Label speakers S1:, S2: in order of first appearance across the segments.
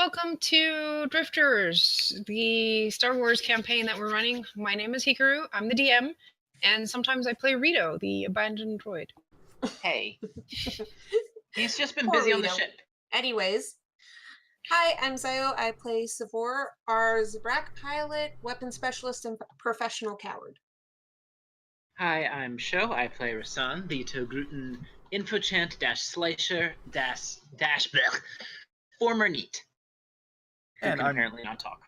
S1: welcome to Drifters, the Star Wars campaign that we're running. My name is Hikaru, I'm the DM, and sometimes I play Rito, the abandoned droid.
S2: Hey. He's just been busy on the ship.
S3: Anyways, hi, I'm Zayo. I play Savor, our Zabrak pilot, weapon specialist, and professional coward.
S2: Hi, I'm Sho. I play Rasan, the Togruten infochant-slicer blech, former neat. Who
S4: And
S2: can
S4: I'm
S2: apparently not talk.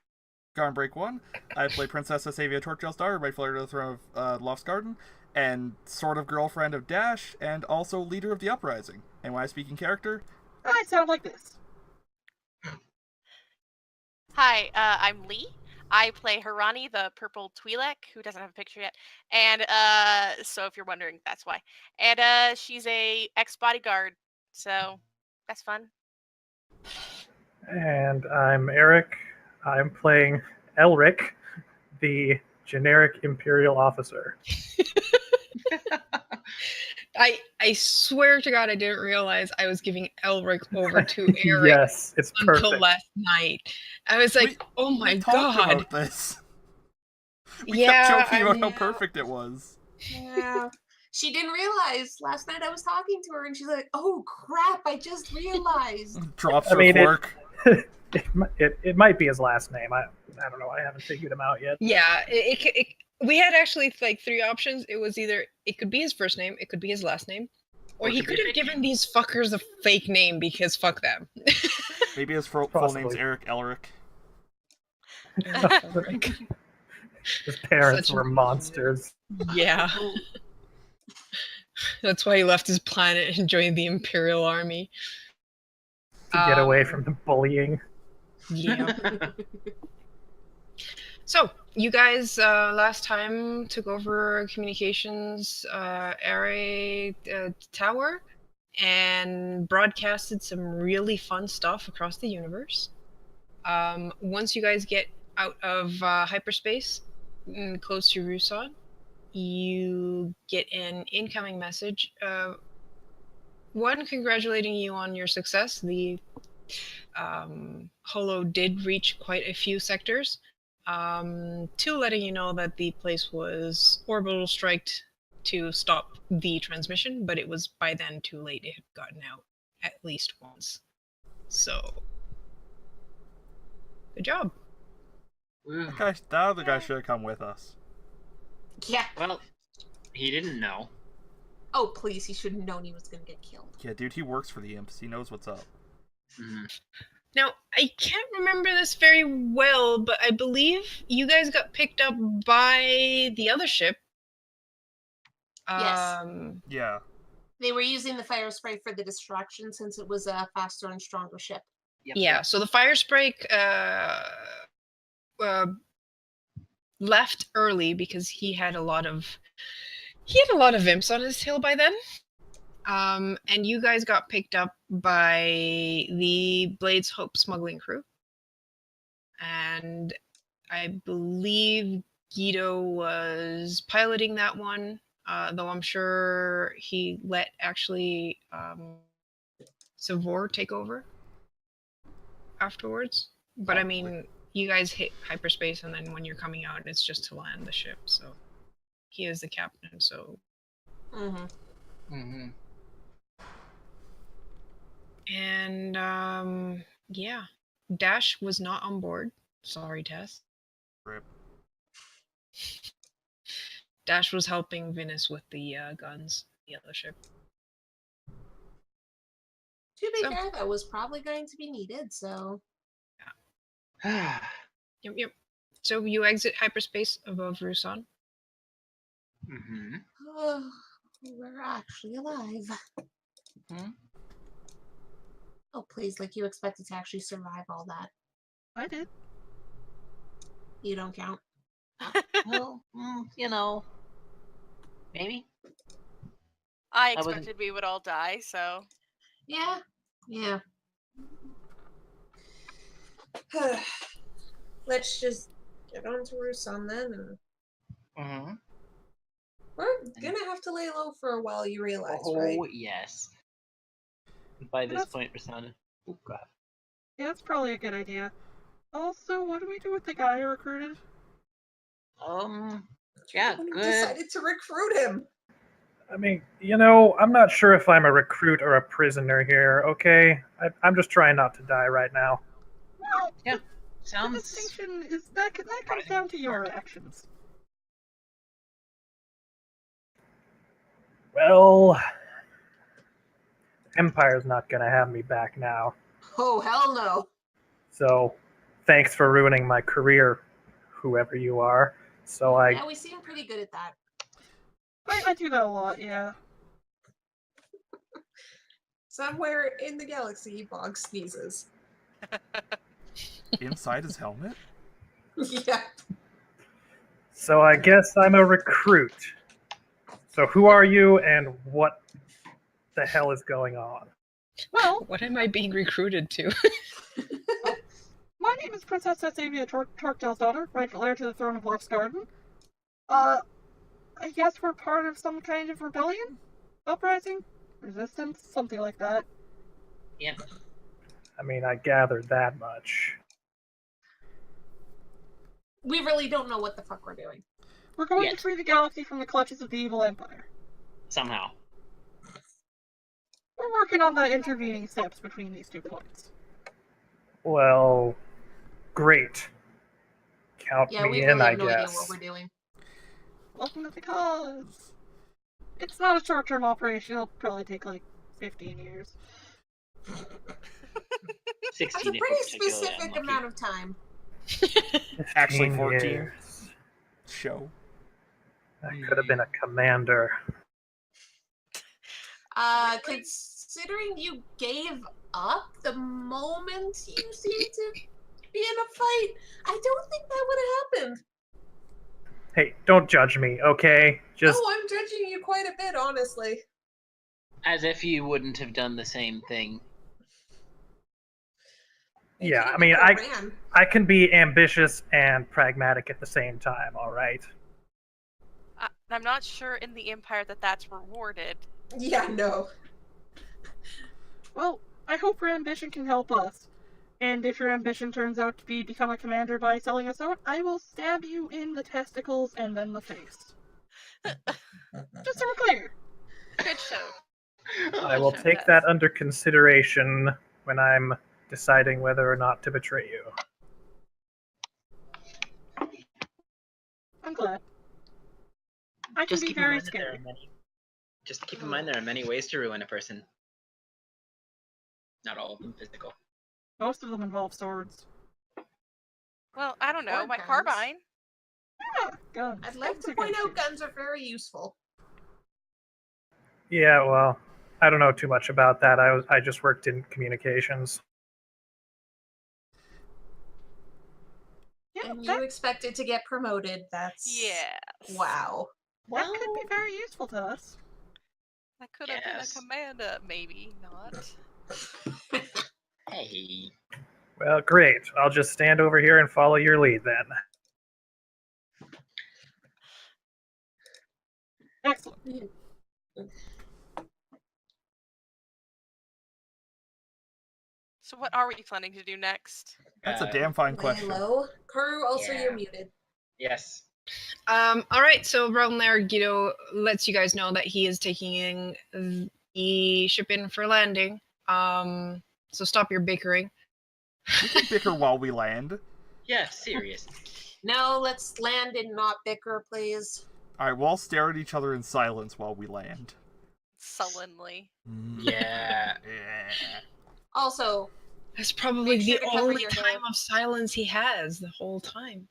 S4: Garnbreak 1. I play Princess Asavia Torchelstar, rightful heir to the throne of Lost Garden, and sort of girlfriend of Dash, and also leader of the Uprising. And when I speak in character, I sound like this.
S5: Hi, I'm Lee. I play Harani, the purple Twi'lek, who doesn't have a picture yet. And so if you're wondering, that's why. And she's a ex-bodyguard, so that's fun.
S6: And I'm Eric. I'm playing Elric, the generic Imperial officer.
S1: I swear to God I didn't realize I was giving Elric over to Eric
S6: Yes, it's perfect.
S1: until last night. I was like, oh my
S4: we talked
S1: God.
S4: about this. We kept joking about how perfect it was.
S3: Yeah. She didn't realize. Last night I was talking to her and she's like, oh crap, I just realized.
S4: Drops her fork.
S6: It might be his last name. I don't know. I haven't figured him out yet.
S1: Yeah, we had actually like three options. It was either it could be his first name, it could be his last name, or he could have given these fuckers a fake name because fuck them.
S4: Maybe his full name's Eric Elric.
S6: His parents were monsters.
S1: Yeah. That's why he left his planet and joined the Imperial Army.
S6: To get away from the bullying.
S1: Yeah. So, you guys last time took over communications area tower and broadcasted some really fun stuff across the universe. Once you guys get out of hyperspace and close to Rusan, you get an incoming message. One, congratulating you on your success. The Holo did reach quite a few sectors. Two, letting you know that the place was orbital striked to stop the transmission, but it was by then too late. It had gotten out at least once. So, good job.
S4: That other guy should have come with us.
S3: Yeah.
S2: Well, he didn't know.
S3: Oh, please, he should have known he was going to get killed.
S4: Yeah, dude, he works for the Imps. He knows what's up.
S2: Mm-hmm.
S1: Now, I can't remember this very well, but I believe you guys got picked up by the other ship.
S3: Yes.
S4: Yeah.
S3: They were using the fire spray for the distraction since it was a faster and stronger ship.
S2: Yep.
S1: Yeah, so the fire spray left early because he had a lot of imps on his tail by then. And you guys got picked up by the Blades Hope smuggling crew. And I believe Guido was piloting that one, though I'm sure he let actually Savor take over afterwards. But I mean, you guys hit hyperspace, and then when you're coming out, it's just to land the ship. So he is the captain, so... And, yeah. Dash was not on board. Sorry, Tess.
S4: Rip.
S1: Dash was helping Venus with the guns, the other ship.
S3: To be fair, that was probably going to be needed, so...
S2: Yeah.
S1: Yep. So you exit hyperspace above Rusan.
S2: Mm-hmm.
S3: Oh, we're actually alive.
S2: Hmm?
S3: Oh, please, like you expected to actually survive all that.
S2: I did.
S3: You don't count.
S2: Well, you know, maybe.
S5: I expected we would all die, so...
S3: Yeah. Let's just get on to Rusan then. We're gonna have to lay low for a while, you realize, right?
S2: Oh, yes. By this point, Rasana... Oh, God.
S7: Yeah, that's probably a good idea. Also, what do we do with the guy I recruited?
S2: Yeah,
S3: We
S2: good.
S3: decided to recruit him.
S6: I mean, I'm not sure if I'm a recruit or a prisoner here, okay? I'm just trying not to die right now.
S7: Well,
S2: Yeah,
S7: the
S2: sounds...
S7: distinction is that comes down to your actions.
S6: Well, Empire's not gonna have me back now.
S3: Oh, hell no.
S6: So, thanks for ruining my career, whoever you are. So
S3: Yeah, we seem pretty good at that.
S7: I do that a lot, yeah.
S3: Somewhere in the galaxy, Bog sneezes.
S4: Inside his helmet?
S3: Yeah.
S6: So I guess I'm a recruit. So who are you and what the hell is going on?
S7: Well,
S1: What am I being recruited to?
S7: my name is Princess Satsavia Torkdale's daughter, rightful heir to the throne of Love's Garden. I guess we're part of some kind of rebellion? Uprising? Resistance? Something like that.
S2: Yeah.
S6: I mean, I gathered that much.
S3: We really don't know what the fuck we're doing.
S7: We're going
S2: Yet.
S7: to free the galaxy from the clutches of the evil empire.
S2: Somehow.
S7: We're working on the intervening steps between these 2 points.
S6: Well, great. Count
S3: Yeah,
S6: me
S3: we
S6: in,
S3: really
S6: I
S3: have no idea
S6: guess.
S3: what we're doing.
S7: Welcome to the cause. It's not a short-term operation. It'll probably take like 15 years.
S2: 16
S3: That's a
S2: if we're
S3: pretty
S2: particularly
S3: specific
S2: unlucky.
S3: amount of time.
S4: Actually
S6: 15
S4: 14.
S6: years.
S4: Show.
S6: I could have been a commander.
S3: Considering you gave up the moment you seemed to be in a fight, I don't think that would have happened.
S6: Hey, don't judge me, okay? Just
S3: Oh, I'm judging you quite a bit, honestly.
S2: As if you wouldn't have done the same thing.
S3: You
S6: yeah,
S3: could've
S6: I mean,
S3: been ran.
S6: I can be ambitious and pragmatic at the same time, all right?
S5: I'm not sure in the Empire that's rewarded.
S3: Yeah, no.
S7: Well, I hope your ambition can help us. And if your ambition turns out to be become a commander by selling us out, I will stab you in the testicles and then the face. Just so we're clear.
S5: Good show.
S6: I will take that under consideration when I'm deciding whether or not to betray you.
S7: I'm glad. I can
S8: Just
S7: be
S8: keep in
S7: very
S8: mind that there
S7: scary.
S8: are many. Just keep in mind there are many ways to ruin a person. Not all of them physical.
S7: Most of them involve swords.
S5: Well, I don't know.
S3: Or
S5: My
S3: guns.
S5: carbine.
S7: Yeah, guns.
S3: I'd like
S7: Guns
S3: to
S7: are
S3: point
S7: good
S3: out
S7: too.
S3: guns are very useful.
S6: Yeah, well, I don't know too much about that. I just worked in communications.
S7: Yeah,
S3: And
S7: that,
S3: you expected to get promoted. That's...
S5: Yeah.
S3: Wow.
S7: that could be very useful to us.
S5: I could have
S8: Yes.
S5: been a commander, maybe not.
S8: Hey.
S6: Well, great. I'll just stand over here and follow your lead then.
S7: Excellent.
S5: So what are we planning to do next?
S4: That's a damn fine question.
S3: Hello? Karu, also
S8: Yeah.
S3: you're muted.
S8: Yes.
S1: All right, so Brownlair, lets you guys know that he is taking the ship in for landing. So stop your bickering.
S4: We can bicker while we land.
S8: Yeah, serious.
S3: No, let's land and not bicker, please.
S4: Alright, we'll all stare at each other in silence while we land.
S5: Sullenly.
S8: Yeah.
S4: Yeah.
S3: Also,
S1: That's probably
S3: Make sure
S1: the
S3: to cover
S1: only
S3: your
S1: time
S3: head.
S1: of silence he has the whole time.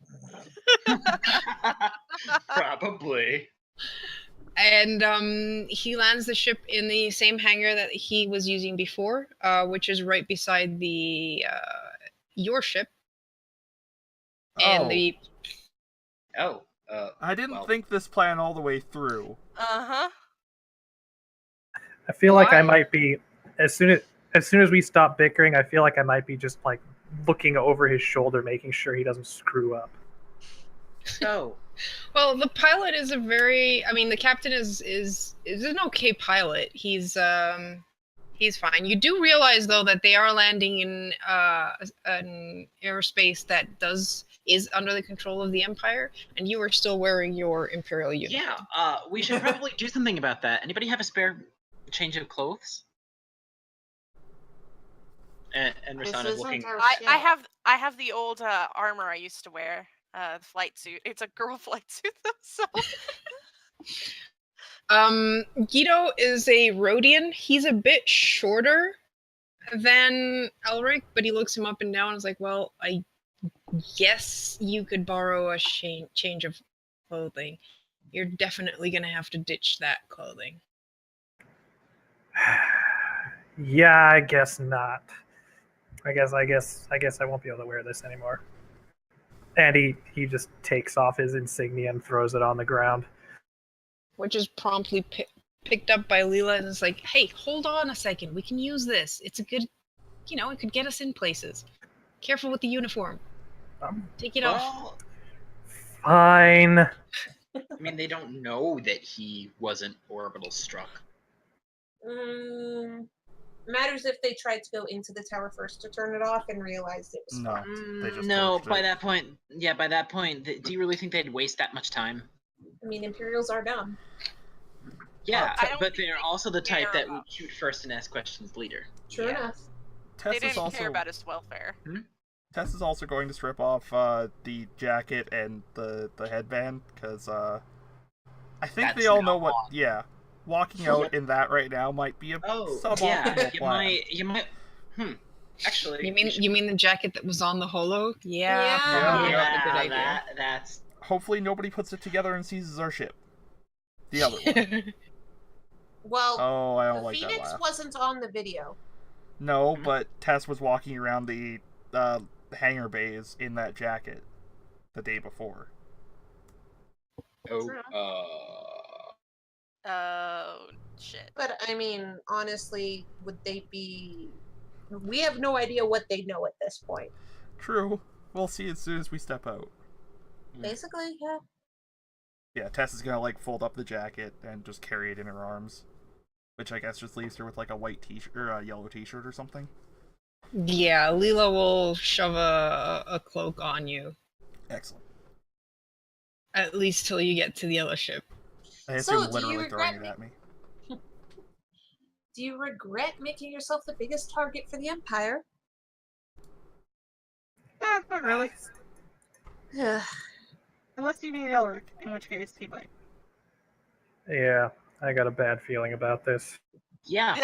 S8: Probably.
S1: And he lands the ship in the same hangar that he was using before, which is right beside the your ship. And the
S8: Oh.
S4: I didn't
S8: Well.
S4: think this plan all the way through.
S5: Uh-huh.
S6: I feel like I
S1: Why?
S6: might be as soon as we stop bickering, I feel like I might be just like looking over his shoulder, making sure he doesn't screw up.
S8: So.
S1: well, the pilot is the captain is an okay pilot. He's He's fine. You do realize, though, that they are landing in an airspace that is under the control of the Empire, and you are still wearing your Imperial uniform.
S8: Yeah, we should probably do something about that. Anybody have a spare change of clothes? And
S3: This
S8: Rasana's
S3: isn't
S8: looking.
S3: our ship.
S5: I have the old armor I used to wear, the flight suit. It's a girl flight suit, though, so.
S1: Guido is a Rhodian. He's a bit shorter than Elric, but he looks him up and down and is like, well, I guess you could borrow a change of clothing. You're definitely gonna have to ditch that clothing.
S6: Yeah, I guess not. I guess I won't be able to wear this anymore. And he just takes off his insignia and throws it on the ground.
S1: Which is promptly picked up by Leela and is like, hey, hold on a second. We can use this. It's a good, it could get us in places. Careful with the uniform. Take it off.
S6: Fine.
S8: I mean, they don't know that he wasn't orbital struck.
S3: Matters if they tried to go into the tower first to turn it off and realized it was fine.
S4: They just
S8: No,
S4: torched
S8: by
S4: it.
S8: that point, do you really think they'd waste that much time?
S3: I mean, Imperials are dumb.
S8: Yeah,
S5: I don't
S8: but
S5: think
S8: they're
S5: they
S8: also the type
S5: care
S8: that would
S5: about-
S8: shoot first and ask questions later.
S3: True
S5: Yeah.
S3: enough.
S5: They
S4: Tess is
S5: didn't
S4: also
S5: care about his welfare.
S4: Tess is also going to strip off the jacket and the headband because I think
S8: That's
S4: they all
S8: not
S4: know what.
S8: on.
S4: Yeah, walking out in that right now might be a suboptimal
S8: yeah,
S4: plan.
S8: you might. Actually,
S1: You mean the jacket that was on the holo? Yeah,
S3: Yeah.
S1: probably
S4: Yeah.
S1: not a good idea.
S8: That's.
S4: Hopefully nobody puts it together and seizes our ship. The other one.
S3: Well,
S4: Oh, I don't
S3: the
S4: like that
S3: Phoenix
S4: laugh.
S3: wasn't on the video.
S4: No, but Tess was walking around the hangar bays in that jacket the day before.
S8: Oh.
S5: Oh, shit.
S3: But I mean, honestly, would they be? We have no idea what they know at this point.
S4: True. We'll see as soon as we step out.
S3: Basically, yeah.
S4: Yeah, Tess is gonna fold up the jacket and just carry it in her arms, which I guess just leaves her with a white t-shirt or a yellow t-shirt or something.
S1: Yeah, Leela will shove a cloak on you.
S4: Excellent.
S1: At least till you get to the other ship.
S4: I
S3: So,
S4: assume
S3: do you
S4: literally throwing
S3: regret
S4: it at me.
S3: Do you regret making yourself the biggest target for the Empire?
S7: Not really.
S3: Yeah.
S7: Unless you mean Elric, in which case he might.
S6: Yeah, I got a bad feeling about this.
S8: Yeah.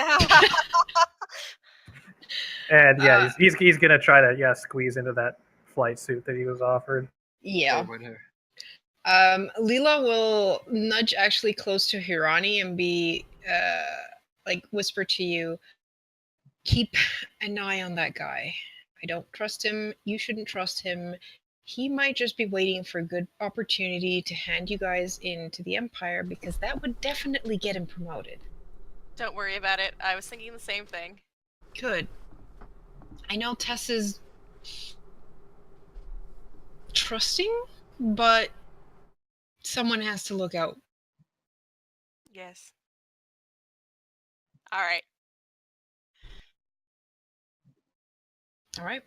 S6: And yeah, he's gonna try to squeeze into that flight suit that he was offered.
S1: Yeah. Leela will nudge actually close to Hirani and be whisper to you, keep an eye on that guy. I don't trust him. You shouldn't trust him. He might just be waiting for a good opportunity to hand you guys into the Empire because that would definitely get him promoted.
S5: Don't worry about it. I was thinking the same thing.
S1: Good. I know Tess is trusting, but someone has to look out.
S5: Yes. All right.
S1: All right.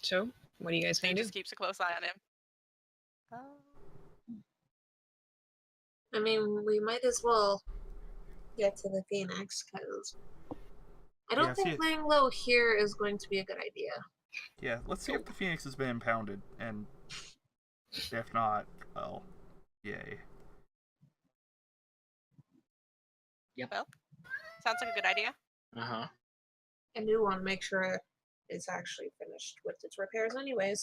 S1: So, what are you guys
S5: He
S1: gonna do?
S5: just keeps a close eye on him.
S3: I mean, we might as well get to the Phoenix, because I don't think laying low here is going to be a good idea.
S4: Yeah, let's see if the Phoenix has been impounded, and if not, well, yay.
S8: Yep.
S5: Well, sounds like a good idea.
S8: Uh-huh.
S3: I do want to make sure it's actually finished with its repairs anyways.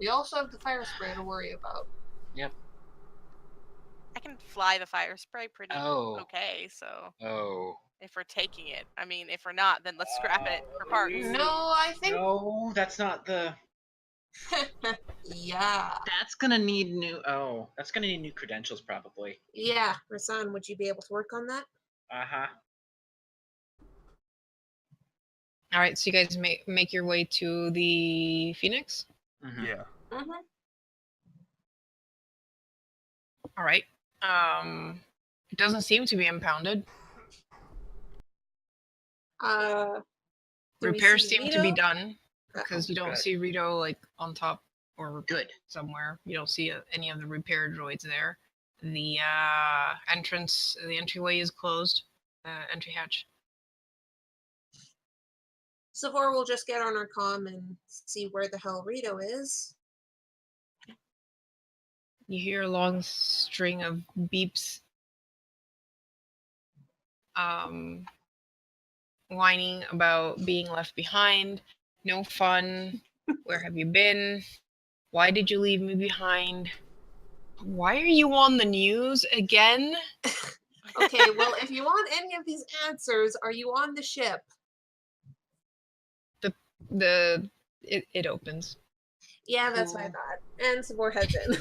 S3: We also have the fire spray to worry about.
S8: Yep.
S5: I can fly the fire spray pretty
S8: Oh.
S5: okay, so
S8: Oh.
S5: if we're taking it, I mean, if we're not, then let's scrap it for parts.
S3: No, I think.
S8: No, that's not the.
S3: Yeah.
S8: That's gonna need new. Oh, that's gonna need new credentials probably.
S3: Yeah, Rasan, would you be able to work on that?
S8: Uh-huh.
S1: All right, so you guys make your way to the Phoenix.
S8: Mm-hmm.
S4: Yeah.
S3: Mm-hmm.
S1: All right. It doesn't seem to be impounded.
S3: Do we
S1: Repairs
S3: see
S1: seem to be
S3: Rito?
S1: done because you don't
S8: Good.
S1: see Rito like on top or
S8: Good.
S1: somewhere. You don't see any of the repair droids there. The the entryway is closed. Entry hatch.
S3: Savor will just get on our comm and see where the hell Rito is.
S1: You hear a long string of beeps. Whining about being left behind. No fun. Where have you been? Why did you leave me behind? Why are you on the news again?
S3: Okay, well, if you want any of these answers, are you on the ship?
S1: It opens.
S3: Yeah, that's what I
S8: Cool.
S3: thought. And Savor heads in.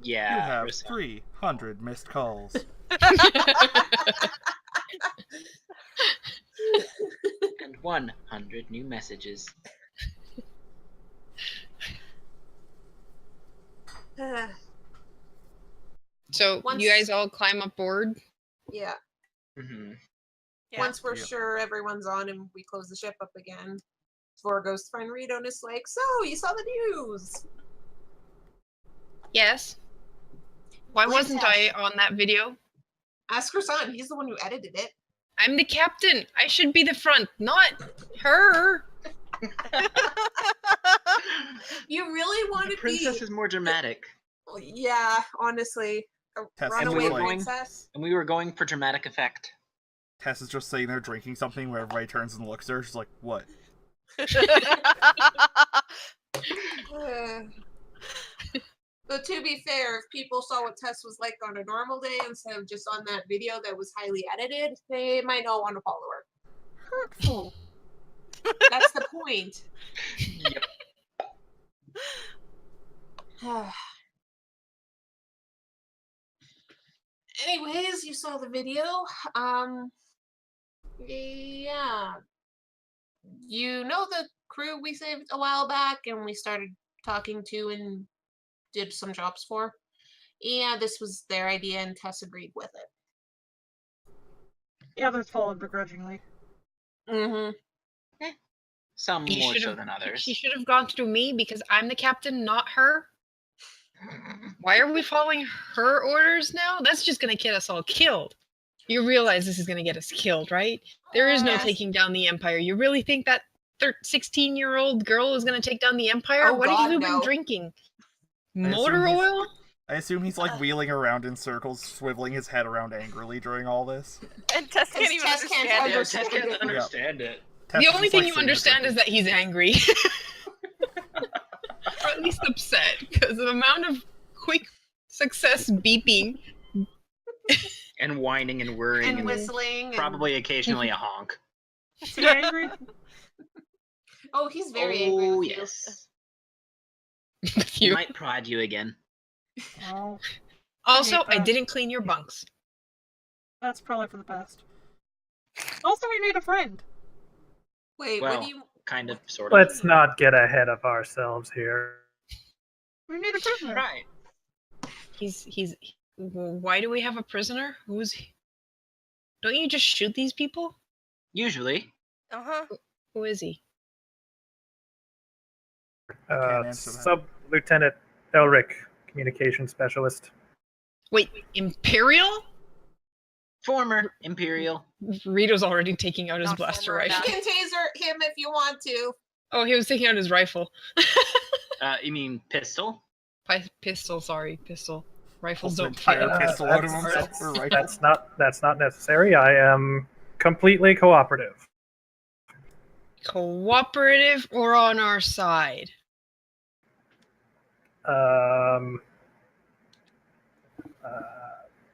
S8: Yeah.
S4: You have
S8: Rissa.
S4: 300 missed calls.
S8: And 100 new messages.
S1: So
S3: Once-
S1: you guys all climb up board.
S3: Yeah.
S8: Mm-hmm.
S5: Yeah.
S3: Once we're
S4: Yep.
S3: sure everyone's on and we close the ship up again, Savor goes to find Rito and is like, so, you saw the news!
S1: Yes. Why
S3: Blame
S1: wasn't
S3: Tess.
S1: I on that video?
S3: Ask her son, he's the one who edited it.
S1: I'm the captain. I should be the front, not her.
S3: You really want
S8: The
S3: to
S8: princess
S3: be...
S8: is more dramatic.
S3: Yeah, honestly. A
S4: Tess,
S3: runaway
S4: and we were
S3: princess.
S8: And we were going for dramatic effect.
S4: Tess is just sitting there drinking something where everybody turns and looks at her. She's like, what?
S3: But to be fair, if people saw what Tess was like on a normal day instead of just on that video that was highly edited, they might not want to follow her.
S7: Hurtful.
S3: That's the point.
S8: Yep.
S3: Anyways, you saw the video. Yeah. You know the crew we saved a while back and we started talking to and did some jobs for? Yeah, this was their idea and Tess agreed with it.
S7: The others followed begrudgingly.
S3: Mm-hmm.
S8: Some
S1: He
S8: more
S1: should
S8: so
S1: have-
S8: than others.
S1: She should have gone through me because I'm the captain, not her. Why are we following her orders now? That's just gonna get us all killed. You realize this is gonna get us killed, right? There is no
S3: Yes.
S1: taking down the Empire. You really think that 16-year-old girl is gonna take down the Empire?
S3: Oh,
S1: What
S3: God,
S1: have you
S3: no.
S1: been drinking?
S4: I assume
S1: Motor
S4: he's-
S1: oil?
S4: I assume he's like wheeling around in circles, swiveling his head around angrily during all this.
S5: And Tess can't even
S3: Tess can't
S5: understand
S8: Yeah,
S5: it.
S8: Tess
S3: understand
S8: can't
S3: it.
S8: understand it.
S4: Tess
S1: The
S4: is
S1: only
S4: just,
S1: thing
S4: like,
S1: you
S4: sitting there
S1: understand is
S4: drinking.
S1: that he's angry. Or at least upset, because the amount of quick success beeping.
S8: And whining and worrying
S3: And
S8: and
S3: whistling.
S8: probably occasionally a honk.
S7: Is he angry?
S3: Oh, he's very angry with you.
S8: Yes.
S1: With
S8: He
S1: you.
S8: might prod you again.
S7: Oh,
S1: Also,
S7: hate
S1: I
S7: that.
S1: didn't clean your bunks.
S7: that's probably for the best. Also, we made a friend.
S3: Wait,
S8: Well,
S3: what do you...
S8: kind of, sort of.
S6: Let's not get ahead of ourselves here.
S7: We made a prisoner.
S8: Right.
S1: He's. Why do we have a prisoner? Who's he? Don't you just shoot these people?
S8: Usually.
S5: Uh-huh.
S1: Who is he?
S4: Can't answer that.
S6: Sub-Lieutenant Elric, communication specialist.
S1: Wait, Imperial?
S8: Former Imperial.
S1: Rito's already taking out his
S5: Not
S1: blaster
S5: former
S3: You
S1: rifle.
S3: can taser him if you want to.
S1: Oh, he was taking out his rifle.
S8: You mean pistol?
S1: Pistol, sorry, pistol. Rifles
S4: Also
S1: don't
S4: entire
S1: fire.
S4: pistol out of
S6: That's-
S4: himself or rifle.
S6: That's not necessary. I am completely cooperative.
S1: Cooperative or on our side?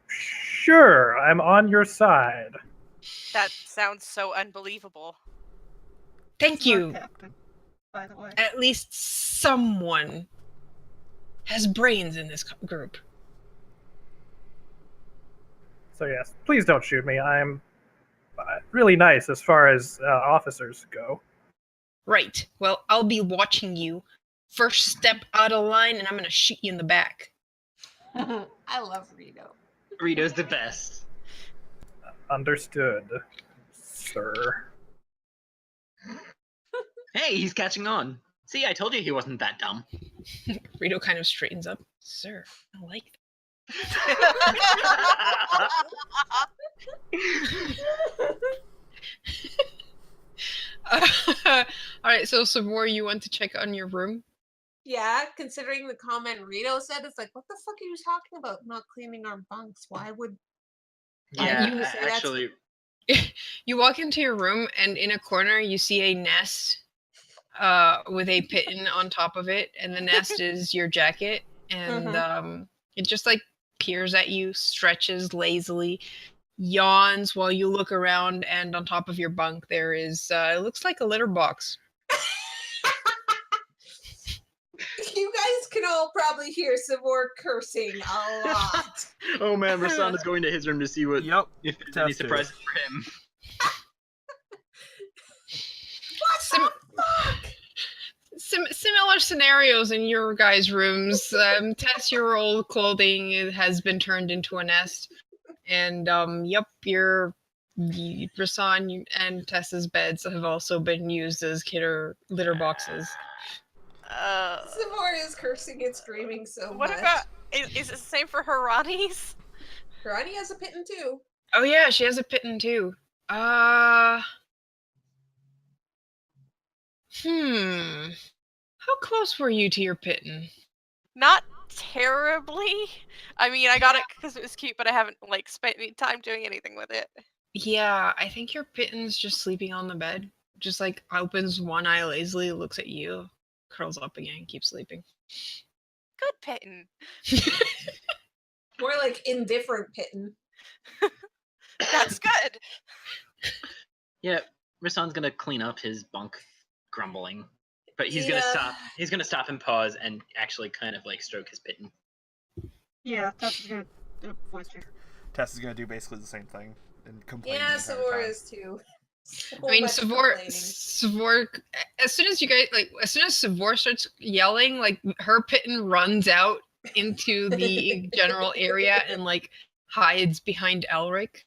S6: Sure, I'm on your side.
S5: That sounds so unbelievable.
S1: Thank
S7: This is our
S1: you.
S7: captain, by the way.
S1: At least someone has brains in this group.
S6: So yes, please don't shoot me. I'm really nice as far as officers go.
S1: Right. Well, I'll be watching you. First step out of line, and I'm gonna shoot you in the back.
S3: I love Rito.
S8: Rito's the best.
S6: Understood, sir.
S8: Hey, he's catching on. See, I told you he wasn't that dumb.
S1: Rito kind of straightens up. Sir, I like that. Alright, so Savor, you want to check on your room?
S3: Yeah, considering the comment Rito said, it's like, what the fuck are you talking about? Not cleaning our bunks. Why would
S8: Yeah,
S3: you say that's-
S8: actually,
S1: You walk into your room, and in a corner, you see a nest with a piton on top of it, and the nest is your jacket, and it just like peers at you, stretches lazily, yawns while you look around, and on top of your bunk there is it looks like a litter box.
S3: You guys can all probably hear some more cursing a lot.
S8: oh man, Rasan is going to his room to see what
S4: Yep.
S8: if there's any
S4: Test it.
S8: surprises for him.
S1: Sim- similar scenarios in your guys' rooms. Tess, your old clothing has been turned into a nest, and yep, Rasan and Tess's beds have also been used as litter boxes.
S3: Savor is cursing and screaming so
S5: What
S3: much.
S5: about is it the same for Harani's?
S3: Ronnie has a piton too.
S1: Oh yeah, she has a piton too. How close were you to your piton?
S5: Not terribly. I mean, I got it because it was cute, but I haven't like spent any time doing anything with it.
S1: Yeah, I think your pitton's just sleeping on the bed. Just like opens one eye lazily, looks at you, curls up again, keeps sleeping.
S5: Good Pitten.
S3: More like indifferent piton.
S5: That's good.
S8: Yeah, Rasan's gonna clean up his bunk grumbling. But he's gonna
S3: Yeah.
S8: stop. He's gonna stop and pause and actually kind of like stroke his piton.
S7: Yeah, that's good. Voice changer.
S4: Tess is gonna do basically the same thing and complain.
S3: Yeah,
S4: the entire
S3: Savor
S4: time.
S3: is too. So
S1: I mean,
S3: much complaining.
S1: Savor, as soon as Savor starts yelling, like her piton runs out into the general area and like hides behind Elric.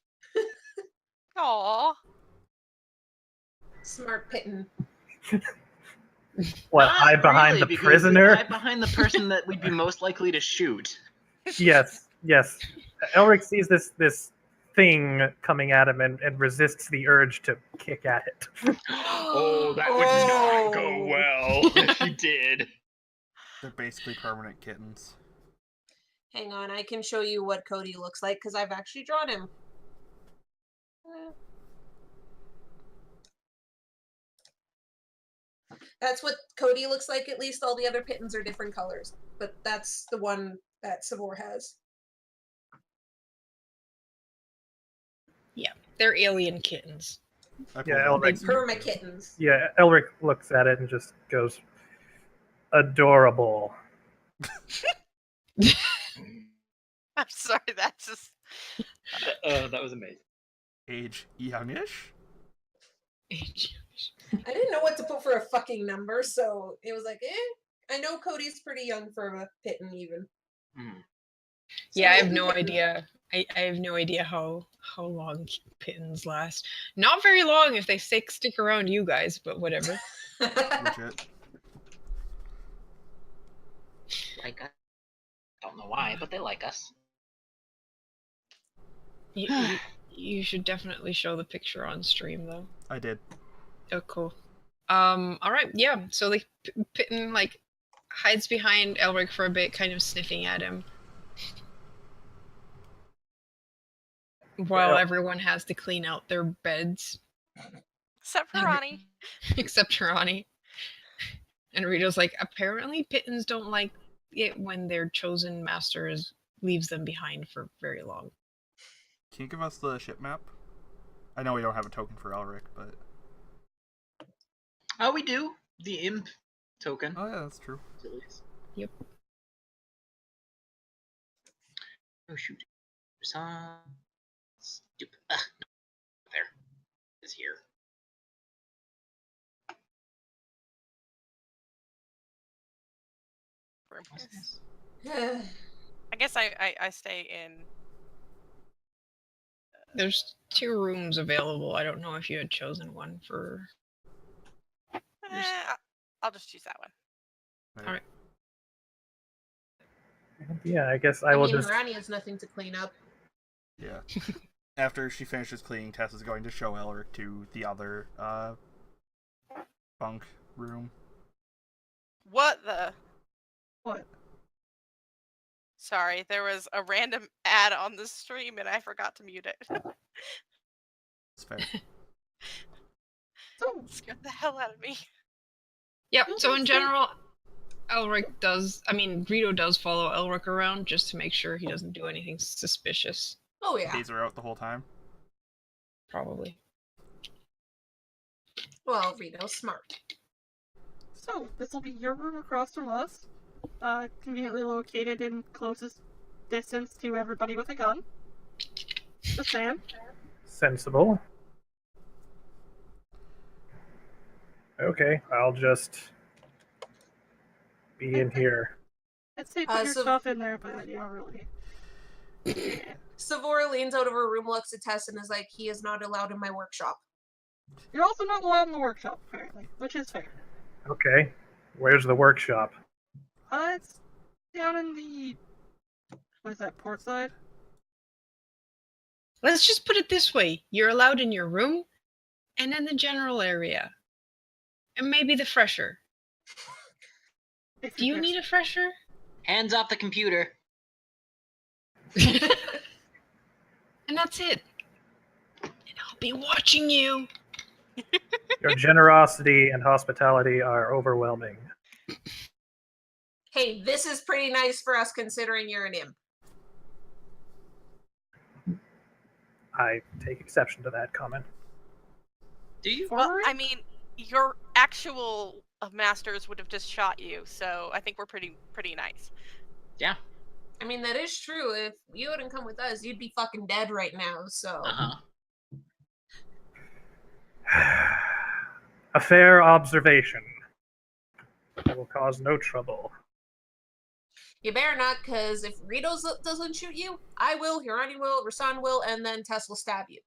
S5: Aww.
S3: Smart piton.
S6: What,
S8: Not
S6: hide behind
S8: really,
S6: the
S8: because
S6: prisoner?
S8: Hide behind the person that we'd be most likely to shoot.
S6: Yes. Elric sees this thing coming at him and resists the urge to kick at it.
S8: Oh, that would not go well if he did.
S4: They're basically permanent kittens.
S3: Hang on, I can show you what Cody looks like because I've actually drawn him. That's what Cody looks like. At least all the other pittons are different colors, but that's the one that Savor has.
S1: Yeah, they're alien kittens.
S4: I
S6: Yeah,
S4: pulled
S6: Elric.
S4: one.
S3: Perma kittens.
S6: Yeah, Elric looks at it and just goes, adorable.
S5: I'm sorry, that's just.
S8: That was amazing.
S4: Age youngish.
S3: I didn't know what to put for a fucking number, so it was like, I know Cody's pretty young for a pitten even.
S8: Mm.
S1: Yeah, I have
S3: So,
S1: no
S3: kitten.
S1: idea. I have no idea how long pittons last. Not very long if they stick around you guys, but whatever.
S4: Legit.
S8: Like us. Don't know why, but they like us.
S1: You should definitely show the picture on stream though.
S4: I did.
S1: Oh, cool. All right, yeah. So like Pitten like hides behind Elric for a bit, kind of sniffing at him, while
S6: Well-
S1: everyone has to clean out their beds,
S5: Except for Ronnie.
S1: except Ronnie. And Rito's like, apparently Pittons don't like it when their chosen master leaves them behind for very long.
S4: Can you give us the ship map? I know we don't have a token for Elric, but
S8: Oh, we do. The imp token.
S4: oh yeah, that's true.
S1: Yep.
S8: Oh shoot. Rasan. Stupid. There. Is here. What's this?
S5: I guess I stay in
S1: There's 2 rooms available. I don't know if you had chosen one for.
S5: I'll just choose that one.
S1: Alright.
S6: Yeah, I guess I
S3: I
S6: will
S3: mean,
S6: just.
S3: Rani has nothing to clean up.
S4: Yeah. After she finishes cleaning, Tess is going to show Elric to the other bunk room.
S5: What the?
S7: What?
S5: Sorry, there was a random ad on the stream and I forgot to mute it.
S4: It's fair.
S7: So,
S5: Scared the hell out of me.
S1: Yep,
S7: You'll
S1: so in
S7: just
S1: general, Greedo does follow Elric around just to make sure he doesn't do anything suspicious.
S3: Oh yeah.
S4: These are out the whole time.
S1: Probably.
S3: Well, Rito's smart.
S7: So, this will be your room across from us. Conveniently located in closest distance to everybody with a gun. Just saying.
S6: Sensible. Okay, I'll just be in here.
S7: I'd say put your
S3: so-
S7: stuff in there, but you don't really.
S3: Savora leans out of her room, looks at Tess, and is like, he is not allowed in my workshop.
S7: You're also not allowed in the workshop, apparently, which is fair.
S6: Okay, where's the workshop?
S7: It's down in the. What is that, port side?
S1: Let's just put it this way. You're allowed in your room and in the general area. And maybe the fresher.
S7: If
S1: Do you
S7: you're
S1: need a fresher?
S8: Hands off the computer.
S1: And that's it. And I'll be watching you.
S6: Your generosity and hospitality are overwhelming.
S3: Hey, this is pretty nice for us considering you're an imp.
S6: I take exception to that comment.
S8: Do you?
S5: Well,
S7: Alright.
S5: I mean, your actual masters would have just shot you, so I think we're pretty nice.
S8: Yeah.
S3: I mean, that is true. If you hadn't come with us, you'd be fucking dead right now, so.
S8: Uh-huh.
S6: A fair observation. That will cause no trouble.
S3: You better not, because if Rito doesn't shoot you, I will, Hirani will, Rasan will, and then Tess will stab you.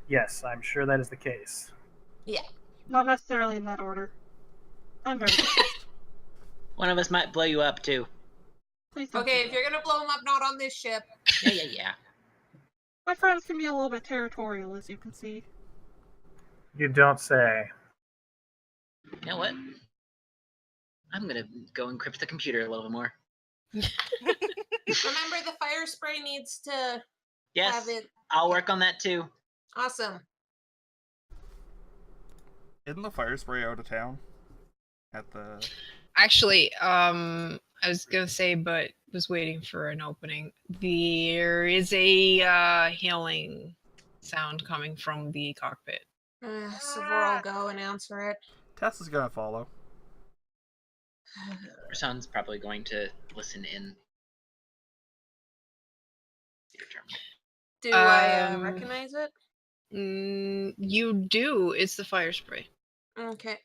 S6: Yes, I'm sure that is the case.
S7: Not necessarily in that order. I'm very confused.
S8: One of us might blow you up too.
S7: Please don't
S3: Okay,
S7: do
S3: if you're gonna blow him up, not on this ship.
S8: Yeah.
S7: My friends can be a little bit territorial, as you can see.
S6: You don't say.
S8: You know what? I'm gonna go encrypt the computer a little bit more.
S3: Remember, the fire spray needs to
S8: Yes,
S3: have it.
S8: I'll work on that too.
S3: Awesome.
S4: Isn't the fire spray out of town? At the.
S1: Actually, I was gonna say, but was waiting for an opening. There is a hailing sound coming from the cockpit.
S3: Savora will go and answer it.
S4: Tess is gonna follow.
S8: Rasan's probably going to listen in. Your turn.
S3: Do I
S1: Um,
S3: recognize it?
S1: You do. It's the fire spray.
S3: Okay.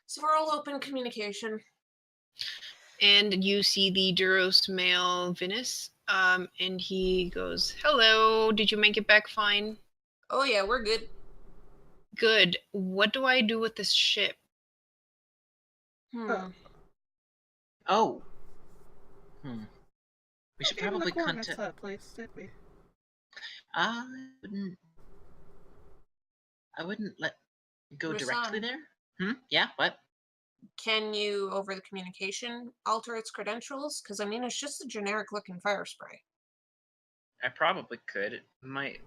S3: Savora will open communication.
S1: And you see the Duros male Venus. And he goes, "Hello, did you make it back fine?
S3: Oh yeah, we're good.
S1: Good. What do I do with this ship?"
S8: Oh. We should
S7: Gave him the
S8: probably
S7: coordinates
S8: contact.
S7: that place, did we?
S8: I wouldn't let go directly
S3: Rasan.
S8: there. Yeah. What?
S3: Can you, over the communication, alter its credentials? Because, I mean, it's just a generic-looking fire spray.
S8: I probably could. It might.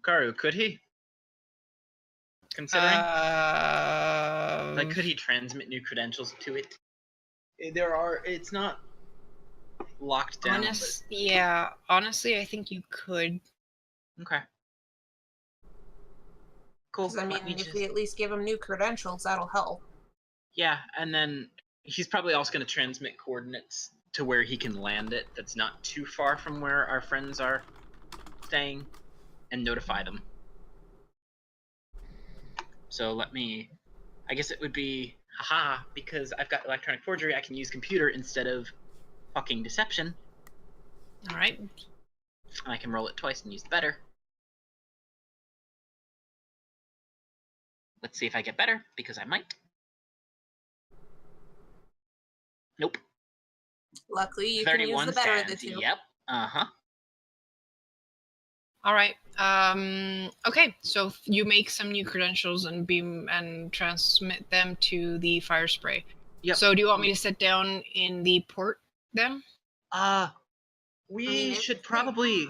S8: Karu, could he? Considering, like, could he transmit new credentials to it? It's not locked down.
S1: Honestly, I think you could.
S8: Okay. Cool.
S3: Because, I mean,
S8: Let me
S3: if we at least give him new credentials, that'll help.
S8: Yeah, and then he's probably also going to transmit coordinates to where he can land it that's not too far from where our friends are staying and notify them. So I guess it would be, because I've got electronic forgery, I can use computer instead of fucking deception.
S1: All right.
S8: And I can roll it twice and use the better. Let's see if I get better, because I might. Nope.
S3: Luckily, you can use
S8: 31
S3: the better of the
S8: stands.
S3: two.
S8: Yep. Uh-huh.
S1: All right. Okay. So you make some new credentials and beam and transmit them to the fire spray.
S8: Yep.
S1: So do you want me to sit down in the port then?
S8: We should probably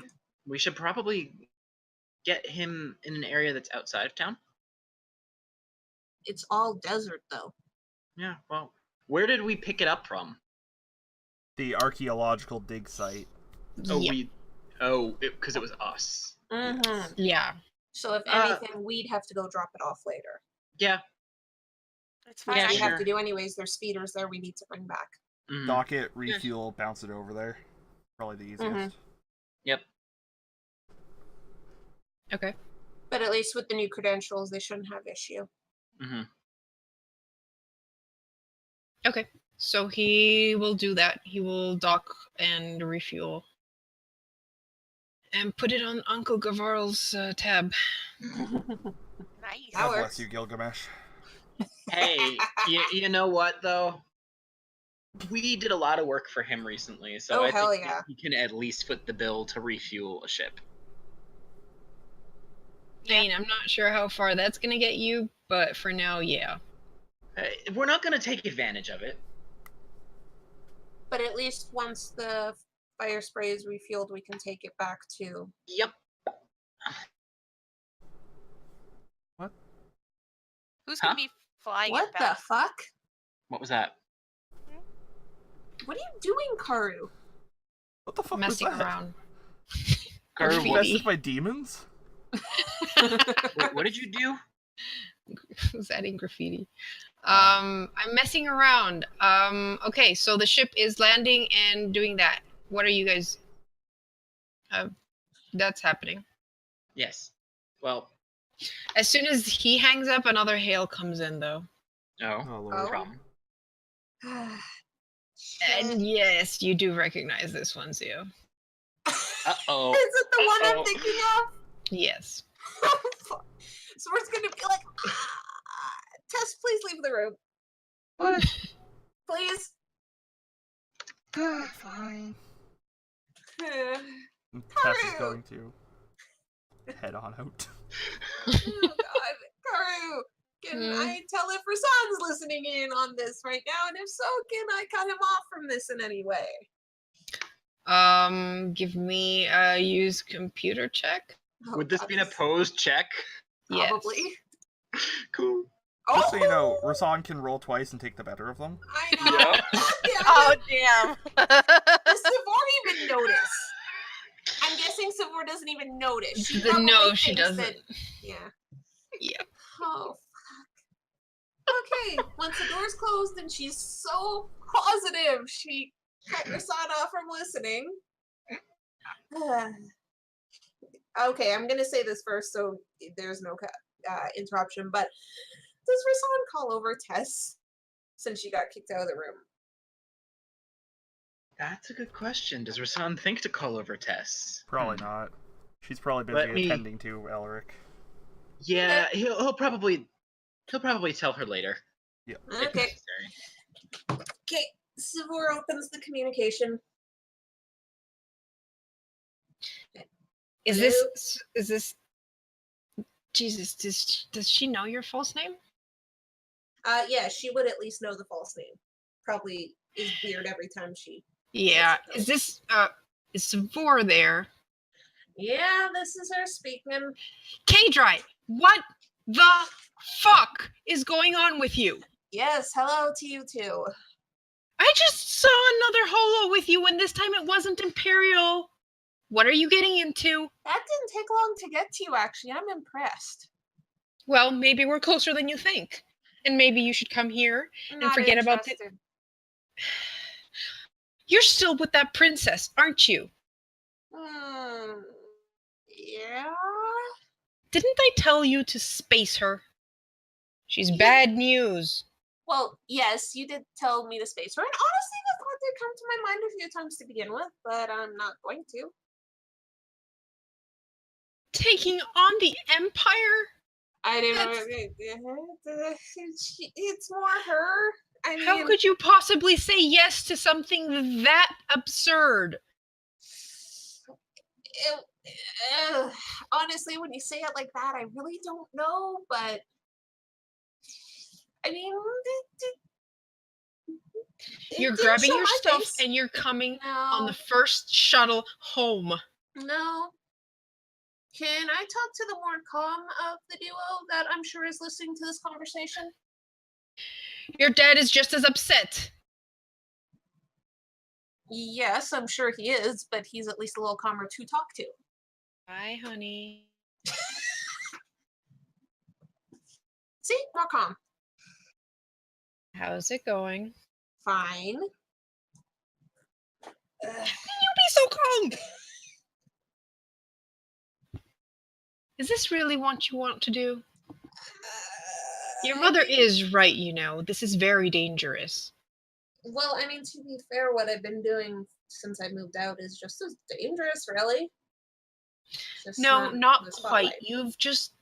S8: get him in an area that's outside of town.
S3: It's all desert, though.
S8: Yeah, well, where did we pick it up from?
S4: The archaeological dig site.
S8: Because it was us.
S3: Mm-hmm.
S1: Yeah.
S3: So if anything, we'd have to go drop it off later.
S8: Yeah.
S5: It's
S3: Which
S5: fine.
S3: we
S8: sure.
S3: have to do anyways. There's speeders there we need to bring back.
S8: Mhm.
S4: Dock it, refuel, bounce it over there. Probably the easiest.
S8: Yep.
S1: Okay.
S3: But at least with the new credentials, they shouldn't have issue.
S8: Mm-hmm.
S1: Okay. So he will do that. He will dock and refuel. And put it on Uncle Gavarl's tab.
S5: Nice.
S3: That
S4: God bless
S3: works.
S4: you, Gilgamesh.
S8: Hey, you know what though? We did a lot of work for him recently, so
S3: Oh,
S8: I
S3: hell
S8: think
S3: yeah.
S8: he can at least foot the bill to refuel a ship.
S1: I mean, I'm not sure how far that's gonna get you, but for now, yeah.
S8: We're not going to take advantage of it.
S3: But at least once the fire spray is refueled, we can take it back to.
S8: Yep.
S5: Who's
S8: Huh?
S5: gonna be flying
S3: What
S5: it
S3: the
S5: back?
S3: fuck?
S8: What was that?
S3: What are you doing, Karu?
S4: What the fuck
S1: Messing
S4: was that?
S1: around.
S8: Karu,
S1: Graffiti.
S4: Infested by demons?
S8: Wait, what did you do?
S1: Was adding graffiti. I'm messing around. Okay, so the ship is landing and doing that. What are you guys? That's happening.
S8: Yes. Well,
S1: As soon as he hangs up, another hail comes in, though.
S8: no
S4: Oh, Lord.
S3: Oh.
S8: problem.
S1: And yes, you do recognize this one, Zio.
S8: Uh-oh.
S3: Is it the one I'm
S8: Uh-oh.
S3: thinking of?
S1: Yes.
S3: So we're just gonna be like, Tess, please leave the room.
S7: What?
S3: Please.
S7: Fine.
S4: And Tess is going to head on out.
S3: Oh god, Karu, can I tell if Rasan's listening in on this right now? And if so, can I cut him off from this in any way?
S1: Give me a use computer check.
S3: Oh,
S8: Would this
S3: God,
S8: be an opposed check?
S3: Probably.
S1: Yes.
S8: Cool.
S4: Just so you know, Rasan can roll twice and take the better of them.
S3: I know. Yeah.
S5: Oh damn!
S3: Does Savor even notice? I'm guessing Savor doesn't even notice. She
S1: No,
S3: probably
S1: she
S3: thinks
S1: doesn't.
S3: that- yeah.
S1: Yeah.
S3: Oh, fuck. Okay, once the door's closed and she's so positive she cut Rasan off from listening. Okay, I'm gonna say this first so there's no interruption, but does Rasan call over Tess since she got kicked out of the room?
S8: That's a good question. Does Rasan think to call over Tess?
S4: Probably not. She's probably
S8: Let
S4: busy
S8: me-
S4: attending to Elric.
S8: Yeah, he'll probably tell her later.
S4: Yeah.
S8: If
S3: Okay.
S8: necessary.
S3: Okay, Savor opens the communication.
S1: Is
S3: Hello?
S1: this? Jesus, does she know your false name?
S3: Yeah, she would at least know the false name. Probably is weird every time she.
S1: Yeah.
S3: Yes,
S1: Is this is Savor there?
S3: Yeah, this is her speaking.
S1: K-Dry, what the fuck is going on with you?
S3: Yes, hello to you too.
S1: I just saw another holo with you, and this time it wasn't Imperial. What are you getting into?
S3: That didn't take long to get to you, actually. I'm impressed.
S1: Well, maybe we're closer than you think. And maybe you should come here and
S3: Not
S1: forget about it.
S3: interested.
S1: You're still with that princess, aren't you?
S3: Yeah.
S1: Didn't I tell you to space her? She's bad news.
S3: Well, yes, you did tell me to space her, and honestly, the thought did come to my mind a few times to begin with, but I'm not going to.
S1: Taking on the Empire?
S3: I didn't
S1: That's-
S3: know. It's more her. I mean,
S1: How could you possibly say yes to something that absurd?
S3: honestly, when you say it like that, I really don't know, but I mean,
S1: You're
S3: didn't
S1: grabbing
S3: show
S1: your
S3: my
S1: stuff
S3: face.
S1: and you're coming on the
S3: No,
S1: first shuttle home.
S3: no. Can I talk to the more calm of the duo that I'm sure is listening to this conversation?
S1: Your dad is just as upset.
S3: Yes, I'm sure he is, but he's at least a little calmer to talk to.
S1: Hi, honey.
S3: See, more calm.
S1: How's it going?
S3: Fine.
S1: You be so calm! Is this really what you want to do? Your mother is right, you know. This is very dangerous.
S3: Well, I mean, to be fair, what I've been doing since I moved out is just as dangerous, really. Just
S1: No, not
S3: the
S1: quite.
S3: spotlight.
S1: You've just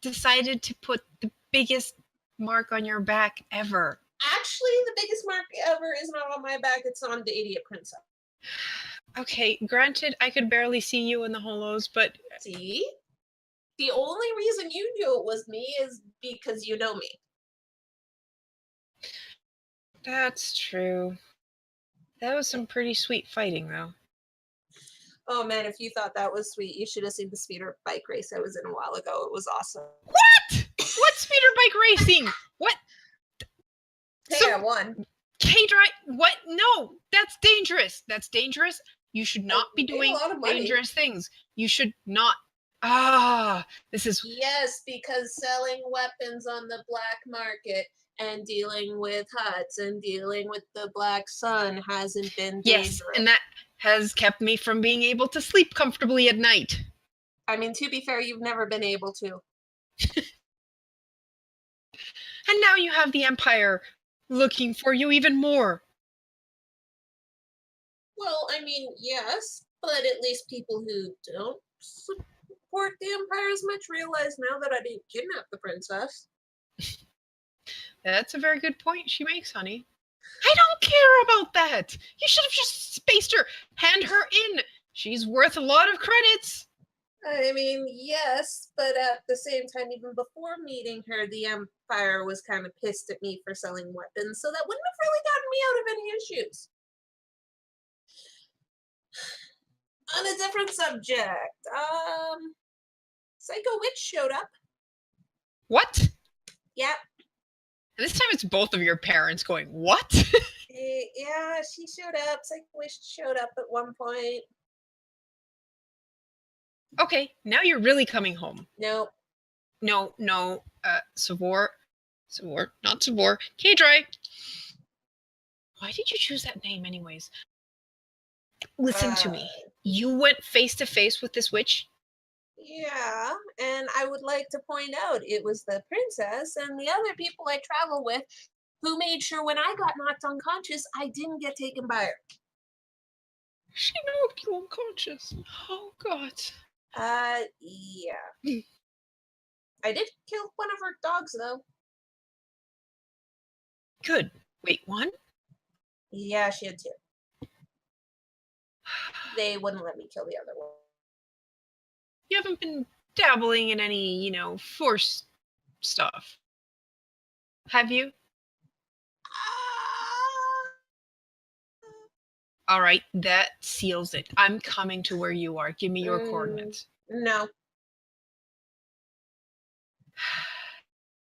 S1: decided to put the biggest mark on your back ever.
S3: Actually, the biggest mark ever is not on my back, it's on the idiot princess.
S1: Okay, granted, I could barely see you in the holos, but
S3: See? The only reason you knew it was me is because you know me.
S1: that's true. That was some pretty sweet fighting, though.
S3: Oh man, if you thought that was sweet, you should have seen the speeder bike race I was in a while ago. It was awesome.
S1: What? What speeder bike racing? What?
S3: Hey,
S1: So-
S3: I won.
S1: K-Drive? What? No, that's dangerous. That's dangerous. You should not be
S3: made a
S1: doing
S3: lot of money.
S1: dangerous things. You should not. This is
S3: Yes, because selling weapons on the black market and dealing with huts and dealing with the black sun hasn't been dangerous.
S1: yes, and that has kept me from being able to sleep comfortably at night.
S3: I mean, to be fair, you've never been able to.
S1: And now you have the Empire looking for you even more.
S3: Well, I mean, yes, but at least people who don't support the Empire as much realize now that I didn't kidnap the princess.
S1: That's a very good point she makes, honey. I don't care about that. You should have just spaced her. Hand her in. She's worth a lot of credits.
S3: I mean, yes, but at the same time, even before meeting her, the Empire was kind of pissed at me for selling weapons, so that wouldn't have really gotten me out of any issues. On a different subject, Psycho Witch showed up.
S1: What?
S3: Yep.
S1: This time it's both of your parents going, what?
S3: Yeah, she showed up. Psycho Witch showed up at one point.
S1: Okay, now you're really coming home.
S3: Nope.
S1: No, Savor, not Savor. K-Dry. Why did you choose that name anyways? Listen to me. You went face to face with this witch?
S3: Yeah, and I would like to point out it was the princess and the other people I travel with who made sure when I got knocked unconscious, I didn't get taken by her.
S1: She knocked you unconscious. Oh, God.
S3: Yeah. I did kill one of her dogs, though.
S1: Good. Wait, one?
S3: Yeah, she had two. They wouldn't let me kill the other one.
S1: You haven't been dabbling in any, force stuff. Have you? All right, that seals it. I'm coming to where you are. Give me your coordinates.
S3: No.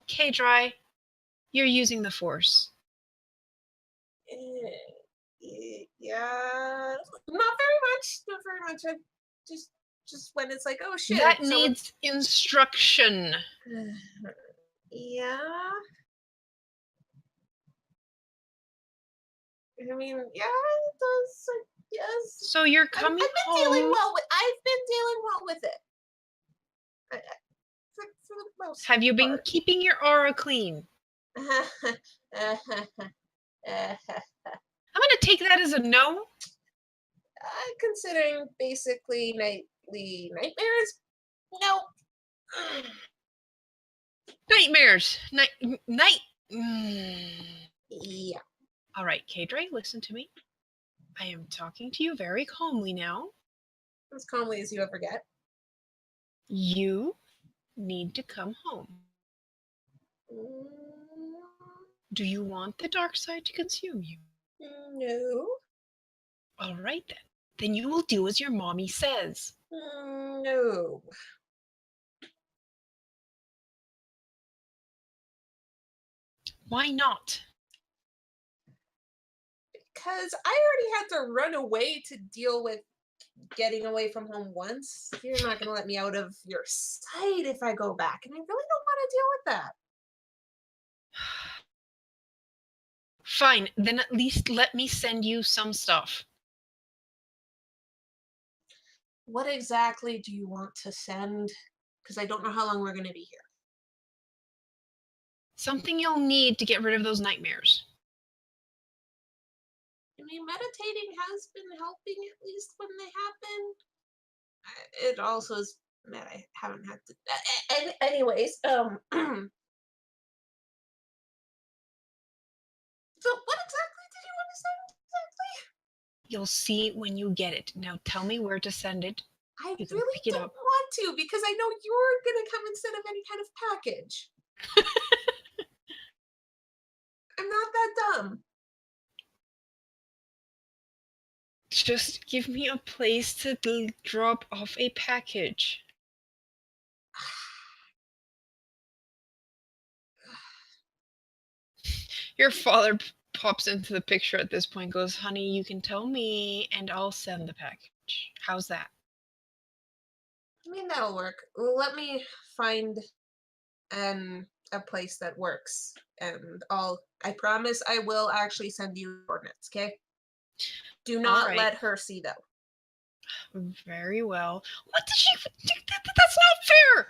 S1: K-Dry, you're using the force.
S3: Yeah. Not very much. Not very much. I just when it's like, oh shit.
S1: That needs instruction.
S3: Yeah. I mean, yeah, it does. Yes.
S1: So you're coming
S3: I've been dealing
S1: home.
S3: well with it. For the most
S1: Have you been
S3: part.
S1: keeping your aura clean? I'm gonna take that as a no.
S3: Considering basically nightly nightmares, no.
S1: Nightmares. Night.
S3: Yeah.
S1: All right, Kadre, listen to me. I am talking to you very calmly now.
S3: As calmly as you ever get.
S1: You need to come home.
S3: Mm,
S1: Do you want the dark side to consume you?
S3: no.
S1: All right then. Then you will do as your mommy says.
S3: No.
S1: Why not?
S3: Because I already had to run away to deal with getting away from home once. You're not going to let me out of your sight if I go back. And I really don't want to deal with that.
S1: Fine, then at least let me send you some stuff.
S3: What exactly do you want to send? Because I don't know how long we're going to be here.
S1: Something you'll need to get rid of those nightmares.
S3: I mean, meditating has been helping at least when they happen. It also is mad I haven't had to. Anyways, So what exactly did you want to send exactly?
S1: You'll see when you get it. Now tell me where to send it.
S3: I
S1: You can
S3: really
S1: pick it
S3: don't
S1: up.
S3: want to because I know you're gonna come instead of any kind of package. I'm not that dumb.
S1: Just give me a place to drop off a package. Your father pops into the picture at this point, goes, honey, you can tell me and I'll send the package. How's that?
S3: I mean, that'll work. Let me find a place that works, and I promise I will actually send you coordinates, okay? Do not
S1: right.
S3: let her see though.
S1: Very well. What did she... That's not fair!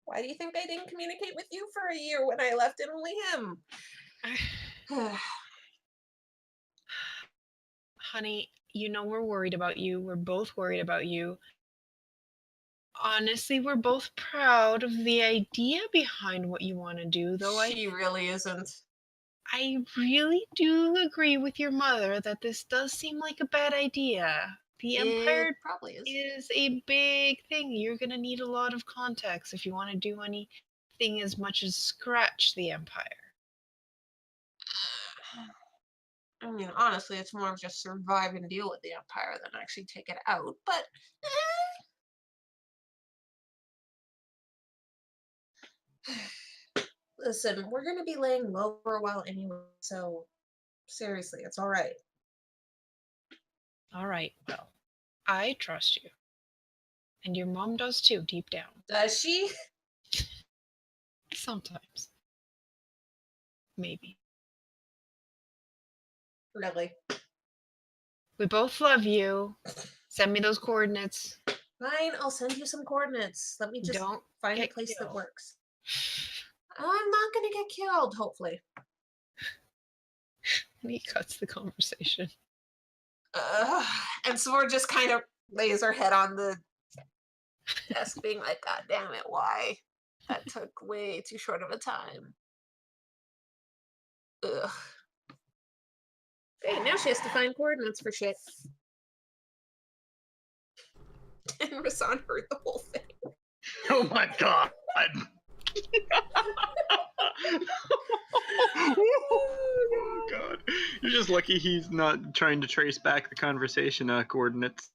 S3: Why do you think I didn't communicate with you for a year when I left and only him?
S1: Honey, you know we're worried about you. We're both worried about you. Honestly, we're both proud of the idea behind what you want to do, though
S3: She really isn't.
S1: I really do agree with your mother that this does seem like a bad idea. The Empire
S3: It probably is.
S1: is a big thing. You're going to need a lot of context if you want to do anything as much as scratch the Empire.
S3: I mean, honestly, it's more of just survive and deal with the Empire than actually take it out, but listen, we're gonna be laying low for a while anyway, so seriously, it's alright.
S1: All right, well, I trust you. And your mom does too, deep down.
S3: Does she?
S1: Sometimes. Maybe.
S3: Really?
S1: We both love you. Send me those coordinates.
S3: Fine, I'll send you some coordinates. Let me just
S1: Don't
S3: find a
S1: get
S3: place that
S1: killed.
S3: works. I'm not gonna get killed, hopefully.
S1: And he cuts the conversation.
S3: And Sword just kind of lays her head on the desk, being like, God damn it, why? That took way too short of a time. Ugh. Great, now she has to find coordinates for shit. And Rasan heard the whole thing.
S8: Oh my god. Oh god. You're just lucky he's not trying to trace back the conversation coordinates.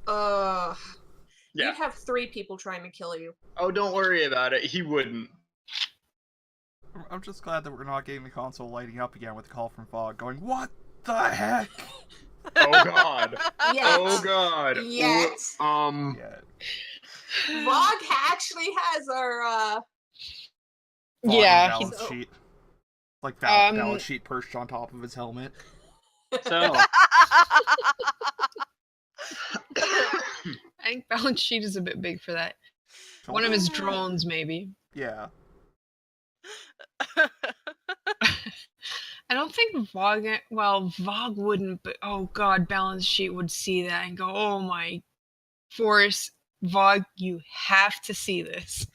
S3: Yeah.
S8: Yeah.
S3: You'd have 3 people trying to kill you.
S8: Oh, don't worry about it. He wouldn't.
S4: I'm just glad that we're not getting the console lighting up again with the call from Fog going, what the heck?
S8: Oh god.
S3: Yes.
S8: Oh god.
S3: Yes.
S4: Yeah.
S3: Vog actually has our
S4: Fog
S1: Yeah,
S4: balance
S3: so-
S4: sheet. Like balance sheet perched on top of his helmet.
S8: So
S1: I think balance sheet is a bit big for that. One of his drones, maybe.
S4: Yeah.
S1: I don't think Vogue wouldn't, but oh god, Balance Sheet would see that and go, oh my force, Vogue, you have to see this.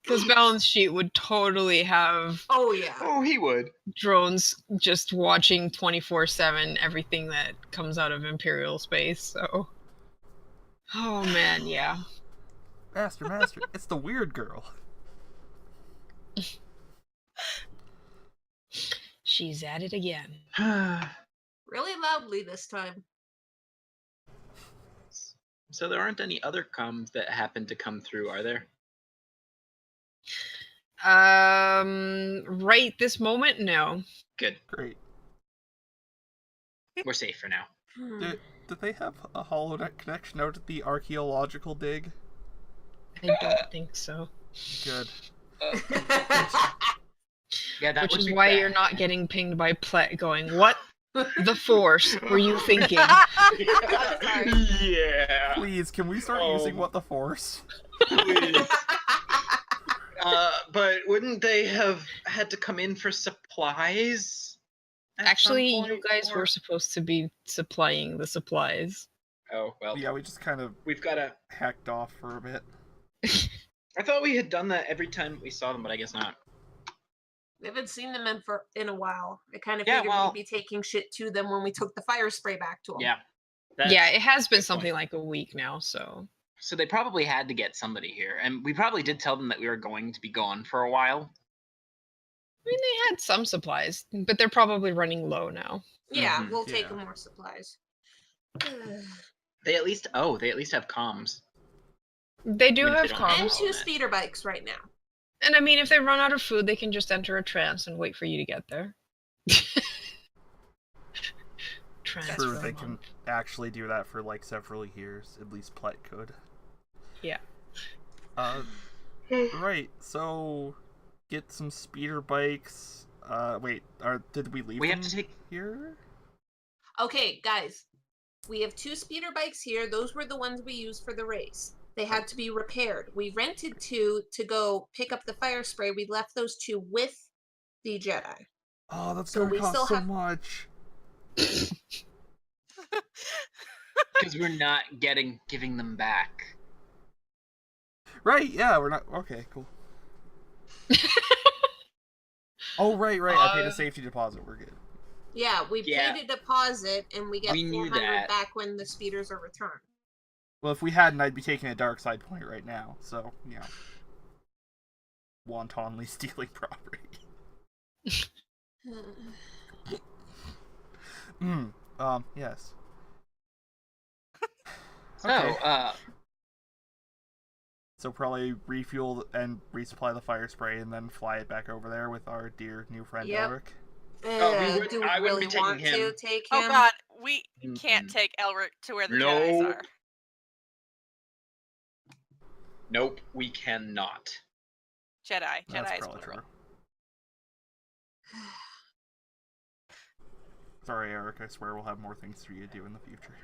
S1: Because Balance Sheet would totally have
S3: Oh yeah.
S8: Oh, he would.
S1: drones just watching 24/7 everything that comes out of Imperial space, so. Oh man, yeah.
S4: Master, it's the weird girl.
S1: She's at it again.
S3: Really loudly this time.
S8: So there aren't any other comms that happen to come through, are there?
S1: Right this moment, no.
S8: Good.
S4: Great.
S8: We're safe for now.
S4: Did they have a holonet connection out at the archaeological dig?
S1: I don't think so.
S4: Good.
S8: Yeah, that
S1: Which
S8: would
S1: is
S8: be
S1: why
S8: bad.
S1: you're not getting pinged by Plet going, what the force were you thinking?
S5: Sorry.
S8: Yeah.
S4: Please, can we start using What the Force?
S8: Please. But wouldn't they have had to come in for supplies? at some
S1: Actually, you
S8: point,
S1: guys
S8: or-
S1: were supposed to be supplying the supplies.
S8: Oh well.
S4: Yeah, we just kind of
S8: We've got to.
S4: hacked off for a bit.
S8: I thought we had done that every time we saw them, but I guess not.
S3: We haven't seen them in a while. I kind of
S8: Yeah,
S3: figured
S8: well-
S3: we'd be taking shit to them when we took the fire spray back to them.
S8: Yeah. That's-
S1: Yeah, it has been
S8: good
S1: something
S8: point.
S1: like a week now, so.
S8: So they probably had to get somebody here, and we probably did tell them that we were going to be gone for a while.
S1: I mean, they had some supplies, but they're probably running low now.
S3: Yeah,
S8: Mhm,
S3: we'll take
S4: yeah.
S3: more supplies.
S8: They at least have comms.
S1: They do
S8: Even if
S1: have
S8: they don't have
S3: And
S1: comms.
S3: two speeder bikes right now.
S1: And I mean, if they run out of food, they can just enter a trance and wait for you to get there. Trance
S4: True,
S1: for a
S4: they can
S1: month.
S4: actually do that for like several years. At least Plet could.
S1: Yeah.
S4: Right. So, get some speeder bikes. Wait. Did we leave?
S8: We have
S4: them
S8: to take.
S4: here.
S3: Okay, guys. We have two speeder bikes here. Those were the ones we used for the race. They had to be repaired. We rented two to go pick up the fire spray. We left those two with the Jedi.
S4: Oh, that's
S3: So
S4: gonna
S3: we
S4: cost
S3: still
S4: so
S3: have-
S4: much.
S8: Because we're not giving them back.
S4: Right? Yeah, we're not. Okay, cool. Oh, right. I paid a safety deposit. We're good.
S3: Yeah, we
S8: Yeah.
S3: paid a deposit and we get
S8: We knew
S3: 400
S8: that.
S3: back when the speeders are returned.
S4: Well, if we hadn't, I'd be taking a dark side point right now. So, yeah. Wantonly stealing property. Yes.
S8: So,
S4: Okay. So probably refuel and resupply the fire spray and then fly it back over there with our dear new friend
S3: Yep.
S4: Elric.
S3: Do we
S8: I wouldn't
S3: really
S8: be taking
S3: want
S8: him.
S3: to take him?
S5: Oh god, we can't
S8: Mhm.
S5: take Elric to where the
S8: No.
S5: Jedis are.
S8: Nope, we cannot.
S5: Jedi.
S4: That's
S5: Jedi is
S4: probably
S5: plural.
S4: true. Sorry, Eric. I swear we'll have more things for you to do in the future.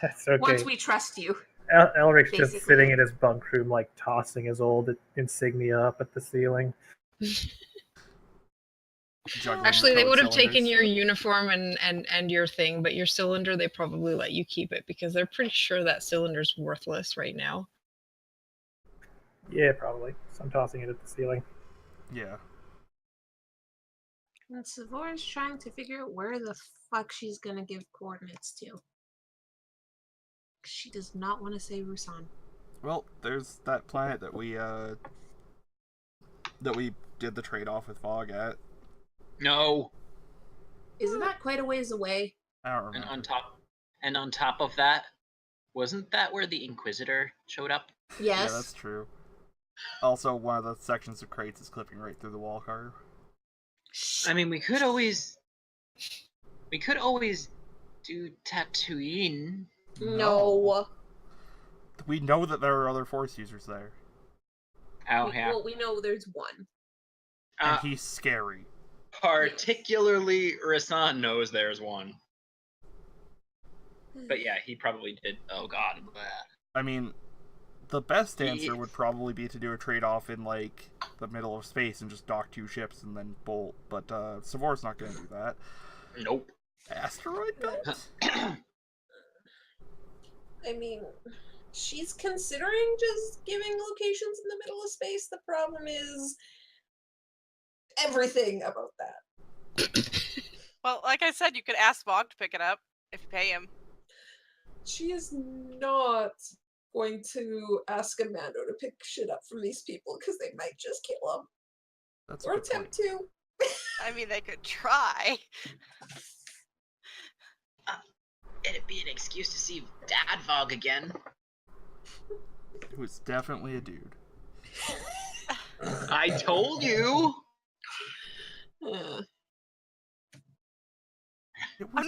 S6: That's okay.
S3: Once we trust you.
S6: Elric's just
S3: Basically.
S6: sitting in his bunk room, like tossing his old insignia up at the ceiling.
S4: Juggling
S1: Actually, they
S4: code
S1: would have taken
S4: cylinders.
S1: your uniform and your thing, but your cylinder, they probably let you keep it because they're pretty sure that cylinder's worthless right now.
S6: Yeah, probably. So I'm tossing it at the ceiling.
S4: Yeah.
S3: And Savora's trying to figure out where the fuck she's gonna give coordinates to. She does not want to say Rusan.
S4: Well, there's that planet that we did the trade-off with Fog at.
S8: No.
S3: Isn't that quite a ways away?
S4: I don't
S8: And
S4: remember.
S8: on top of that, wasn't that where the Inquisitor showed up?
S3: Yes.
S4: Yeah, that's true. Also, one of the sections of crates is clipping right through the wall card.
S8: I mean, we could always do Tatooine.
S3: No.
S4: We know that there are other Force users there,
S8: Oh yeah.
S3: Well, we know there's one.
S4: and he's scary.
S8: Particularly Rasan knows there's one. But yeah, he probably did. Oh god. Blah.
S4: I mean, The best answer would probably be to do a trade-off in, like, the middle of space and just dock 2 ships and then bolt, but Savor's not going to do that.
S8: Nope.
S4: Asteroid belt?
S3: I mean, she's considering just giving locations in the middle of space. The problem is everything about that.
S5: Well, like I said, you could ask Vog to pick it up if you pay him.
S3: She is not going to ask Amando to pick shit up from these people because they might just kill him.
S4: That's a
S3: Or
S4: good
S3: attempt
S4: point.
S3: to.
S5: I mean, they could try.
S8: It'd be an excuse to see Dad Vog again.
S4: Who's definitely a dude.
S8: I told you!
S5: I'm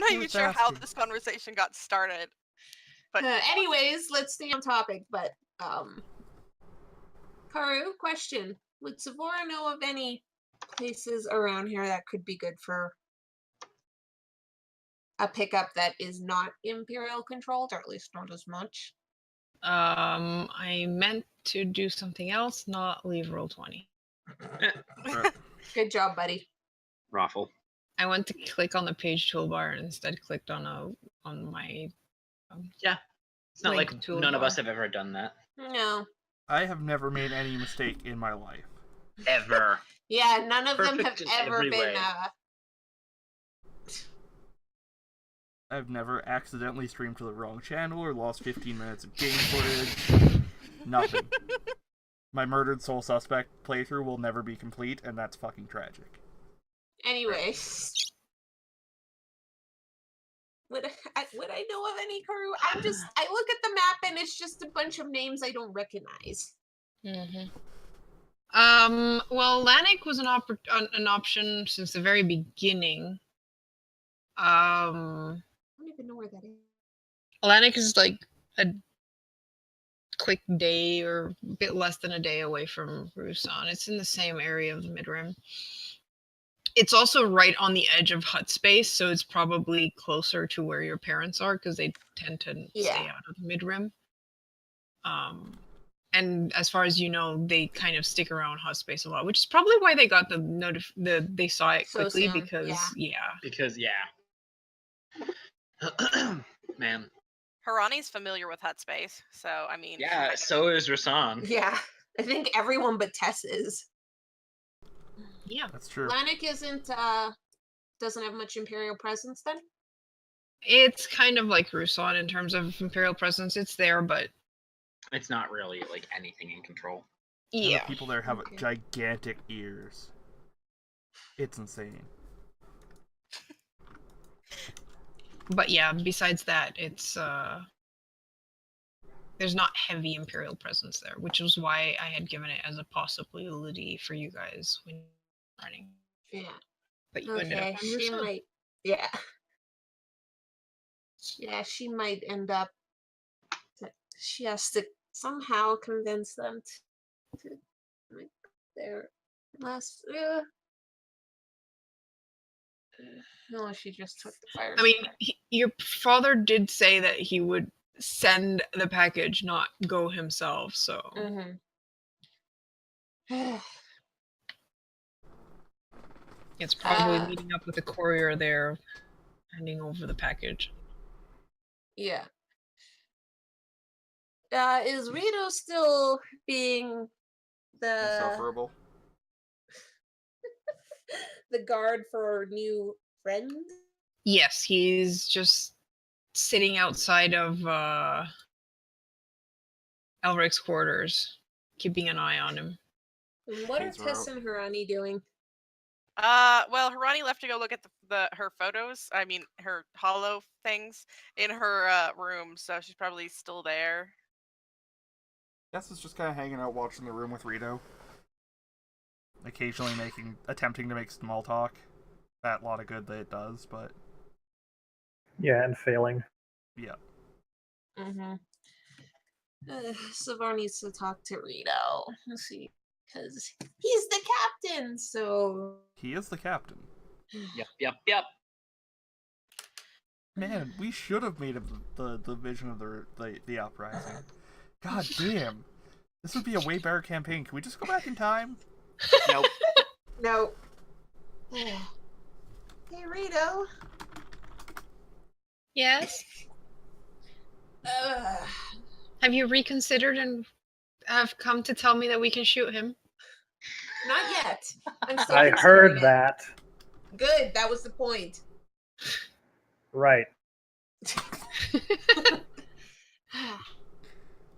S5: not even sure how this conversation got started. But
S3: anyways, let's stay on topic. But Karu, question: would Savora know of any places around here that could be good for a pickup that is not Imperial controlled, or at least not as much?
S1: I meant to do something else, not leave roll 20.
S3: Good job, buddy.
S8: Raffle.
S1: I went to click on the page toolbar and instead clicked on my.
S8: Yeah. It's not
S1: link
S8: like
S1: toolbar.
S8: none of us have ever done that.
S3: No.
S4: I have never made any mistake in my life.
S8: Ever.
S3: Yeah, none of them have
S8: Perfect in
S3: ever
S8: every
S3: been.
S8: way.
S4: I've never accidentally streamed to the wrong channel or lost 15 minutes of game footage. Nothing. My murdered soul suspect playthrough will never be complete, and that's fucking tragic.
S3: Anyways. Would I know of any Karu? I look at the map and it's just a bunch of names I don't recognize.
S1: Mm-hmm. Well, Lanik was an option since the very beginning.
S3: I don't even know where that is.
S1: Lanik is like a quick day or a bit less than a day away from Rusan. It's in the same area of the Midrim. It's also right on the edge of hut space, so it's probably closer to where your parents are because they tend to stay out of the Midrim. And as far as you know, they kind of stick around hut space a lot, which is probably why they got they saw it
S3: So
S1: quickly
S3: soon,
S1: because
S8: Because, man.
S5: Harani's familiar with hut space, so I mean.
S8: Yeah, so is Rasan.
S3: Yeah, I think everyone but Tess is.
S1: Yeah,
S4: That's true.
S3: Lanik doesn't have much Imperial presence then?
S1: it's kind of like Rusan in terms of Imperial presence. It's there, but
S8: It's not really, like, anything in control.
S4: And
S1: yeah.
S4: the people there have
S3: Okay.
S4: gigantic ears. It's insane.
S1: But yeah, besides that, it's there's not heavy Imperial presence there, which was why I had given it as a possibility for you guys when you were running.
S3: Yeah.
S1: But you ended
S3: Okay,
S1: up on
S3: she
S1: Rusan.
S3: might. Yeah. Yeah, she might end up. She has to somehow convince them to make their last. No, she just took the fire.
S1: I mean, your father did say that he would send the package, not go himself. So
S3: Mm-hmm.
S1: it's probably meeting up with the courier there, handing over the package.
S3: Yeah. Is Rito still being the
S4: Insufferable.
S3: the guard for new friends?
S1: Yes, he's just sitting outside of Elric's quarters, keeping an eye on him.
S3: And what are
S4: Taser
S3: Tess
S4: out.
S3: and Harani doing?
S5: Well, Harani left to go look at her photos. I mean, her hollow things in her room, so she's probably still there.
S4: Guess it's just kind of hanging out, watching the room with Rito. Occasionally attempting to make small talk. That lot of good that it does, but
S6: Yeah, and failing.
S4: yeah.
S3: Mm-hmm. Savar needs to talk to Rito. Let's see, because he's the captain. So
S4: He is the captain.
S8: Yep.
S4: Man, we should have made him the vision of the uprising. God damn. This would be a way better campaign. Can we just go back in time?
S8: Nope.
S3: No. Hey, Rito.
S1: Yes?
S3: Uh,
S1: Have you reconsidered and have come to tell me that we can shoot him?
S3: not yet. I'm still
S6: I
S3: considering
S6: heard
S3: it.
S6: that.
S3: Good. That was the point.
S6: Right.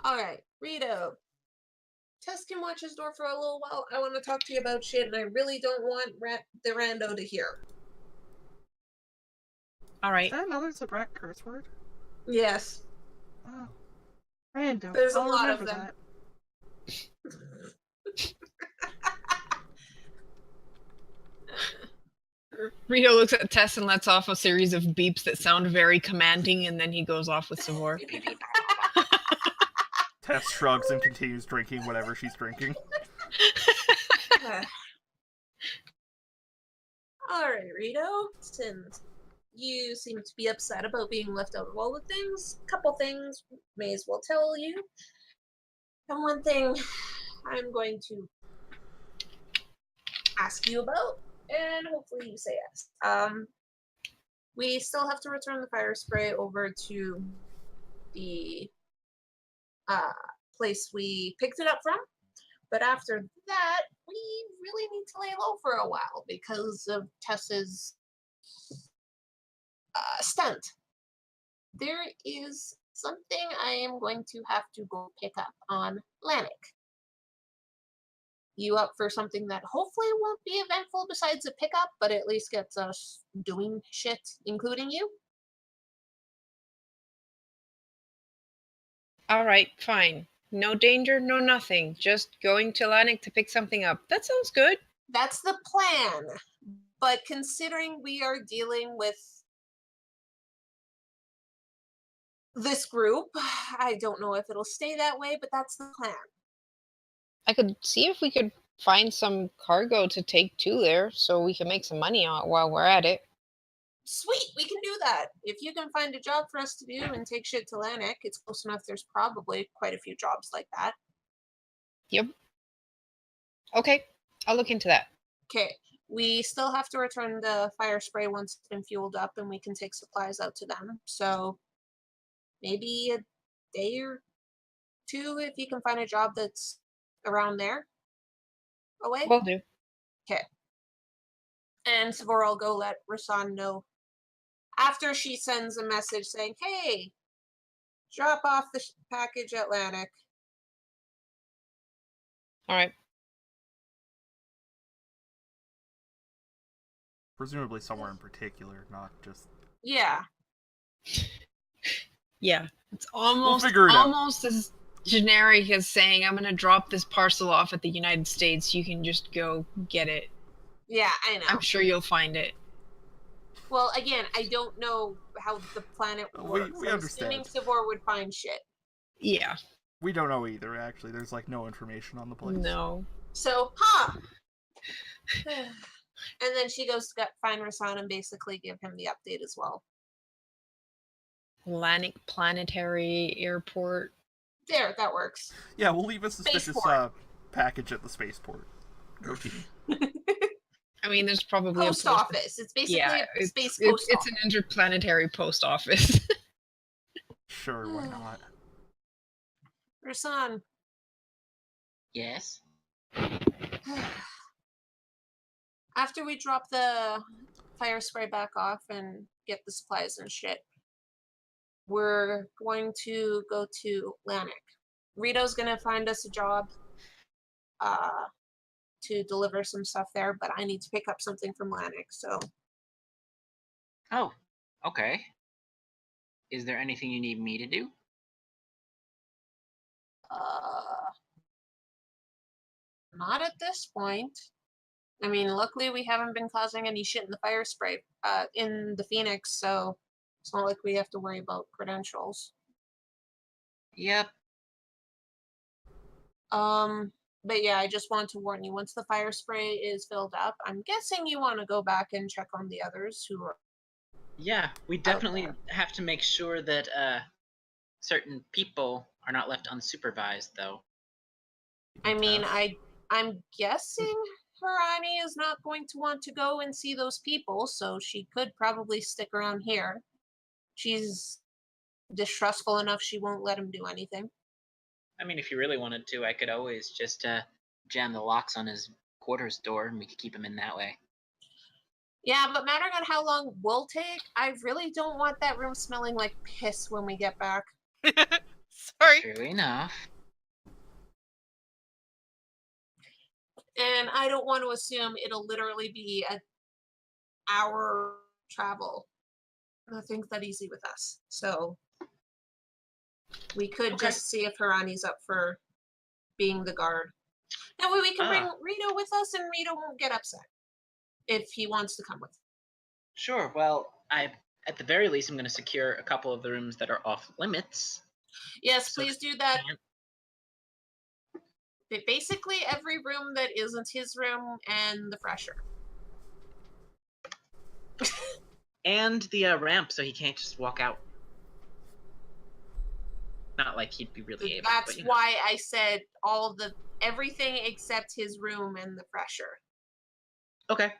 S3: All right, Rito. Tess can watch his door for a little while. I want to talk to you about shit, and I really don't want the rando to hear.
S1: All right.
S7: Is that another Zabrak curse word?
S3: Yes.
S7: Oh. Random.
S3: There's a
S7: I'll
S3: lot of
S7: remember
S3: them.
S7: that.
S1: Rito looks at Tess and lets off a series of beeps that sound very commanding, and then he goes off with Savor.
S4: Tess shrugs and continues drinking whatever she's drinking.
S3: Alright, Rito. Since you seem to be upset about being left out of all the things, a couple things may as well tell you. And one thing I'm going to ask you about, and hopefully you say yes. We still have to return the fire spray over to the place we picked it up from. But after that, we really need to lay low for a while because of Tess's stunt. There is something I am going to have to go pick up on Lanik. You up for something that hopefully won't be eventful besides a pickup, but at least gets us doing shit, including you?
S1: All right, fine. No danger, no nothing. Just going to Lanik to pick something up. That sounds good.
S3: That's the plan. But considering we are dealing with this group, I don't know if it'll stay that way, but that's the plan.
S1: I could see if we could find some cargo to take to there so we can make some money on it while we're at it.
S3: Sweet, we can do that. If you can find a job for us to do and take shit to Lanik, it's close enough. There's probably quite a few jobs like that.
S1: Yep. Okay, I'll look into that.
S3: Okay, we still have to return the fire spray once it's been fueled up and we can take supplies out to them. So maybe a day or two if you can find a job that's around there away.
S1: Will do.
S3: Okay. And Savor will go let Rasan know after she sends a message saying, hey, drop off the package at Lanik.
S1: All right.
S4: Presumably somewhere in particular, not just...
S3: Yeah.
S1: Yeah, it's almost
S4: figure it out.
S1: almost as generic as saying I'm gonna drop this parcel off at the United States. You can just go get it.
S3: Yeah, I know.
S1: I'm sure you'll find it.
S3: Well, again, I don't know how the planet works.
S4: We
S3: I'm
S4: understand.
S3: assuming Savor would find shit.
S1: Yeah.
S4: We don't know either, actually. There's, like, no information on the place.
S1: No.
S3: So, and then she goes to find Rasan and basically give him the update as well.
S1: Lanik Planetary Airport.
S3: There, that works.
S4: Yeah, we'll leave a suspicious
S3: Spaceport.
S4: package at the spaceport. Go team.
S1: I mean, there's probably
S3: Post
S1: a post
S3: office. It's basically
S1: Yeah,
S3: a space
S1: it's
S3: post
S1: an interplanetary post office.
S4: Sure, why not?
S3: Rasan.
S8: Yes.
S3: After we drop the fire spray back off and get the supplies and shit, we're going to go to Lanik. Rito's gonna find us a job to deliver some stuff there, but I need to pick up something from Lanik, so
S8: Oh, okay. Is there anything you need me to do?
S3: not at this point. I mean, luckily we haven't been causing any shit in the fire spray in the Phoenix, so it's not like we have to worry about credentials.
S8: Yep.
S3: But yeah, I just want to warn you, once the fire spray is filled up, I'm guessing you want to go back and check on the others who are...
S8: Yeah, we definitely have to make sure that certain people are not left unsupervised, though.
S3: I mean,
S4: Tess.
S3: I'm guessing Harani is not going to want to go and see those people, so she could probably stick around here. She's distrustful enough she won't let him do anything.
S8: I mean, if you really wanted to, I could always just jam the locks on his quarters door, and we could keep him in that way.
S3: Yeah, but mattering on how long we'll take, I really don't want that room smelling like piss when we get back.
S5: Sorry.
S8: True enough.
S3: And I don't want to assume it'll literally be an hour travel. Nothing's that easy with us. So we could
S8: Okay.
S3: just see if Harani's up for being the guard. That way we can bring Rito with us and Rito won't get upset if he wants to come with.
S8: Sure. Well, at the very least, I'm going to secure a couple of the rooms that are off limits.
S3: Yes,
S8: So
S3: please do that.
S8: can't-
S3: Basically every room that isn't his room and the fresher.
S8: And the ramp, so he can't just walk out. Not like he'd be really able.
S3: That's
S8: but, you know.
S3: why I said everything except his room and the fresher.
S8: Okay.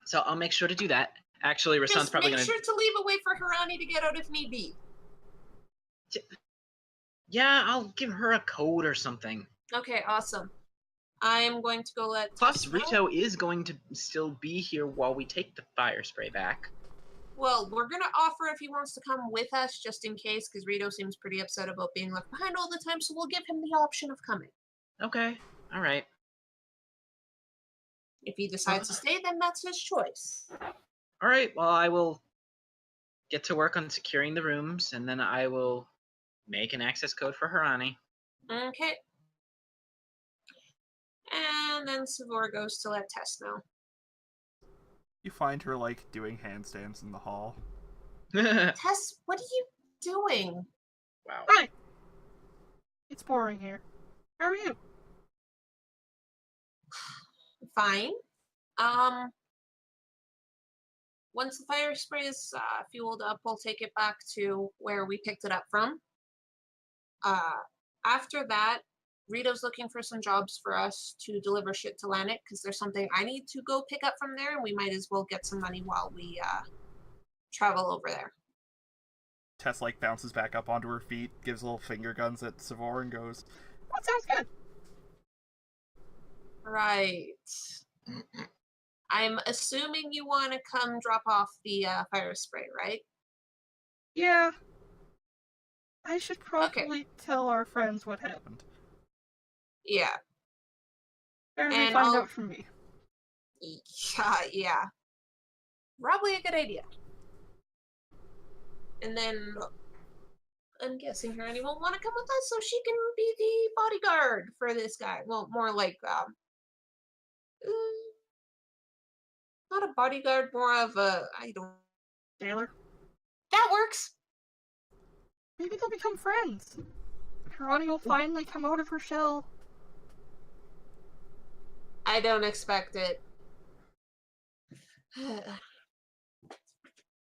S8: So I'll make sure to do that. Actually, Rasan's
S3: Just
S8: probably
S3: make
S8: going to.
S3: sure to leave a way for Harani to get out if need be.
S8: Yeah, I'll give her a code or something.
S3: Okay, awesome. I'm going to go let
S8: Plus,
S3: Tess know.
S8: Rito is going to still be here while we take the fire spray back.
S3: Well, we're gonna offer if he wants to come with us just in case, because Rito seems pretty upset about being left behind all the time, so we'll give him the option of coming.
S8: Okay, all right.
S3: If he decides to stay, then that's his choice.
S8: All right, well, I will get to work on securing the rooms, and then I will make an access code for Harani.
S3: Okay. And then Savor goes to let Tess know.
S4: You find her, like, doing handstands in the hall.
S3: Tess, what are you doing?
S8: Wow.
S7: Hi. It's boring here. How are you?
S3: Fine. Once the fire spray is fueled up, we'll take it back to where we picked it up from. After that, Rito's looking for some jobs for us to deliver shit to Lanet, because there's something I need to go pick up from there, and we might as well get some money while we travel over there.
S4: Tess, like, bounces back up onto her feet, gives little finger guns at Savor, and goes,
S7: That sounds good.
S3: Right. I'm assuming you want to come drop off the fire spray, right?
S7: Yeah. I should probably tell our friends what happened.
S3: Yeah.
S7: Better they
S3: And
S7: find
S3: I'll-
S7: out from me.
S3: Yeah. Probably a good idea. And then I'm guessing Harani won't want to come with us, so she can be the bodyguard for this guy. Well, more like not a bodyguard, more of a
S7: Taylor?
S3: That works.
S7: Maybe they'll become friends. Harani will finally come out of her shell.
S3: I don't expect it.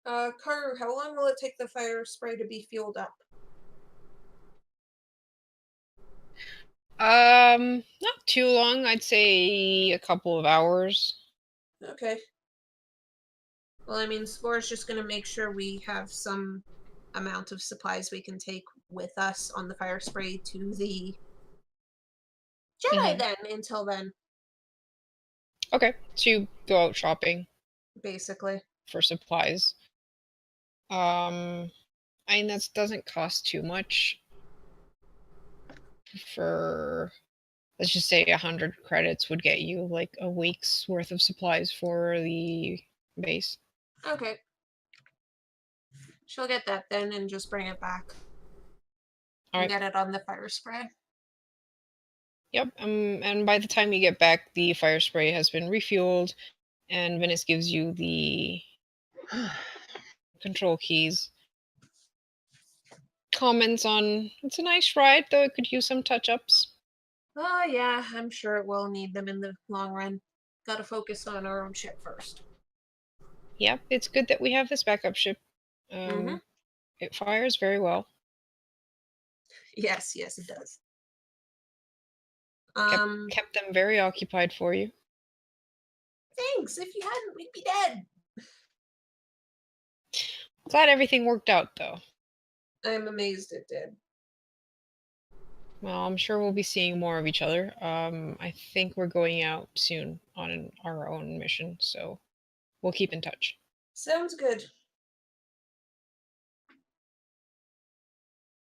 S3: Carter, how long will it take the fire spray to be fueled up?
S1: Not too long. I'd say a couple of hours.
S3: Okay. Well, I mean, Spore's just gonna make sure we have some amount of supplies we can take with us on the fire spray to the Jedi then, until then,
S1: Okay, so you go out shopping
S3: basically.
S1: for supplies. I mean, that doesn't cost too much. For, let's just say 100 credits would get you like a week's worth of supplies for the base.
S3: Okay. She'll get that then and just bring it back. And
S1: Alright.
S3: get it on the fire spray.
S1: Yep, and by the time you get back, the fire spray has been refueled, and Venice gives you the control keys. Comments on, it's a nice ride, though it could use some touch-ups.
S3: Oh yeah, I'm sure it will need them in the long run. Gotta focus on our own ship first.
S1: Yep, it's good that we have this backup ship. It fires very well.
S3: Yes, it does.
S1: Kept them very occupied for you.
S3: Thanks. If you hadn't, we'd be dead.
S1: Glad everything worked out, though.
S3: I'm amazed it did.
S1: Well, I'm sure we'll be seeing more of each other. I think we're going out soon on our own mission, so we'll keep in touch.
S3: Sounds good.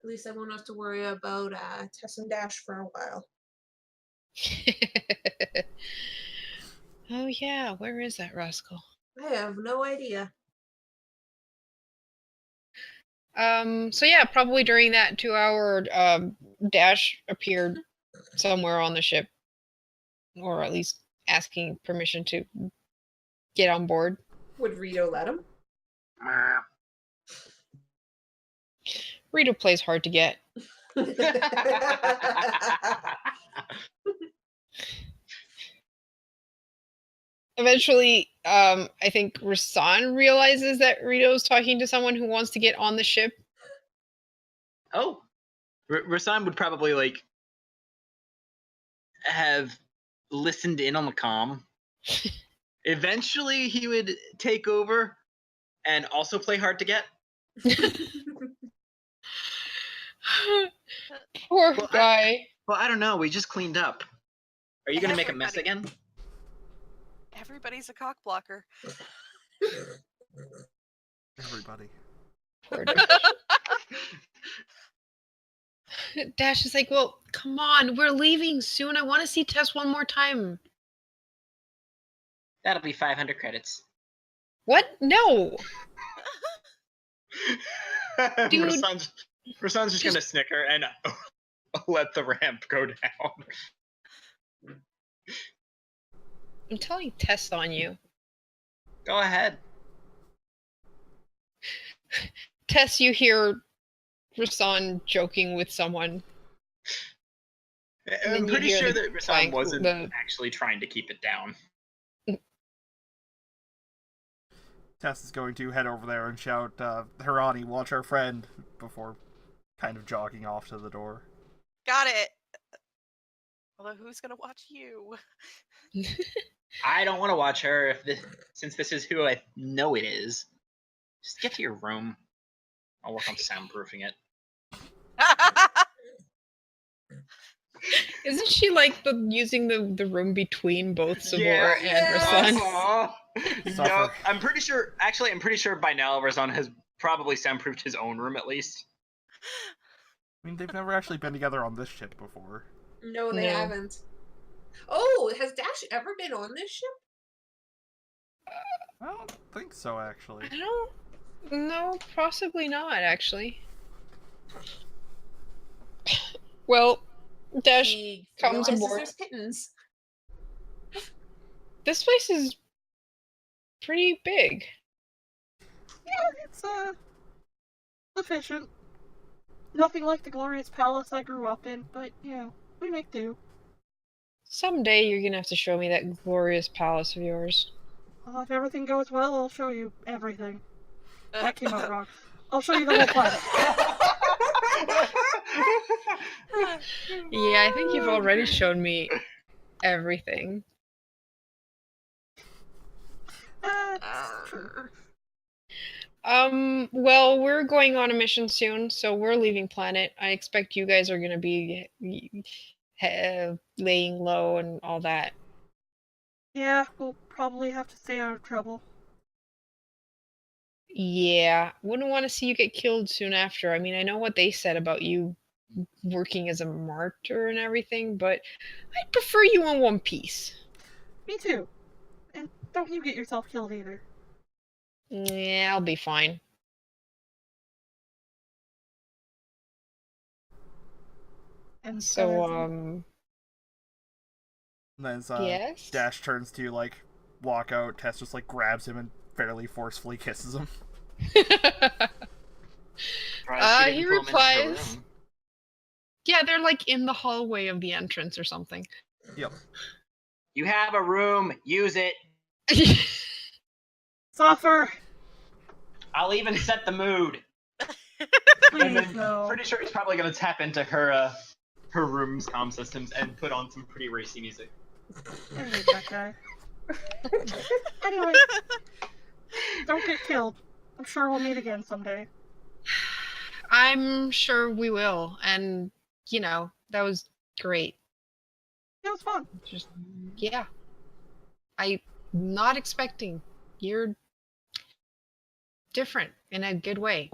S3: At least I won't have to worry about Tess and Dash for a while.
S1: Oh yeah, where is that rascal?
S3: I have no idea.
S1: So yeah, probably during that 2-hour Dash appeared somewhere on the ship, or at least asking permission to get on board.
S3: Would Rito let him?
S1: Rito plays hard to get. Eventually, I think Rasan realizes that Rito's talking to someone who wants to get on the ship.
S8: Oh, Rasan would probably like have listened in on the comm. Eventually, he would take over and also play hard to get.
S1: Poor
S8: Well,
S1: guy.
S8: I don't know. We just cleaned up. Are you gonna make a mess again?
S5: Everybody's a cock blocker.
S4: Everybody.
S1: Poor Dash. Dash is like, well, come on, we're leaving soon. I want to see Tess one more time.
S8: That'll be 500 credits.
S1: What? No. Dude.
S8: Rasan's just gonna snicker and let the ramp go down.
S1: I'm telling Tess on you.
S8: Go ahead.
S1: Tess, you hear Rasan joking with someone.
S8: I'm pretty sure that Rasan
S1: clank,
S8: wasn't actually trying to keep it down.
S4: Tess is going to head over there and shout, Hirani, watch our friend, before kind of jogging off to the door.
S5: Got it. Although, who's gonna watch you?
S8: I don't want to watch her since this is who I know it is. Just get to your room. I'll work on soundproofing it.
S1: Isn't she like using the room between both Sabor and Rasan?
S8: No, I'm pretty sure. Actually, I'm pretty sure by now Rasan has probably soundproofed his own room at least.
S4: I mean, they've never actually been together on this ship before.
S3: No, they haven't. Oh, has Dash ever been on this ship?
S4: I don't think so, actually.
S1: I don't. No, possibly not, actually. Well, Dash comes aboard.
S3: There's kittens.
S1: This place is pretty big.
S7: Yeah, it's efficient. Nothing like the glorious palace I grew up in, but you know, we make do.
S1: Someday you're gonna have to show me that glorious palace of yours.
S7: Well, if everything goes well, I'll show you everything. That came out wrong. I'll show you the whole planet.
S1: Yeah, I think you've already shown me everything. Well, we're going on a mission soon, so we're leaving planet. I expect you guys are gonna be laying low and all that.
S7: Yeah, we'll probably have to stay out of trouble.
S1: Yeah, wouldn't want to see you get killed soon after. I mean, I know what they said about you working as a martyr and everything, but I'd prefer you in one piece.
S7: Me too. And don't you get yourself killed either.
S1: Yeah, I'll be fine.
S7: And
S1: So,
S4: And then as
S1: yes?
S4: Dash turns to, like, walk out, Tess just, like, grabs him and fairly forcefully kisses him.
S1: He replies, yeah, they're, like, in the hallway of the entrance or something.
S4: Yep.
S8: You have a room. Use it.
S7: Suffer!
S8: I'll even set the mood.
S7: Please, no.
S8: Pretty sure he's probably going to tap into her her room's comm systems and put on some pretty racy music.
S7: I hate that guy. Anyway, don't get killed. I'm sure we'll meet again someday.
S1: I'm sure we will. And, that was great.
S7: It was fun.
S1: Just, yeah. I'm not expecting. You're different in a good way.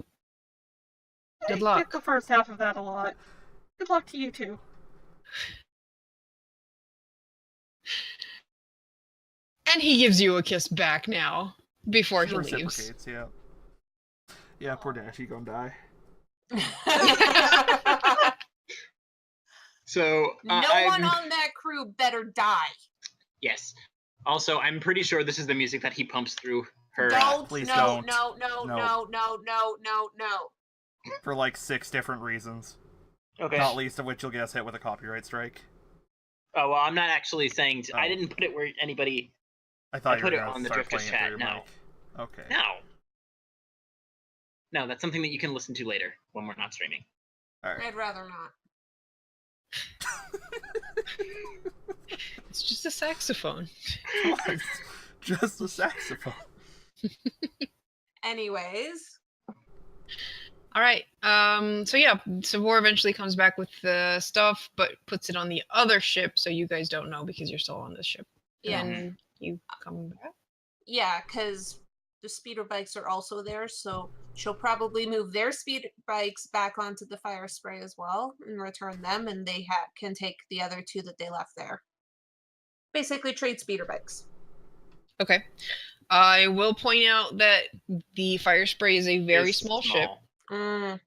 S7: I
S1: Good luck.
S7: get the first half of that a lot. Good luck to you too.
S1: And he gives you a kiss back now, before
S4: She
S1: he leaves.
S4: reciprocates, yeah. Yeah, poor Dash, he gonna die.
S8: So
S3: No one on that crew better die.
S8: Yes. Also, I'm pretty sure this is the music that he pumps through her.
S4: Please
S3: No.
S4: don't.
S3: No.
S4: For like 6 different reasons.
S8: Okay.
S4: Not least of which you'll get us hit with a copyright strike.
S8: Oh well, I'm not actually saying. I
S4: Oh.
S8: didn't put it where anybody.
S4: I thought
S8: I
S4: you
S8: put
S4: were
S8: it
S4: gonna
S8: on the
S4: start
S8: Drifters
S4: playing it
S8: chat,
S4: through your
S8: no.
S4: mic. Okay.
S8: No. No, that's something that you can listen to later when we're not streaming.
S4: Alright.
S3: I'd rather not.
S1: It's just a saxophone.
S4: Just a saxophone.
S3: Anyways.
S1: All right. So yeah, Savor eventually comes back with the stuff, but puts it on the other ship, so you guys don't know because you're still on this ship.
S3: Yeah.
S1: And you come back.
S3: Yeah, because the speeder bikes are also there, so she'll probably move their speed bikes back onto the fire spray as well and return them, and they can take the other 2 that they left there. Basically, trade speeder bikes.
S1: Okay. I will point out that the fire spray is a very
S8: It's
S1: small ship
S3: Mm.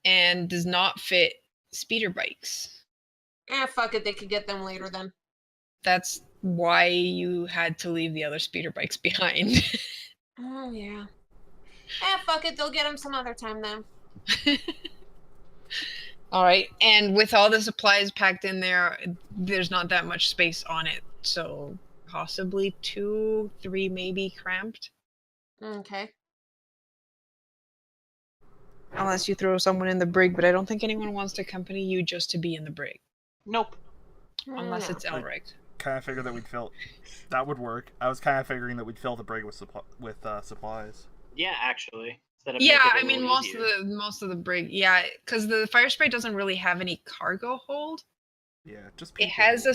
S1: and does not fit speeder bikes.
S3: Fuck it, they could get them later then.
S1: That's why you had to leave the other speeder bikes behind.
S3: Oh, yeah. Fuck it, they'll get them some other time then.
S1: All right, and with all the supplies packed in there, there's not that much space on it, so possibly 2, 3 maybe cramped.
S3: Okay.
S1: Unless you throw someone in the brig, but I don't think anyone wants to accompany you just to be in the brig.
S8: Nope.
S1: Unless
S3: No.
S1: it's Elric.
S4: Kind of figured that we'd fill. That would work. I was kind of figuring that we'd fill the brig with supplies.
S8: Yeah, actually.
S1: Yeah, I mean most of the brig, yeah, because the fire spray doesn't really have any cargo hold.
S4: Yeah, just
S1: It has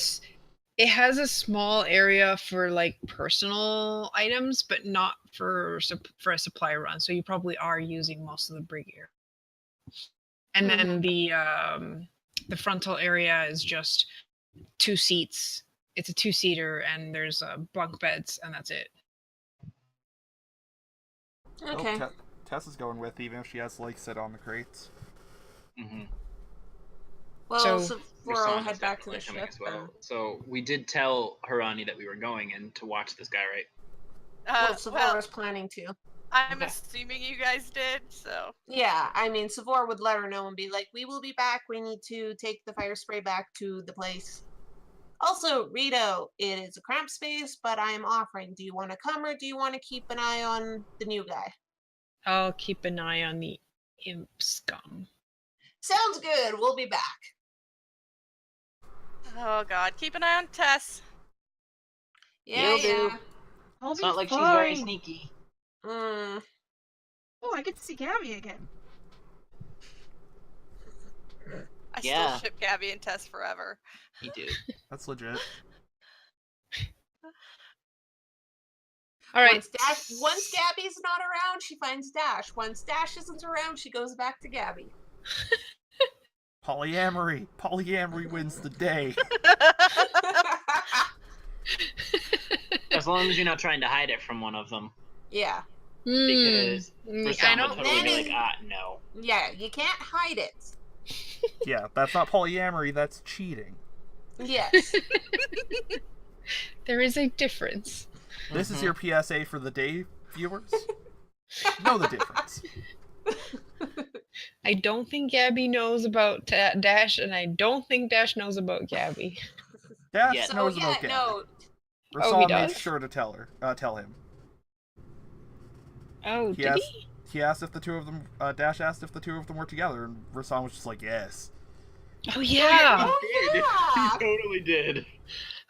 S1: a small area for like personal items, but not for a supply run. So you probably are using most of the brig here. And then the frontal area is just 2 seats. It's a 2-seater, and there's bunk beds, and that's it.
S3: Okay.
S4: Oh, Tess is going with, even if she has like sit on the crates.
S8: Mm-hmm.
S3: Well,
S1: So-
S3: we'll head back to the ship.
S8: As well.
S3: then.
S8: So we did tell Harani that we were going in to watch this guy, right?
S3: Well, Savor was planning to.
S5: I'm
S8: Okay.
S5: assuming you guys did, so.
S3: Yeah, I mean, Savor would let her know and be like, we will be back. We need to take the fire spray back to the place. Also, Rito, it is a cramped space, but I am offering. Do you want to come or do you want to keep an eye on the new guy?
S1: I'll keep an eye on the imp scum.
S3: Sounds good. We'll be back.
S5: Oh god, keep an eye on Tess.
S3: Yeah,
S8: Will do.
S3: yeah.
S7: I'll
S8: It's
S7: be
S8: not like she's
S7: fine.
S8: very sneaky.
S3: Mm.
S7: Oh, I get to see Gabby again.
S5: I
S8: Yeah.
S5: still ship Gabby and Tess forever.
S8: He do.
S4: That's legit.
S1: All right.
S3: Once Gabby's not around, she finds Dash. Once Dash isn't around, she goes back to Gabby.
S4: Polyamory. Polyamory wins the day.
S8: As long as you're not trying to hide it from one of them.
S3: Yeah.
S8: Because
S1: I
S8: Rasam
S1: don't
S8: would totally be
S3: think-
S8: like, no.
S3: Yeah, you can't hide it.
S4: Yeah, that's not polyamory, that's cheating.
S3: Yes.
S1: There is a difference.
S4: This is
S8: Mhm.
S4: your PSA for the day, viewers. Know the difference.
S1: I don't think Gabby knows about Dash, and I don't think Dash knows about Gabby.
S4: Dash
S8: Yeah.
S3: So,
S4: knows
S3: yeah,
S4: about Gabby.
S3: no.
S1: Oh, he
S4: Rasam made
S1: does?
S4: sure to tell him.
S1: Oh,
S4: He
S1: did
S4: asked,
S1: he?
S4: he asked if the two of them, Dash asked if the two of them were together, and Rasam was just like, yes.
S1: Oh yeah.
S8: He did.
S3: yeah.
S8: He totally did.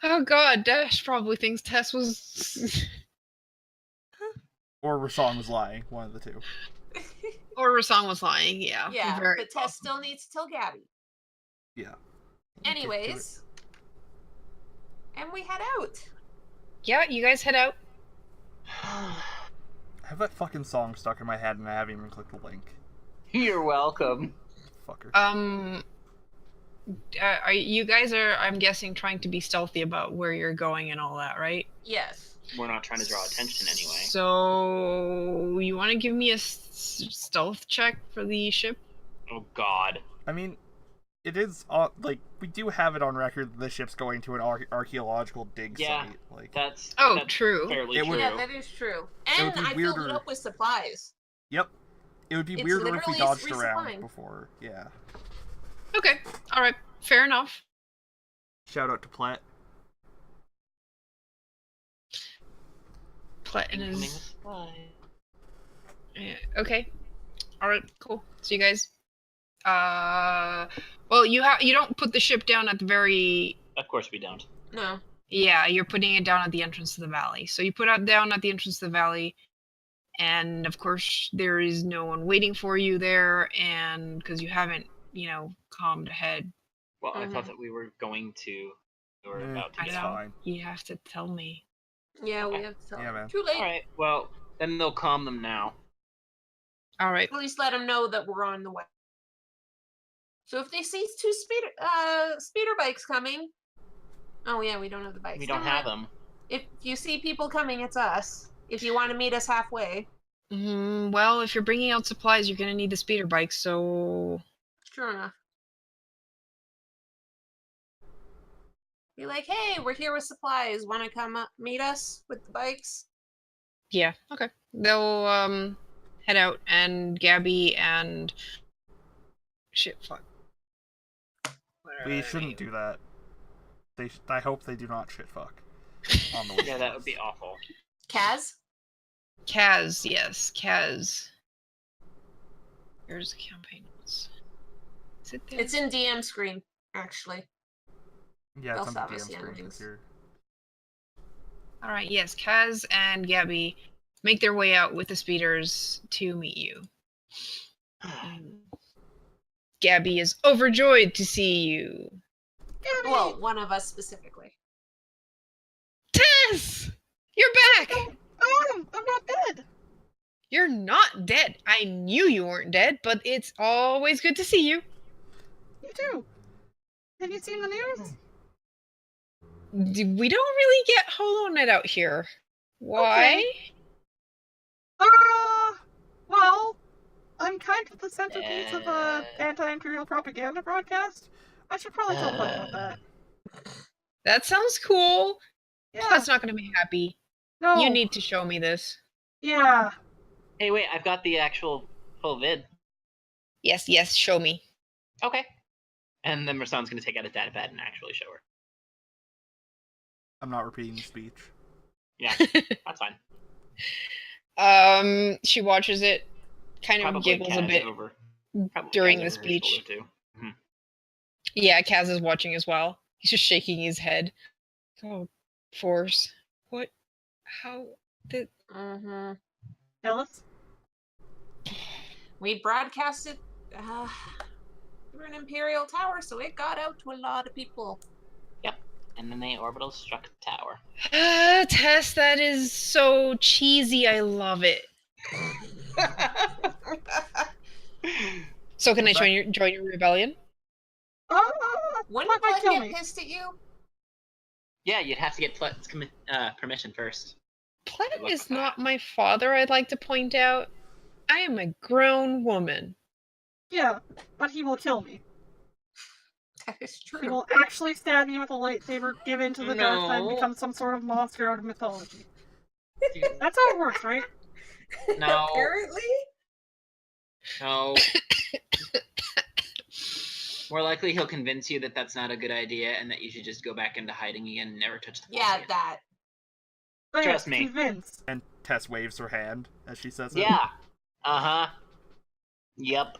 S1: Oh god, Dash probably thinks Tess was
S4: Or Rasong was lying. One of the two.
S1: or Rasong was lying, yeah.
S3: Yeah,
S1: Very
S3: but Tess still needs to tell Gabby.
S4: Yeah.
S3: Anyways, and we head out.
S1: Yeah, you guys head out.
S4: I have that fucking song stuck in my head and I haven't even clicked the link.
S8: You're welcome.
S4: Fucker.
S1: Are you guys are, I'm guessing, trying to be stealthy about where you're going and all that, right?
S3: Yes.
S8: We're not trying to draw attention anyway.
S1: So you want to give me a stealth check for the ship?
S8: Oh God.
S4: I mean, it is like we do have it on record that the ship's going to an archaeological dig
S8: Yeah.
S4: site. Like
S8: That's
S1: true.
S8: fairly
S4: It
S8: true.
S4: would-
S3: Yeah, that is true.
S4: It
S3: And
S4: would be
S3: I filled it
S4: weirder.
S3: up with supplies.
S4: Yep. It would be
S3: It's
S4: weirder if we
S3: literally
S4: dodged around
S3: resupplying.
S4: before. Yeah.
S1: Okay, all right, fair enough.
S4: Shout out to Platt.
S1: Platin
S8: Incoming
S1: is
S8: supply.
S1: okay. All right, cool. So you guys, well, you don't put the ship down at the very.
S8: Of course we don't.
S3: No.
S1: Yeah, you're putting it down at the entrance to the valley. So you put it down at the entrance to the valley, and of course there is no one waiting for you there, and because you haven't, calmed ahead.
S8: Well, I thought
S3: Mhm.
S8: that we were going to. We were about to
S1: I
S8: get
S1: know.
S8: out.
S4: fine.
S1: You have to tell me.
S3: Yeah, we have to tell
S4: Yeah,
S3: them.
S4: man.
S3: Too late.
S8: All right. Well, then they'll calm them now.
S1: All right.
S3: At least let them know that we're on the way. So if they see two speeder bikes coming. Oh yeah, we don't have the bikes.
S8: We don't
S3: Never
S8: have
S3: mind.
S8: them.
S3: If you see people coming, it's us. If you want to meet us halfway.
S1: Well, if you're bringing out supplies, you're gonna need the speeder bike. So
S3: Sure enough. Be like, hey, we're here with supplies. Want to come up, meet us with the bikes?
S1: yeah, okay. They'll head out, and Gabby and shit, fuck. Where
S4: We
S1: are
S4: shouldn't
S1: they?
S4: do that. I hope they do not shit fuck on the way.
S8: Yeah, that would be awful.
S3: Kaz?
S1: Kaz, yes, Kaz. Here's the campaign notes. Is it there?
S3: It's in DM screen, actually.
S4: Yeah, it's on the
S3: They'll
S4: DM
S3: stop us, yeah,
S4: screen
S3: things.
S4: this year.
S1: All right, yes, Kaz and Gabby make their way out with the speeders to meet you. Gabby is overjoyed to see you.
S3: Well, one of us specifically.
S1: Tess! You're back!
S7: I'm not dead.
S1: You're not dead. I knew you weren't dead, but it's always good to see you.
S7: You too. Have you seen the news?
S1: We don't really get Hollow Knight out here. Why?
S7: Well, I'm kind of the centerpiece of a anti-imperial propaganda broadcast. I should probably tell Platt about that.
S1: That sounds cool.
S7: Yeah.
S1: That's not going to be happy.
S7: No.
S1: You need to show me this.
S7: Yeah.
S8: Hey, wait! I've got the actual full vid.
S1: Yes, show me.
S8: Okay. And then Rasan's gonna take out his data pad and actually show her.
S4: I'm not repeating the speech.
S8: Yeah, that's fine.
S1: She watches it, kind of
S8: Probably
S1: giggles a
S8: Kaz
S1: bit
S8: over. Probably
S1: during
S8: Kaz
S1: the
S8: over her
S1: speech.
S8: shoulder, too.
S1: Yeah, Kaz is watching as well. He's just shaking his head. Oh, Force. What? How did...
S3: Mm-hmm.
S7: Ellis?
S3: We broadcasted through an Imperial tower, so it got out to a lot of people.
S8: And then they orbital struck the tower.
S1: Tess, that is so cheesy. I love it. So can I join your rebellion?
S3: Wouldn't
S7: Platt might
S3: Platt
S7: kill
S3: get
S7: me.
S3: pissed at you?
S8: Yeah, you'd have to get Platt's permission first.
S1: Platt
S8: Good luck
S1: is
S8: with that.
S1: not my father, I'd like to point out. I am a grown woman.
S7: Yeah, but he will kill me.
S3: That is
S7: He
S3: true.
S7: will actually stab me with a lightsaber, give in to the dark side, and
S8: No.
S7: become some sort of monster out of mythology.
S8: Dude,
S7: That's how it works, right?
S8: No.
S3: Apparently.
S8: No. More likely he'll convince you that that's not a good idea and that you should just go back into hiding again and never touch the Force
S3: Yeah,
S8: again.
S3: that.
S7: But
S8: Trust
S7: yes,
S8: me.
S7: Convinced.
S4: And Tess waves her hand as she says it.
S8: Yeah. Uh-huh. Yep.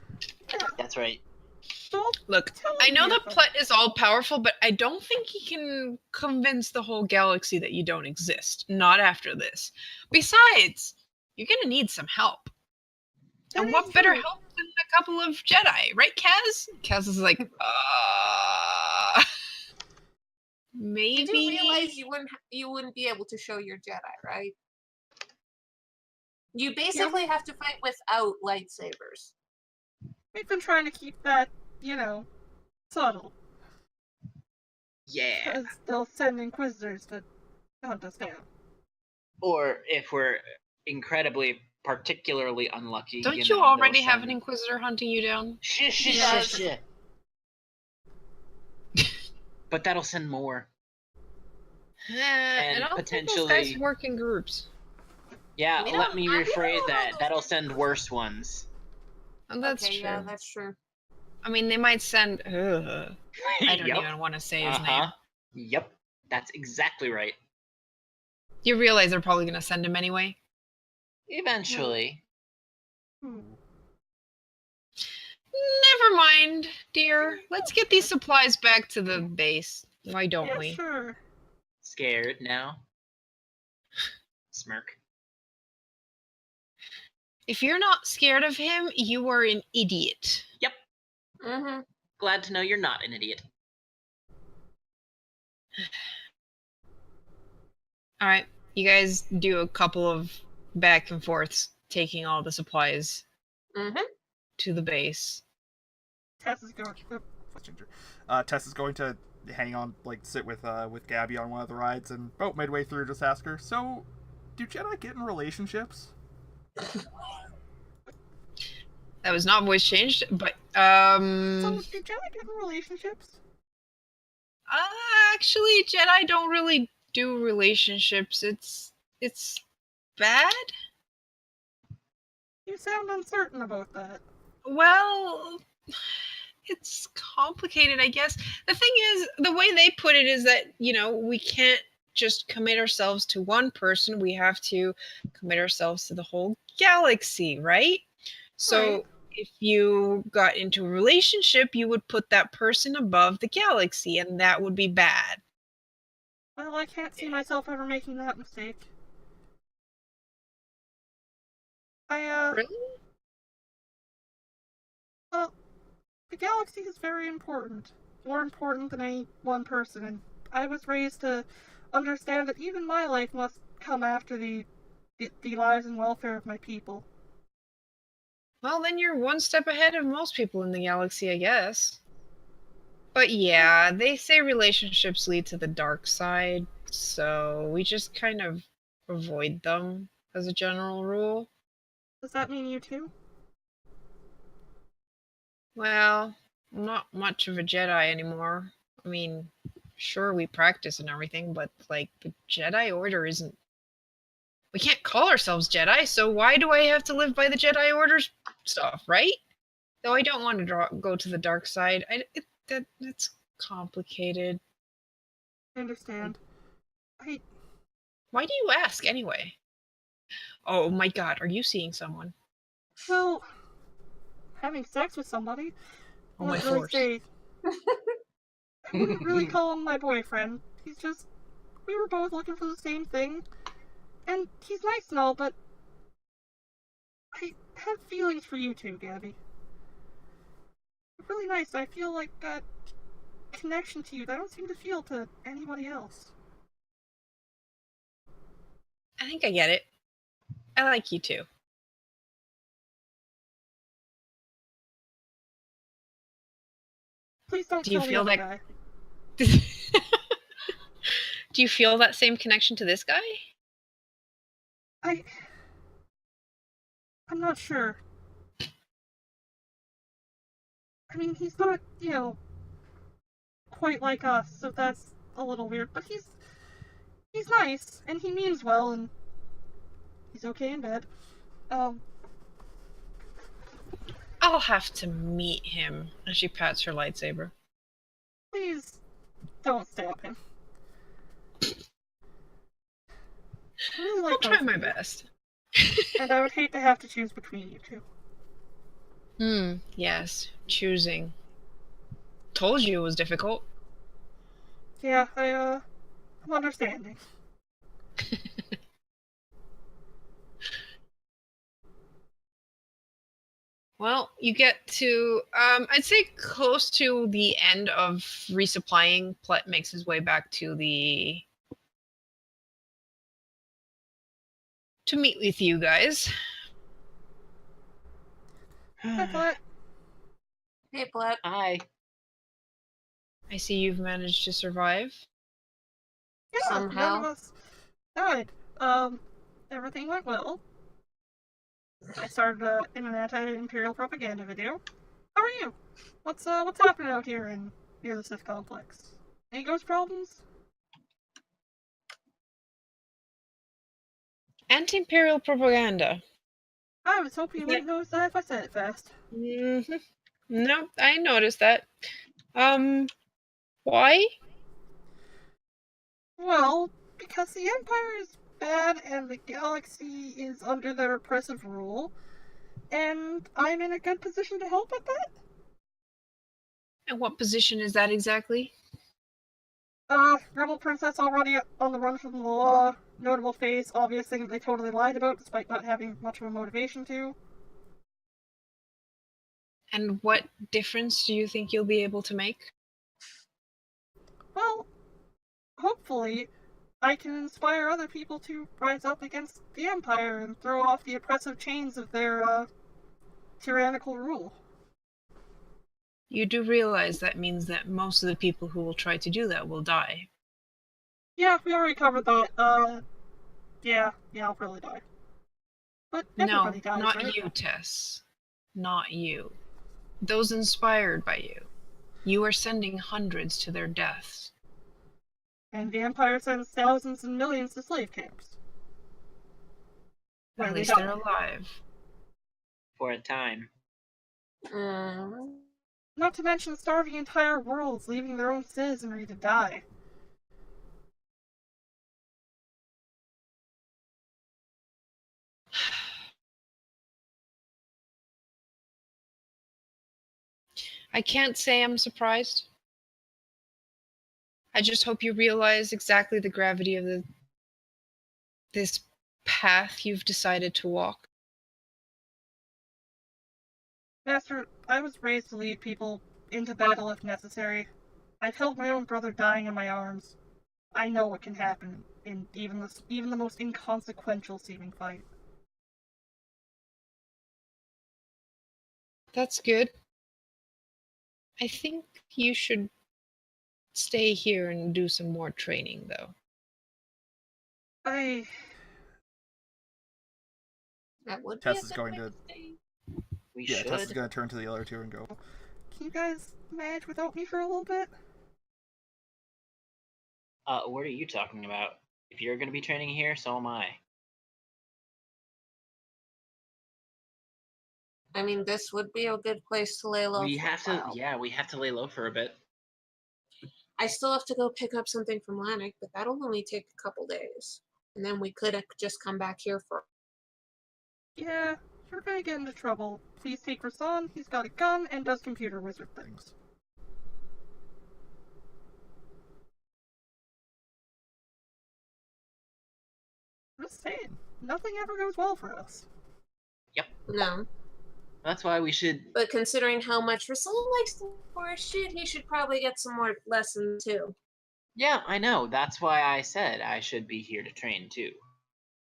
S8: That's right.
S1: Look,
S7: Tell
S1: I know
S7: me
S1: the
S7: if
S1: Plet is all powerful, but I don't think he can convince the whole galaxy that you don't exist. Not after this. Besides, you're gonna need some help.
S7: That
S1: And
S7: is
S1: what better
S7: true.
S1: help than a couple of Jedi, right, Kaz? Kaz is like, maybe.
S3: You do realize you wouldn't be able to show your Jedi, right? You basically have to fight without lightsabers.
S7: We've been trying to keep that, subtle.
S8: Yeah.
S7: Because they'll send Inquisitors to hunt us down.
S8: Or if we're incredibly, particularly unlucky.
S1: Don't
S8: you
S1: you
S8: know,
S1: already
S8: they'll
S1: have an
S8: send-
S1: Inquisitor hunting you down?
S8: Shh. But that'll send more.
S1: And I don't think those guys
S8: potentially-
S1: work in groups.
S8: Yeah,
S3: We
S8: let
S3: don't-
S8: me
S3: we don't
S8: rephrase
S3: know
S8: that.
S3: those
S8: That'll
S3: things.
S8: send worse ones.
S1: And that's
S3: Okay,
S1: true.
S3: yeah, that's true.
S1: I mean, they might send. I don't
S8: Yep.
S1: even want to say his name.
S8: Yep. That's exactly right.
S1: You realize they're probably going to send him anyway?
S8: Eventually.
S7: Hmm.
S1: Never mind, dear. Let's get these supplies back to the base. Why don't
S7: Yeah,
S1: we?
S7: sure.
S8: Scared now. Smirk.
S1: If you're not scared of him, you are an idiot.
S8: Yep.
S3: Mm-hmm.
S8: Glad to know you're not an idiot.
S1: Alright, you guys do a couple of back and forths, taking all the supplies
S3: Mm-hmm.
S1: to the base.
S7: Tess is going.
S4: Tess is going to hang on, like, sit with Gabby on one of the rides, and about midway through, just ask her, so, do Jedi get in relationships?
S1: That was not voice changed, but,
S7: So, do Jedi get in relationships?
S1: actually, Jedi don't really do relationships. It's bad?
S7: You sound uncertain about that.
S1: Well, it's complicated, I guess. The thing is, the way they put it is that, we can't just commit ourselves to one person. We have to commit ourselves to the whole galaxy, right? So
S7: Right.
S1: if you got into a relationship, you would put that person above the galaxy, and that would be bad.
S7: Well, I can't see myself ever making that mistake.
S1: Really?
S7: Well, the galaxy is very important. More important than any one person, and I was raised to understand that even my life must come after the lives and welfare of my people.
S1: Well, then you're one step ahead of most people in the galaxy, I guess. But yeah, they say relationships lead to the dark side, so we just kind of avoid them as a general rule.
S7: Does that mean you too?
S1: Well, I'm not much of a Jedi anymore. I mean, sure, we practice and everything, but, like, the Jedi Order isn't... We can't call ourselves Jedi, so why do I have to live by the Jedi Order's stuff, right? Though I don't want to go to the dark side. It's complicated.
S7: I understand.
S1: Why do you ask, anyway? Oh my god, are you seeing someone?
S7: Well, having sex with somebody.
S1: Oh, my
S7: wouldn't really
S1: force.
S7: say- I wouldn't really call him my boyfriend. He's just... We were both looking for the same thing. And he's nice and all, but... I have feelings for you too, Gabby. You're really nice. I feel like that connection to you that I don't seem to feel to anybody else.
S1: I think I get it. I like you too.
S7: Please don't
S1: Do you
S7: kill the
S1: feel
S7: other
S1: that-
S7: guy.
S1: Do you feel that same connection to this guy?
S7: I'm not sure. I mean, he's not, quite like us, so that's a little weird, but he's nice, and he means well, and he's okay in bed.
S1: I'll have to meet him. And she pats her lightsaber.
S7: Please don't stab him. I really like
S1: I'll try
S7: both
S1: my
S7: of you,
S1: best.
S7: and I would hate to have to choose between you two.
S1: Yes. Choosing. told you it was difficult.
S7: Yeah, I'm understanding.
S1: Well, you get to, I'd say close to the end of resupplying. Plet makes his way back to to meet with you guys.
S7: Hi, Plet.
S3: Hey, Plet.
S8: Hi.
S1: I see you've managed to survive.
S7: Yeah,
S3: Somehow.
S7: none of us died. Everything went well. I started in an anti-imperial propaganda video. How are you? What's happening out here near the Sith complex? Any ghost problems?
S1: Anti-imperial propaganda.
S7: I was hoping you wouldn't notice that if I said it fast.
S1: Mm-hmm. No, I noticed that. Why?
S7: Well, because the Empire is bad and the galaxy is under their oppressive rule, and I'm in a good position to help with that.
S1: And what position is that exactly?
S7: Rebel princess already on the run from the law. Notable face, obvious thing that they totally lied about, despite not having much of a motivation to.
S1: And what difference do you think you'll be able to make?
S7: Well, hopefully, I can inspire other people to rise up against the Empire and throw off the oppressive chains of their, tyrannical rule.
S1: You do realize that means that most of the people who will try to do that will die.
S7: Yeah, we already covered that. Yeah, I'll probably die. But everybody dies,
S1: not
S7: right?
S1: you, Tess. Not you. Those inspired by you. You are sending hundreds to their deaths.
S7: And the Empire sends thousands and millions to slave camps.
S1: At
S7: Where they
S1: least they're
S7: die.
S1: alive.
S8: For a time.
S7: Not to mention starving entire worlds, leaving their own citizenry to die.
S1: I can't say I'm surprised. I just hope you realize exactly the gravity of this path you've decided to walk.
S7: Master, I was raised to lead people into battle if necessary. I've held my own brother dying in my arms. I know what can happen in even the most inconsequential seeming fight.
S1: That's good. I think you should stay here and do some more training, though.
S3: That would
S4: Tess
S3: be a
S4: is
S3: good
S4: going
S3: way
S4: to-
S3: stay.
S8: We
S4: Yeah,
S8: should.
S4: Tess is going to turn to the other two and go,
S7: Can you guys manage without me for a little bit?
S8: What are you talking about? If you're going to be training here, so am I.
S3: I mean, this would be a good place to lay low.
S8: We
S3: for
S8: have
S3: a
S8: to,
S3: while.
S8: yeah, we have to lay low for a bit.
S3: I still have to go pick up something from Lannick, but that'll only take a couple days. And then we could just come back here for.
S7: Yeah, you're gonna get into trouble. Please take Rasan, he's got a gun and does computer wizard things. Just saying, nothing ever goes well for us.
S3: No.
S8: That's why we should.
S3: But considering how much Rasul likes to horse shit, he should probably get some more lessons too.
S8: Yeah, I know. That's why I said I should be here to train too.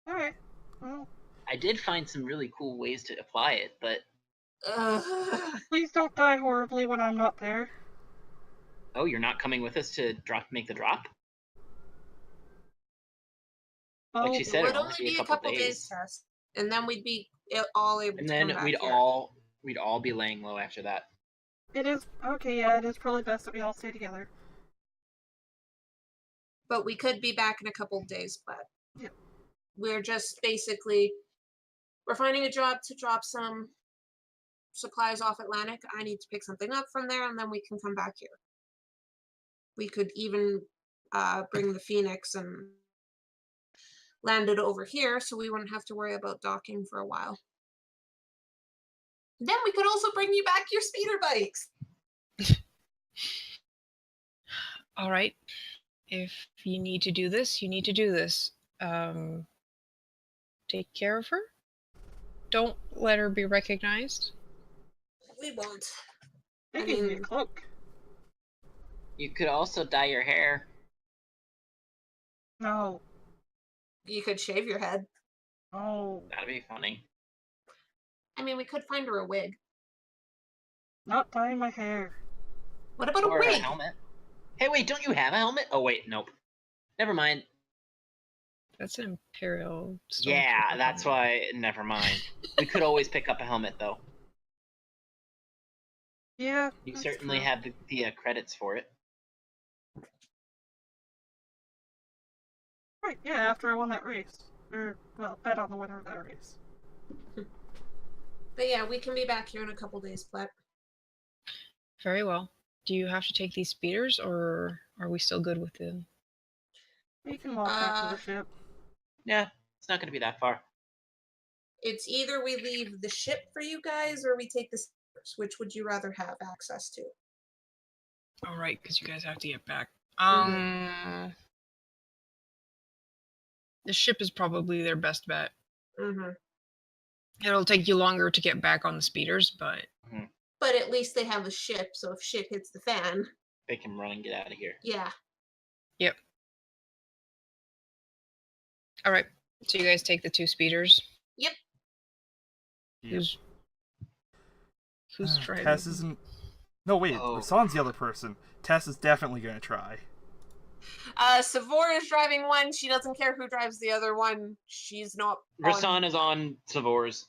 S7: Alright, well,
S8: I did find some really cool ways to apply it, but
S7: please don't die horribly when I'm not there.
S8: oh, you're not coming with us to make the drop?
S7: Oh,
S8: Like she
S3: It
S8: said,
S3: would
S8: it'll
S3: only
S8: only
S3: be a couple days test, and then we'd be all able
S8: and
S3: to
S8: then
S3: come back
S8: we'd
S3: here.
S8: all be laying low after that.
S7: it is, okay, yeah, it is probably best that we all stay together.
S3: But we could be back in a couple days, but
S7: Yep.
S3: we're just basically we're finding a job to drop some supplies off Atlantic. I need to pick something up from there, and then we can come back here. We could even bring the Phoenix and land it over here, so we wouldn't have to worry about docking for a while. Then we could also bring you back your speeder bikes.
S1: All right. If you need to do this, you need to do this. Take care of her. Don't let her be recognized.
S3: We won't.
S7: They
S3: I
S7: gave me a
S3: mean-
S7: cloak.
S8: You could also dye your hair.
S7: No.
S3: You could shave your head.
S7: No.
S8: That'd be funny.
S3: I mean, we could find her a wig.
S7: Not dyeing my hair.
S3: What about a
S8: Or a
S3: wig?
S8: helmet. Hey, wait, don't you have a helmet? Oh, wait, nope. Never mind.
S1: That's an Imperial stormtrooper
S8: Yeah, that's
S1: helmet.
S8: why. Never mind. We could always pick up a helmet, though.
S7: Yeah.
S8: You
S7: that's
S8: certainly
S7: true.
S8: have the credits for it.
S7: Right, yeah, after I won that race. Or, well, bet on the winner of that race.
S3: But yeah, we can be back here in a couple days, Plet.
S1: Very well. Do you have to take these speeders, or are we still good with them?
S7: We can walk back to the ship.
S8: Yeah, it's not going to be that far.
S3: It's either we leave the ship for you guys or we take the steamers. Which would you rather have access to?
S1: All right, because you guys have to get back. The ship is probably their best bet.
S3: Mm-hmm.
S1: It'll take you longer to get back on the speeders, but
S3: But at least they have a ship, so if shit hits the fan,
S8: They can run and get out of here.
S3: yeah.
S1: yep. All right. So you guys take the 2 speeders.
S3: Yep.
S1: Who's driving?
S4: Tess isn't. No, wait.
S8: Oh.
S4: Rasan's the other person. Tess is definitely gonna try.
S3: Savor is driving one. She doesn't care who drives the other one. She's not.
S8: Rasan is on Savor's.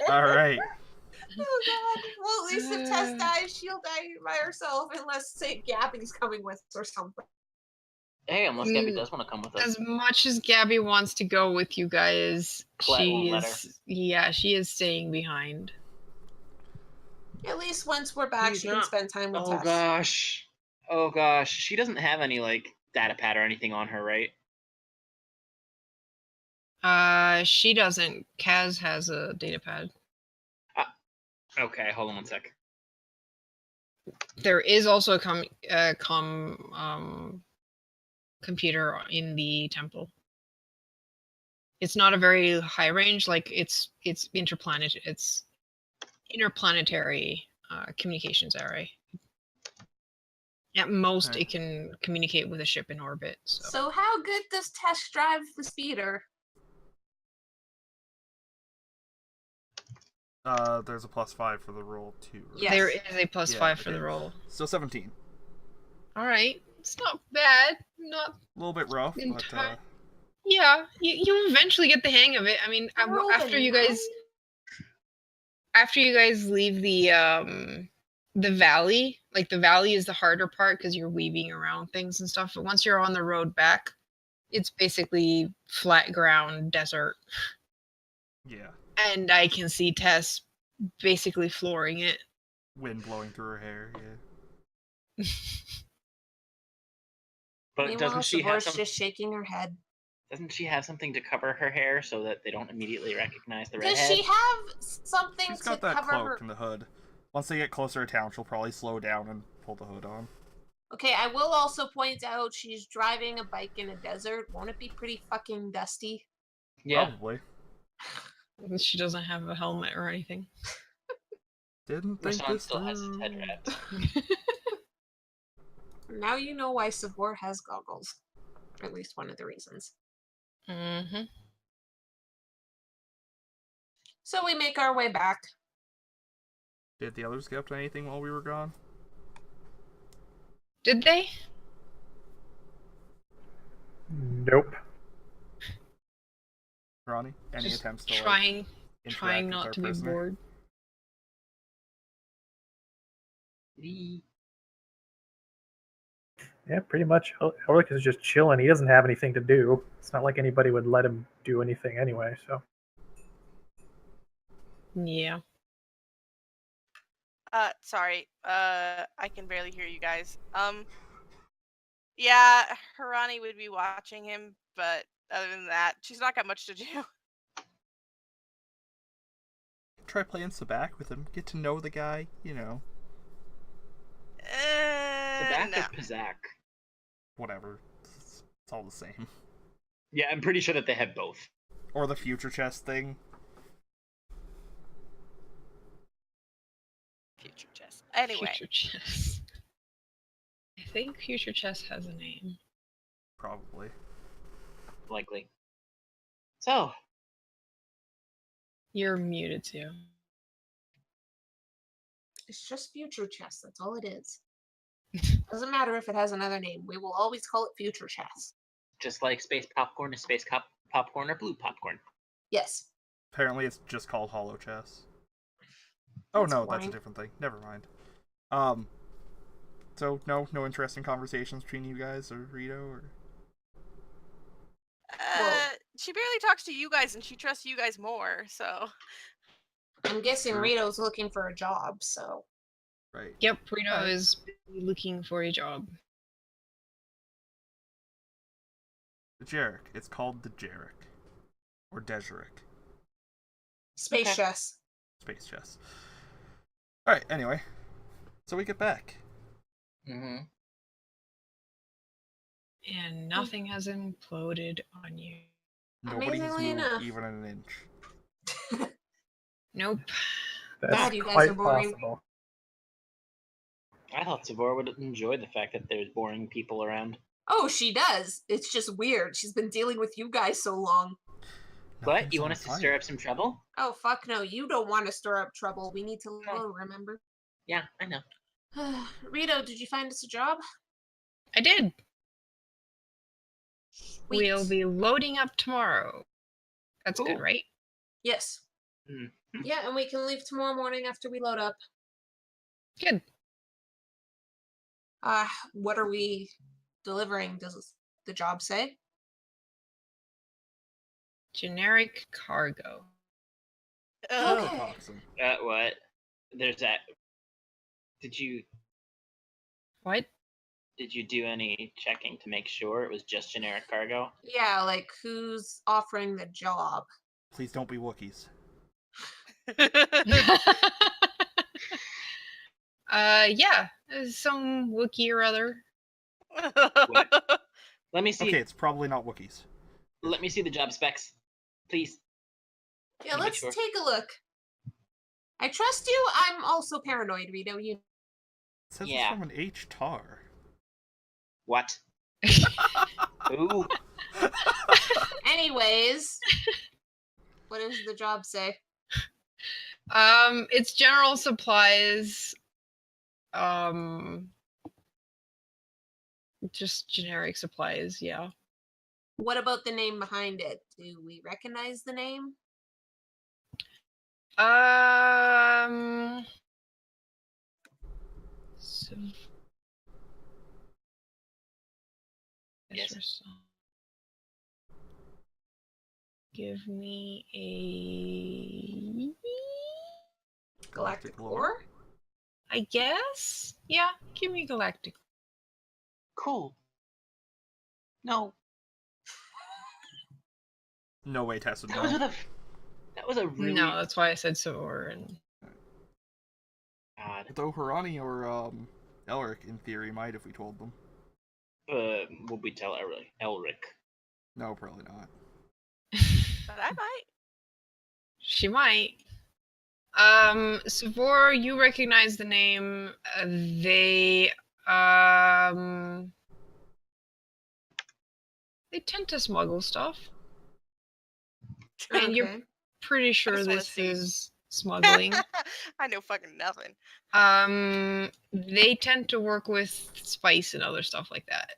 S4: All right.
S3: Oh god. Well, at least if Tess dies, she'll die by herself, unless, say, Gabby's coming with us or something.
S8: Hey, unless Gabby does want to come with us.
S1: As much as Gabby wants to go with you guys,
S8: Colette
S1: she
S8: won't let
S1: she is staying behind.
S3: At least once we're back,
S8: She's
S3: she can
S8: not-
S3: spend time with
S8: Oh
S3: Tess.
S8: gosh. Oh gosh. She doesn't have any, like, data pad or anything on her, right?
S1: She doesn't. Kaz has a data pad.
S8: Okay, hold on one sec.
S1: There is also a computer in the temple. It's not a very high range, like it's interplanetary communications array. At most,
S4: Okay.
S1: it can communicate with a ship in orbit.
S3: So how good does Tess drive the speeder?
S4: There's a +5 for the roll too. Right?
S3: Yes.
S1: There is a +5
S4: Yeah,
S1: for the
S4: okay.
S1: roll.
S4: So 17.
S1: All right, it's not bad. Not
S4: A little bit rough, but
S1: yeah. You eventually get the hang of it. I mean,
S3: Roll
S1: after
S3: the
S1: you guys leave the valley, like the valley is the harder part because you're weaving around things and stuff. But once you're on the road back, it's basically flat ground desert,
S4: yeah,
S1: and I can see Tess basically flooring it.
S4: wind blowing through her hair. Yeah.
S8: But
S3: Meanwhile,
S8: doesn't she have
S3: Savor's just shaking her head.
S8: Doesn't she have something to cover her hair so that they don't immediately recognize the
S3: Does
S8: redhead?
S3: she have something
S4: She's
S3: to
S4: got that
S3: cover
S4: cloak
S3: her?
S4: and the hood. Once they get closer to town, she'll probably slow down and pull the hood on.
S3: Okay, I will also point out she's driving a bike in a desert. Won't it be pretty fucking dusty?
S8: Yeah.
S4: Probably.
S1: She doesn't have a helmet or anything.
S4: Didn't think
S8: Rasan
S4: this
S8: still has his head
S4: through.
S8: wrapped.
S3: Now you know why Savor has goggles. Or at least one of the reasons.
S1: Mm-hmm.
S3: So we make our way back.
S4: Did the others get up to anything while we were gone?
S1: Did they?
S6: Nope.
S4: Ronnie? Any
S1: Just
S4: attempts to
S1: trying
S4: interact with
S1: not
S4: our
S1: to be
S4: prisoner?
S1: bored.
S6: Yeah, pretty much. Ulrich is just chilling. He doesn't have anything to do. It's not like anybody would let him do anything anyway, so.
S1: Yeah.
S5: Sorry. I can barely hear you guys. Yeah, Harani would be watching him, but other than that, she's not got much to do.
S4: Try playing Sabak with him. Get to know the guy, you know.
S8: Zabak
S5: no.
S8: or Pizak?
S4: Whatever. It's all the same.
S8: Yeah, I'm pretty sure that they have both.
S4: Or the future chess thing.
S5: Future chess. Anyway.
S1: Future Chess. I think Future Chess has a name.
S4: Probably.
S8: Likely. So,
S1: You're muted too.
S3: It's just future chess. That's all it is. Doesn't matter if it has another name. We will always call it future chess.
S8: just like space popcorn is space popcorn or blue popcorn.
S3: Yes.
S4: Apparently it's just called Hollow Chess. Oh
S3: That's
S4: no, that's a
S3: boring.
S4: different thing. Never mind. So no interesting conversations between you guys or Rito or
S3: Well-
S5: She barely talks to you guys, and she trusts you guys more. So
S3: I'm guessing
S4: True.
S3: Rito's looking for a job, so.
S4: right.
S1: Yep, Rito
S3: Alright.
S1: is looking for a job.
S4: The Jarek. It's called the Jarek. Or Dejerick.
S3: Space
S8: Okay.
S3: chess.
S4: Space chess. Alright, anyway. So we get back.
S8: Mm-hmm.
S1: And nothing has imploded on you.
S4: Nobody has
S3: Amazingly
S4: moved
S3: enough.
S4: even an inch.
S1: Nope.
S6: That's
S3: God, you guys
S6: quite
S3: are boring.
S6: possible.
S8: I thought Savor would enjoy the fact that there's boring people around.
S3: Oh, she does. It's just weird. She's been dealing with you guys so long.
S8: What?
S4: Nothing's
S8: You
S4: on
S8: want us to
S4: fire.
S8: stir up some trouble?
S3: Oh, fuck no. You don't want to stir up trouble. We need to low, remember?
S8: Yeah, I know.
S3: Rito, did you find us a job?
S1: I did.
S3: Sweet.
S1: We'll be loading up tomorrow. That's good,
S8: Cool.
S1: right?
S3: Yes.
S8: Mhm.
S3: Yeah, and we can leave tomorrow morning after we load up.
S1: Good.
S3: What are we delivering? Does the job say?
S1: Generic cargo.
S3: Okay.
S4: Toxin.
S8: What? There's that. Did you
S1: What?
S8: do any checking to make sure it was just generic cargo?
S3: Yeah, like who's offering the job?
S4: Please don't be Wookiees.
S1: Yeah, some Wookiee or other.
S8: Let me see.
S4: Okay, it's probably not Wookiees.
S8: Let me see the job specs, please.
S3: Yeah,
S8: Make
S3: let's
S8: sure.
S3: take a look. I trust you. I'm also paranoid, Rito. You.
S4: It says
S8: Yeah.
S4: it's from an H-tar.
S8: What? Ooh.
S3: Anyways, what does the job say?
S1: It's general supplies. Just generic supplies, yeah.
S3: What about the name behind it? Do we recognize the name?
S1: So
S8: Yes.
S1: Give me a
S3: Galactic
S4: Galactic lore?
S3: Lore?
S1: I guess? Yeah, give me galactic.
S8: Cool. No.
S4: No way, Tess would
S8: That was
S4: know.
S8: with a. That was a really
S1: No, that's why I said so. And
S8: odd.
S4: Though Harani or Elric, in theory, might if we told them.
S8: Would we tell Elric?
S4: No, probably not.
S5: But I might.
S1: she might. Savor, you recognize the name. They tend to smuggle stuff, and you're
S3: Okay.
S1: pretty sure
S5: just wanna
S1: this
S5: see.
S1: is smuggling.
S5: I know fucking nothing.
S1: They tend to work with spice and other stuff like that.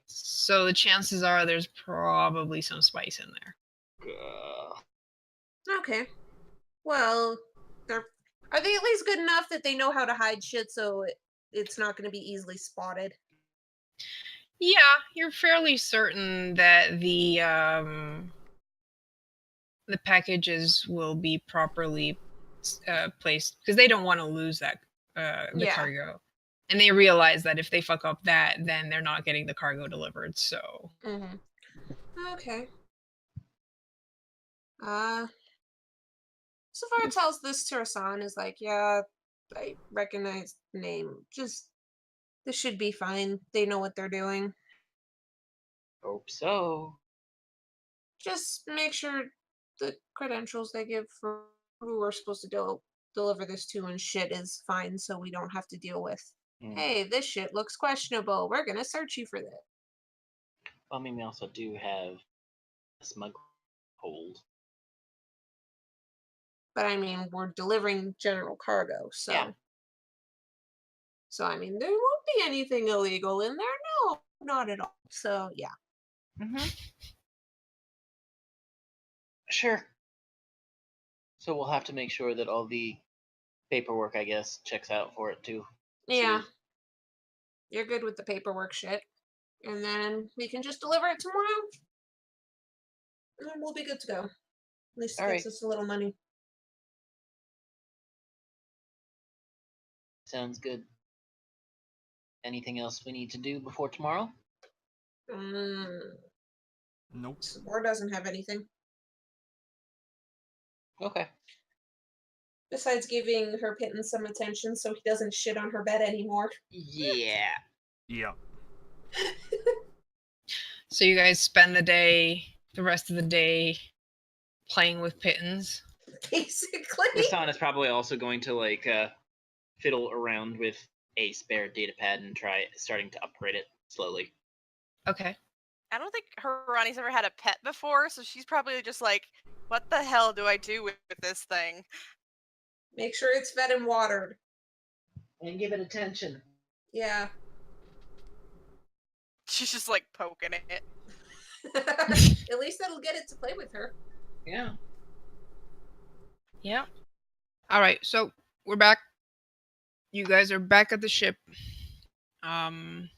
S1: So the chances are there's probably some spice in there.
S3: Okay. Well, are they at least good enough that they know how to hide shit so it's not going to be easily spotted?
S1: Yeah, you're fairly certain that the packages will be properly placed because they don't want to lose that the
S3: Yeah.
S1: cargo, and they realize that if they fuck up that, then they're not getting the cargo delivered. So
S3: Mm-hmm. Okay. Safar tells this to Rasan is like, yeah, I recognize the name. Just This should be fine. They know what they're doing.
S8: Hope so.
S3: Just make sure the credentials they give for who we're supposed to deliver this to and shit is fine, so we don't have to deal with, hey, this shit looks questionable. We're gonna search you for that.
S8: Well, I mean, we also do have a smug hold.
S3: But I mean, we're delivering general cargo, so.
S8: Yeah.
S3: So I mean, there won't be anything illegal in there. No, not at all. So yeah.
S8: Sure. So we'll have to make sure that all the paperwork, I guess, checks out for it too.
S3: Yeah. You're good with the paperwork shit. And then we can just deliver it tomorrow. And then we'll be good to go. At least it
S8: All
S3: gets
S8: right.
S3: us a little money.
S8: Sounds good. Anything else we need to do before tomorrow?
S4: Nope.
S3: Sabor doesn't have anything.
S8: Okay.
S3: Besides giving her Pitten some attention so he doesn't shit on her bed anymore.
S8: Yeah.
S4: Yep.
S1: So you guys spend the rest of the day, playing with Pittons.
S3: Basically.
S8: Rasan is probably also going to fiddle around with a spare datapad and try starting to upgrade it slowly.
S1: Okay.
S5: I don't think Harani's ever had a pet before, so she's probably just like, what the hell do I do with this thing?
S3: Make sure it's fed and watered.
S8: And give it attention.
S3: Yeah.
S5: She's just like poking it.
S3: At least that'll get it to play with her.
S8: Yeah.
S1: Yeah. All right. So we're back. You guys are back at the ship. I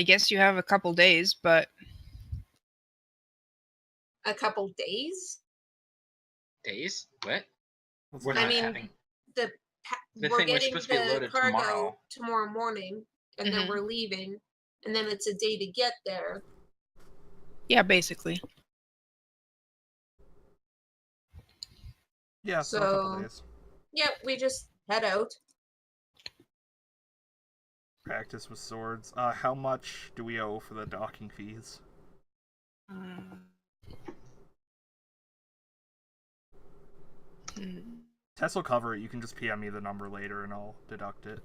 S1: guess you have a couple days, but
S3: A couple days?
S8: Days? What?
S4: What's
S8: We're
S4: that?
S8: not
S3: I mean,
S8: having.
S3: the
S8: The
S3: we're
S8: thing was
S3: getting
S8: supposed to be
S3: the
S8: loaded
S3: cargo tomorrow morning, and then
S1: Mhm.
S3: we're leaving, and then it's a day to get there.
S1: yeah, basically.
S4: Yeah, so a couple
S3: So-
S4: days.
S3: Yep, we just head out.
S4: Practice with swords. How much do we owe for the docking fees? Tess will cover it. You can just PM me the number later and I'll deduct it.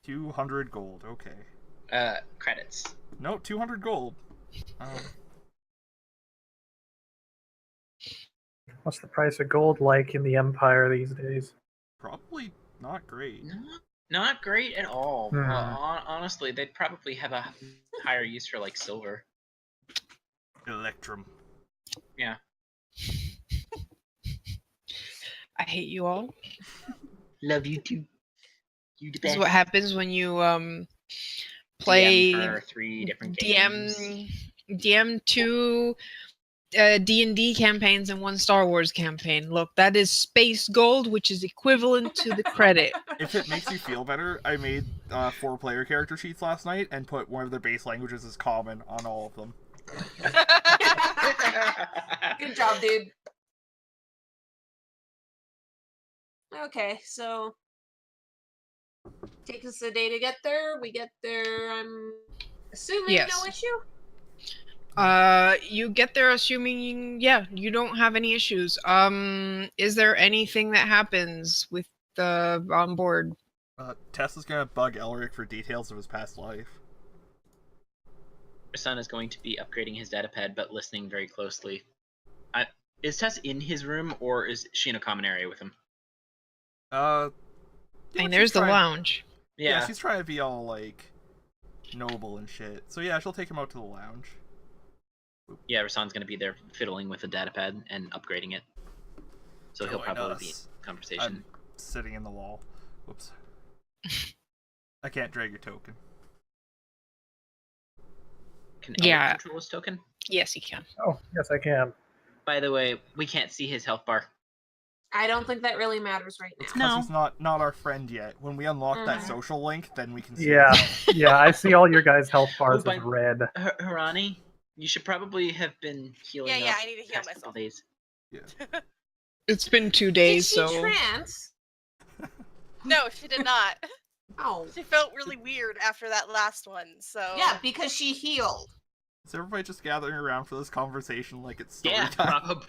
S4: $200 gold. Okay.
S8: Credits.
S4: No, 200 gold.
S6: What's the price of gold like in the Empire these days?
S4: Probably not great.
S8: Not great at all.
S6: Hmm.
S8: Honestly, they'd probably have a higher use for like silver.
S4: Electrum.
S8: Yeah.
S1: I hate you all.
S8: Love you too. You the
S1: This is
S8: best.
S1: what happens when you play
S8: DM for 3 different games.
S1: DM 2 D&D campaigns and 1 Star Wars campaign. Look, that is space gold, which is equivalent to the credit.
S4: If it makes you feel better, I made 4-player character sheets last night and put one of their base languages as common on all of them.
S3: Good job, dude. Okay, so takes us a day to get there. We get there, I'm assuming
S1: Yes.
S3: no issue.
S1: You get there assuming, you don't have any issues. Is there anything that happens with the on board?
S4: Tess is gonna bug Elric for details of his past life.
S8: Our son is going to be upgrading his datapad, but listening very closely. Is Tess in his room, or is she in a common area with him?
S1: And there's the lounge.
S4: Yeah, she's trying to be all, like, noble and shit. So yeah, she'll take him out to the lounge.
S8: Yeah, Rasan's going to be there fiddling with the datapad and upgrading it. So he'll
S4: Join
S8: probably be in
S4: us.
S8: conversation.
S4: I'm sitting in the wall. Whoops. I can't drag your token.
S8: Can
S1: Yeah.
S8: Elric control his token?
S1: Yes, you can.
S6: Oh, yes, I can.
S8: By the way, we can't see his health bar.
S3: I don't think that really matters right
S4: It's
S3: now.
S4: because he's not our friend yet. When we unlock that
S3: Mhm.
S4: social link, then we can see
S6: Yeah,
S4: him.
S6: yeah, I see all your guys' health bars
S8: by-
S6: as red.
S8: Harani, you should probably have been healing
S5: Yeah,
S8: up
S5: I need to
S8: the
S5: heal
S8: past couple
S5: myself.
S8: days.
S4: Yeah.
S1: It's been 2
S3: Did
S1: days,
S3: she
S1: so
S3: trance?
S5: No, she did not.
S3: Oh.
S5: She felt really weird after that last one, so...
S3: Yeah, because she healed.
S4: Is everybody just gathering around for this conversation like it's story
S8: Yeah.
S4: time?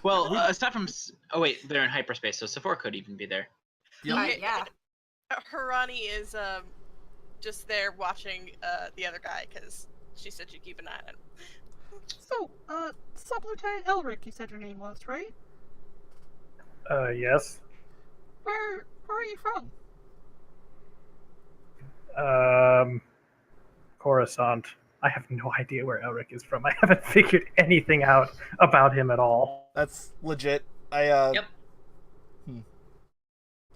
S8: Well, aside from oh wait, they're in hyperspace, so Sephora could even be there.
S4: Yep.
S3: Yeah.
S5: Harani is just there watching the other guy because she said she'd keep an eye on him.
S7: So, Sub-Lieutenant Elric, you said your name was, right?
S6: Yes.
S7: Where are you from?
S6: Coruscant. I have no idea where Elric is from. I haven't figured anything out about him at all.
S4: That's legit.
S8: Yep.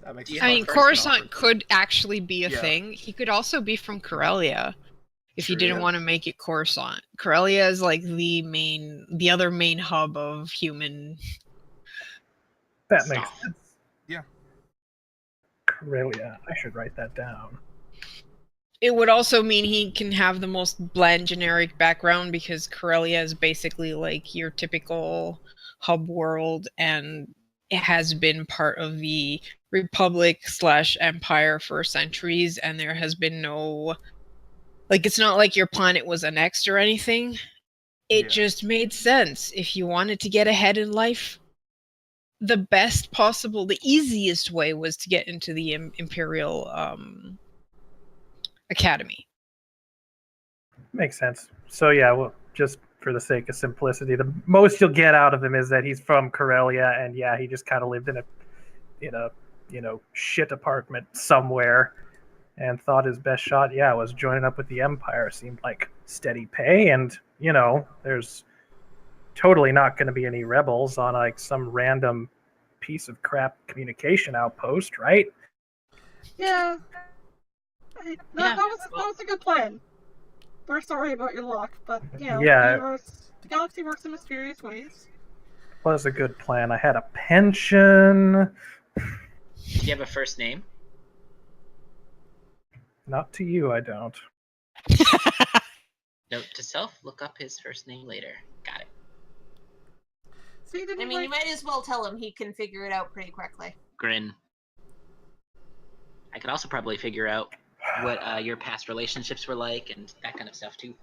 S4: That makes
S8: Yeah.
S4: it
S1: I mean,
S4: sound
S1: Coruscant
S4: awkward.
S1: could actually be a
S4: Yeah.
S1: thing. He could also be from Corellia, if you
S4: True.
S1: didn't want to make it Coruscant. Corellia is like the other main hub of human.
S6: That makes
S8: Stuff.
S6: sense.
S4: Yeah.
S6: Corellia. I should write that down.
S1: It would also mean he can have the most bland generic background because Corellia is basically like your typical hub world, and it has been part of the Republic/Empire for centuries, and there has been no, like, it's not like your planet was annexed or anything. It
S4: Yeah.
S1: just made sense. If you wanted to get ahead in life, the best possible, the easiest way was to get into the Imperial Academy.
S6: Makes sense. So yeah, well, just for the sake of simplicity, the most you'll get out of him is that he's from Corellia, and yeah, he just kind of lived in a shit apartment somewhere, and thought his best shot, yeah, was joining up with the Empire. Seemed like steady pay, and there's totally not going to be any rebels on like some random piece of crap communication outpost, right?
S7: Yeah. That was a good plan. We're sorry about your luck, but
S6: Yeah.
S7: the galaxy works in mysterious ways.
S6: Was a good plan. I had a pension.
S8: Do you have a first name?
S6: Not to you, I don't.
S8: Note to self: look up his first name later. Got it.
S7: So you didn't
S3: I mean, you might as well tell him he can figure it out pretty quickly.
S8: Grin. I could also probably figure out what your past relationships were like and that kind of stuff too.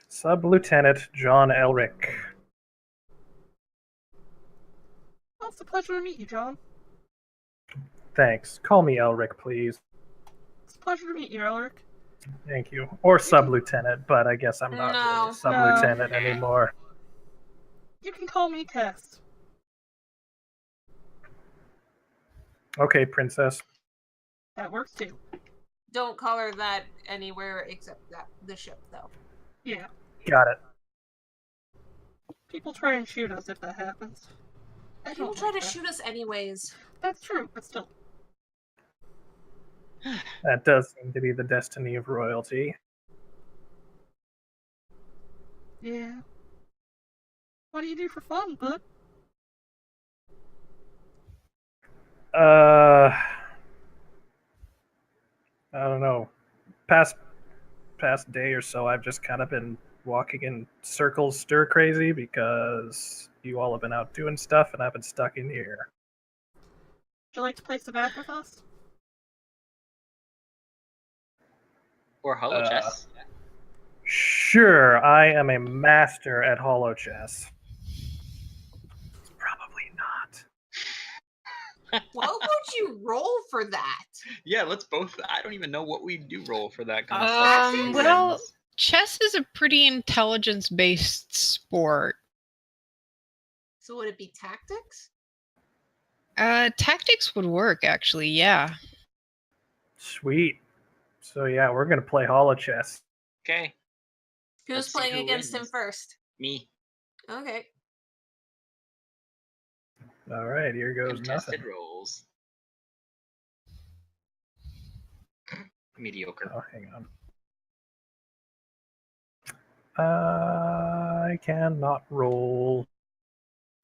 S6: Sub-Lieutenant John Elric.
S7: Well, it's a pleasure to meet you, John.
S6: Thanks. Call me Elric, please.
S7: It's a pleasure to meet you, Elric.
S6: Thank you. Or Sub-Lieutenant, but I guess I'm not
S3: No.
S6: really Sub-Lieutenant anymore.
S7: You can call me Tess.
S6: Okay, Princess.
S7: That works too.
S3: Don't call her that anywhere except the ship, though.
S7: Yeah.
S6: Got it.
S7: People try and shoot us if that happens. I
S3: People
S7: don't
S3: try
S7: like
S3: to
S7: that.
S3: shoot us anyways.
S7: That's true, but still.
S6: That does seem to be the destiny of royalty.
S7: Yeah. What do you do for fun, bud?
S6: I don't know. Past day or so, I've just kind of been walking in circles stir crazy because you all have been out doing stuff and I've been stuck in here.
S7: Would you like to play Savannah with us?
S8: Or holochess.
S6: Sure, I am a master at holochess. Probably not.
S3: What would you roll for that?
S8: Yeah, let's both. I don't even know what we do roll for that kind of stuff.
S1: Well, chess is a pretty intelligence-based sport.
S3: So would it be tactics?
S1: Tactics would work, actually, yeah.
S6: Sweet. So yeah, we're gonna play holochess.
S8: Okay,
S3: Who's
S8: Let's see
S3: playing
S8: who
S3: against him
S8: wins.
S3: first?
S8: me.
S3: Okay.
S6: All right, here goes
S8: Contested
S6: nothing.
S8: rolls. Mediocre.
S6: Oh, hang on. I cannot roll.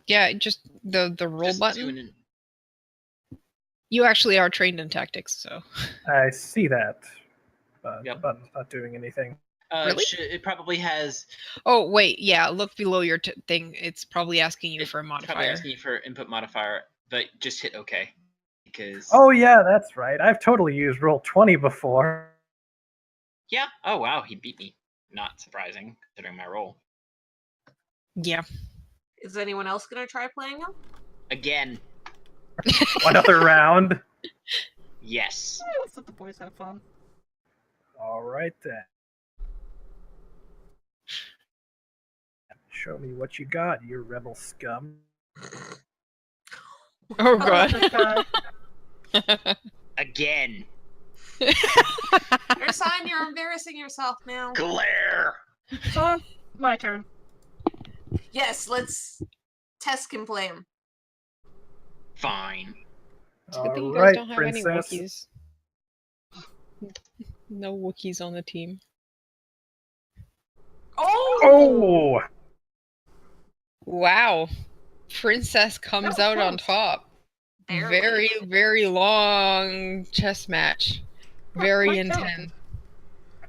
S1: Yeah, just the roll
S8: Just
S1: button.
S8: tune in.
S1: You actually are trained in tactics, so.
S6: I see that, but
S8: Yep.
S6: the button's not doing anything.
S1: Really?
S8: It probably has.
S1: Oh wait, yeah. Look below your thing. It's probably asking you
S8: It's
S1: for a
S8: probably
S1: modifier.
S8: asking you for input modifier, but just hit OK because.
S6: Oh yeah, that's right. I've totally used Roll20 before.
S8: Yeah. Oh wow, he beat me. Not surprising considering my roll.
S1: Yeah.
S3: Is anyone else gonna try playing him?
S8: Again.
S6: Another round.
S8: Yes.
S7: Let's let the boys have fun.
S6: All right then. Show me what you got, you rebel scum.
S1: Oh
S7: God.
S1: god.
S8: Again.
S3: Ersan, you're embarrassing yourself now.
S8: Glare.
S7: So, my turn.
S3: Yes, let's. Tess can play him.
S8: Fine.
S1: It's a good thing you
S6: All
S1: guys
S6: right,
S1: don't have
S6: princess.
S1: any Wookiees. No Wookiees on the team.
S3: Oh!
S6: Oh!
S1: Wow. Princess comes out on top. Very, very long chess match. Very
S7: Quite
S1: intense.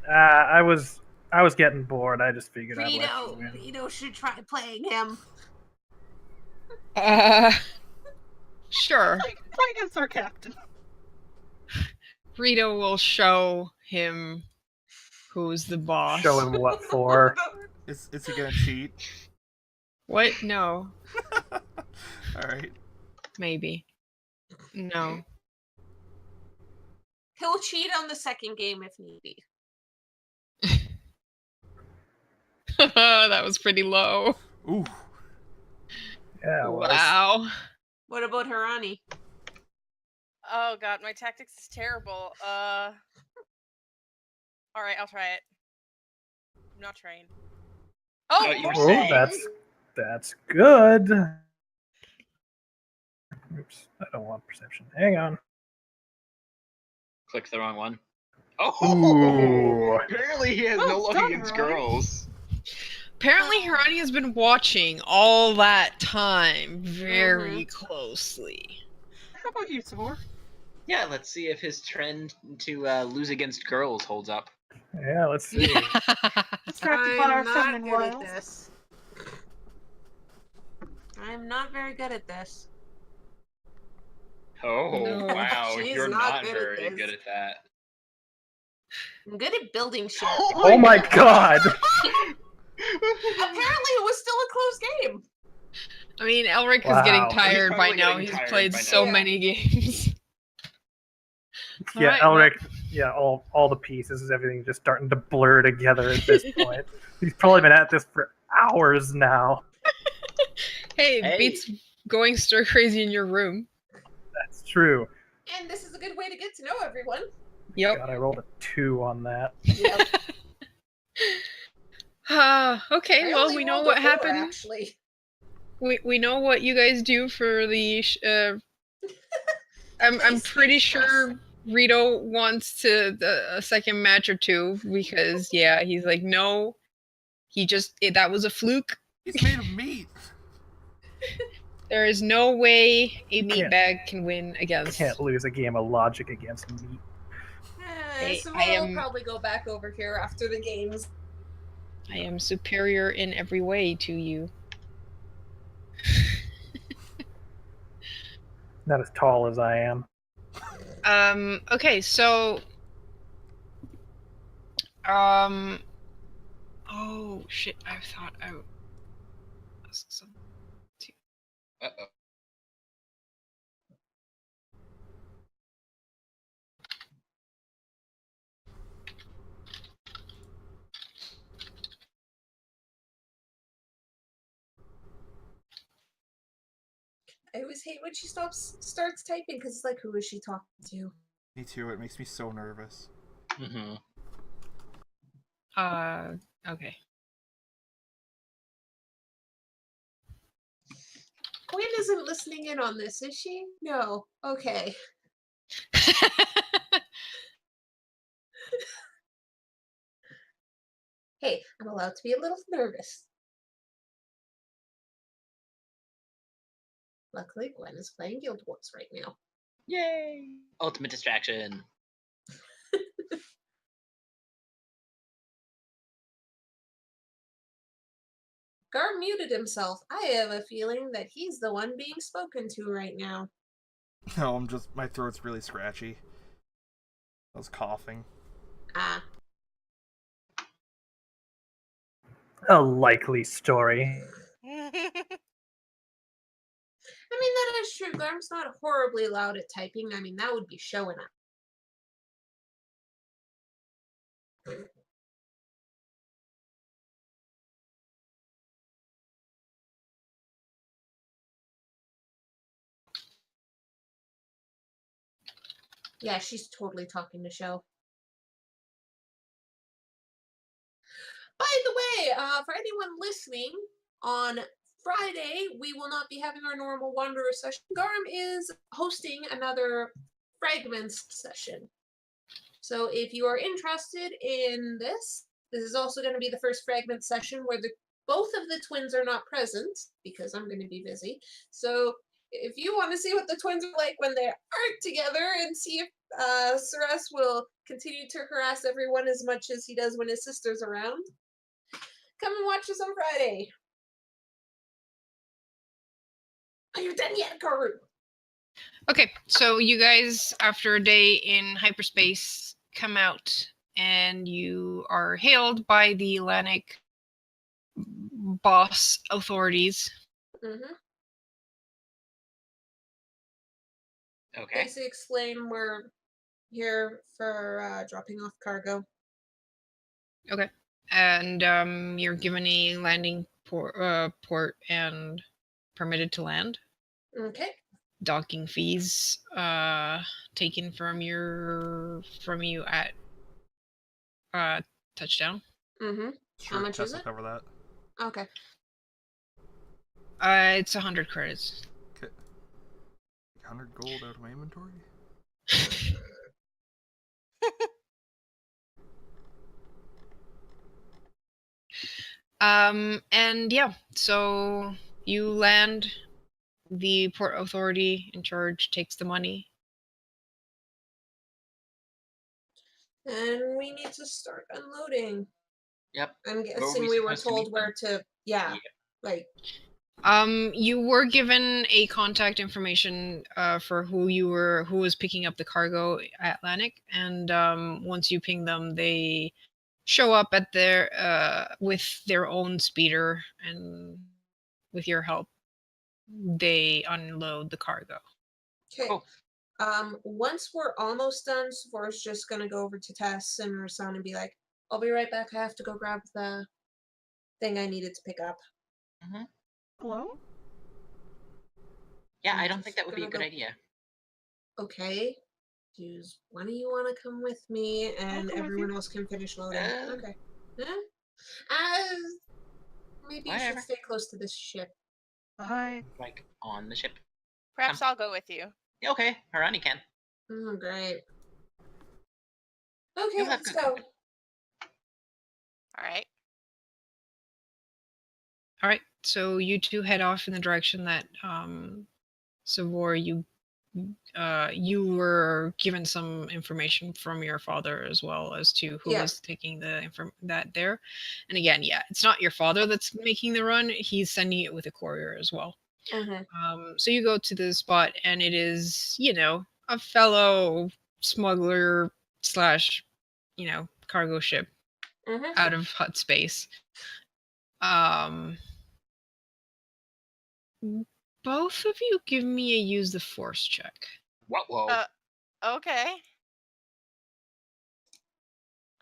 S6: I was getting bored. I just figured I'd let you win.
S3: Rito should try playing him.
S1: Sure.
S7: Play against our captain.
S1: Rito will show him who's the boss.
S6: Show him what for.
S4: Is he gonna cheat?
S1: What? No.
S4: Alright.
S1: Maybe. No.
S3: He'll cheat on the second game if need be.
S1: That was pretty low.
S4: Ooh.
S6: Yeah, it was.
S1: Wow.
S3: What about Harani?
S5: Oh god, my tactics is terrible. Alright, I'll try it. I'm not trained. Oh!
S8: You were
S6: Oh,
S8: saying.
S6: that's good. Oops, I don't want perception. Hang on.
S8: Click the wrong one. Oh!
S6: Ooh.
S8: Apparently he has
S7: Well
S8: no luck
S7: done,
S8: against
S7: Ronnie.
S8: girls.
S1: Apparently, Harani has been watching all that time very closely.
S7: How about you, Samor?
S8: Yeah, let's see if his trend to lose against girls holds up.
S6: Yeah, let's see.
S7: Distracted by our
S3: I'm not
S7: feminine
S3: good at
S7: wiles.
S3: this. I'm not very good at this.
S8: Oh,
S1: No.
S8: wow.
S3: She's
S8: You're
S3: not
S8: not
S3: good at
S8: very
S3: this.
S8: good at that.
S3: I'm good at building shit.
S6: Oh my god!
S3: Apparently it was still a close game.
S1: I mean, Elric is
S6: Wow.
S1: getting tired
S8: He's
S1: by
S8: probably
S1: now.
S8: getting
S1: He's
S8: tired
S1: played
S8: by
S1: so
S8: now.
S1: many games.
S6: Yeah,
S1: Alright,
S6: Elric, yeah, all the pieces, everything just starting to blur together at this point. He's probably been at this for hours now.
S1: Hey,
S8: Hey.
S1: beats going stir crazy in your room.
S6: That's true.
S3: And this is a good way to get to know everyone.
S1: Yep.
S6: God, I rolled a 2 on that.
S3: Yep.
S1: Okay,
S3: I
S1: well,
S3: only
S1: we know
S3: rolled a
S1: what
S3: 4,
S1: happened.
S3: Actually.
S1: We know what you guys do for the. I'm
S3: Please
S1: pretty
S3: speak to
S1: sure Rito wants a second match or two because he's like no, that was a fluke.
S4: He's made of meat.
S1: There is no way a
S6: Can't-
S1: meatbag can win against.
S6: Can't lose a game of logic against meat.
S3: So
S1: I
S3: we'll
S1: am-
S3: probably go back over here after the games.
S1: I am superior in every way to you.
S6: Not as tall as I am.
S1: Okay, so. Oh shit! I thought I.
S8: Uh-oh.
S3: I always hate when she starts typing because it's like, who is she talking to?
S4: Me too. It makes me so nervous.
S8: Mm-hmm.
S1: Okay.
S3: Quinn isn't listening in on this, is she? No. Okay. Hey, I'm allowed to be a little nervous. Luckily, Gwen is playing Guild Wars right now.
S8: Yay! Ultimate distraction.
S3: Gar muted himself. I have a feeling that he's the one being spoken to right now.
S4: No, my throat's really scratchy. I was coughing.
S3: Ah.
S6: A likely story.
S3: I mean, that is true. Garm's not horribly loud at typing. I mean, that would be showing up. Yeah, she's totally talking to show. By the way, for anyone listening, on Friday, we will not be having our normal Wanderer session. Garm is hosting another Fragments session. So if you are interested in this is also going to be the first Fragment session where both of the twins are not present, because I'm going to be busy. So if you want to see what the twins are like when they aren't together and see if Suresh will continue to harass everyone as much as he does when his sister's around, come and watch us on Friday. Are you done yet, Karu?
S1: Okay, so you guys, after a day in hyperspace, come out and you are hailed by the Atlantic boss authorities.
S3: Mm-hmm.
S8: Okay.
S3: Basically explain we're here for dropping off cargo.
S1: Okay. And you're given a landing port and permitted to land.
S3: Okay.
S1: Docking fees taken from you at touchdown.
S3: Mm-hmm.
S4: Sure,
S3: How much
S4: Tess
S3: is
S4: will
S3: it?
S4: cover that.
S3: Okay.
S1: It's 100 credits.
S4: Okay. 100 gold out of my inventory?
S1: And yeah, so you land. The port authority in charge takes the money.
S3: And we need to start unloading.
S8: Yep.
S3: I'm
S8: Where were
S3: guessing
S8: we
S3: we were
S8: supposed to
S3: told
S8: meet
S3: where to. Yeah. Like.
S1: You were given a contact information for who was picking up the cargo at Atlantic, and once you ping them, they show up at with their own speeder, and with your help, they unload the cargo.
S3: Okay.
S8: Cool.
S3: Once we're almost done, Sephor's just gonna go over to Tess and Rasan and be like, "I'll be right back. I have to go grab the thing I needed to pick up."
S8: Mm-hmm.
S7: Hello?
S8: Yeah,
S3: I'm
S8: I don't think
S3: just
S8: that would be a
S3: gonna
S8: good
S3: go-
S8: idea.
S3: Okay. Does one of you want to come with me, and
S7: come with
S3: everyone
S7: you.
S3: else can finish loading?
S8: Uh,
S3: Okay. Maybe you should
S8: Whatever.
S3: stay close to this ship.
S7: Bye.
S8: Like on the ship.
S5: Perhaps I'll go with you.
S8: Yeah, okay, Harani can.
S3: Oh, great. Okay,
S8: You'll have
S3: let's
S8: good
S3: go.
S8: company.
S5: All right.
S1: All right, so you two head off in the direction that Savor, you were given some information from your father as well as to who was taking that there. And again, yeah, it's not your father that's making the run. He's sending it with a courier as well.
S3: Mm-hmm.
S1: So you go to the spot, and it is, a fellow smuggler / cargo ship
S3: Mm-hmm.
S1: out of hut space. Both of you give me a use the force check.
S8: Whoa.
S5: Okay.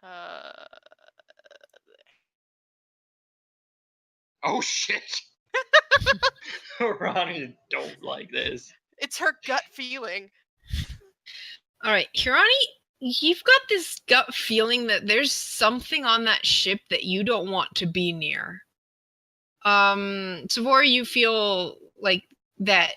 S5: Uh,
S8: Oh shit. Harani don't like this.
S5: it's her gut feeling.
S1: All right, Hirani, you've got this gut feeling that there's something on that ship that you don't want to be near. Savora, you feel like that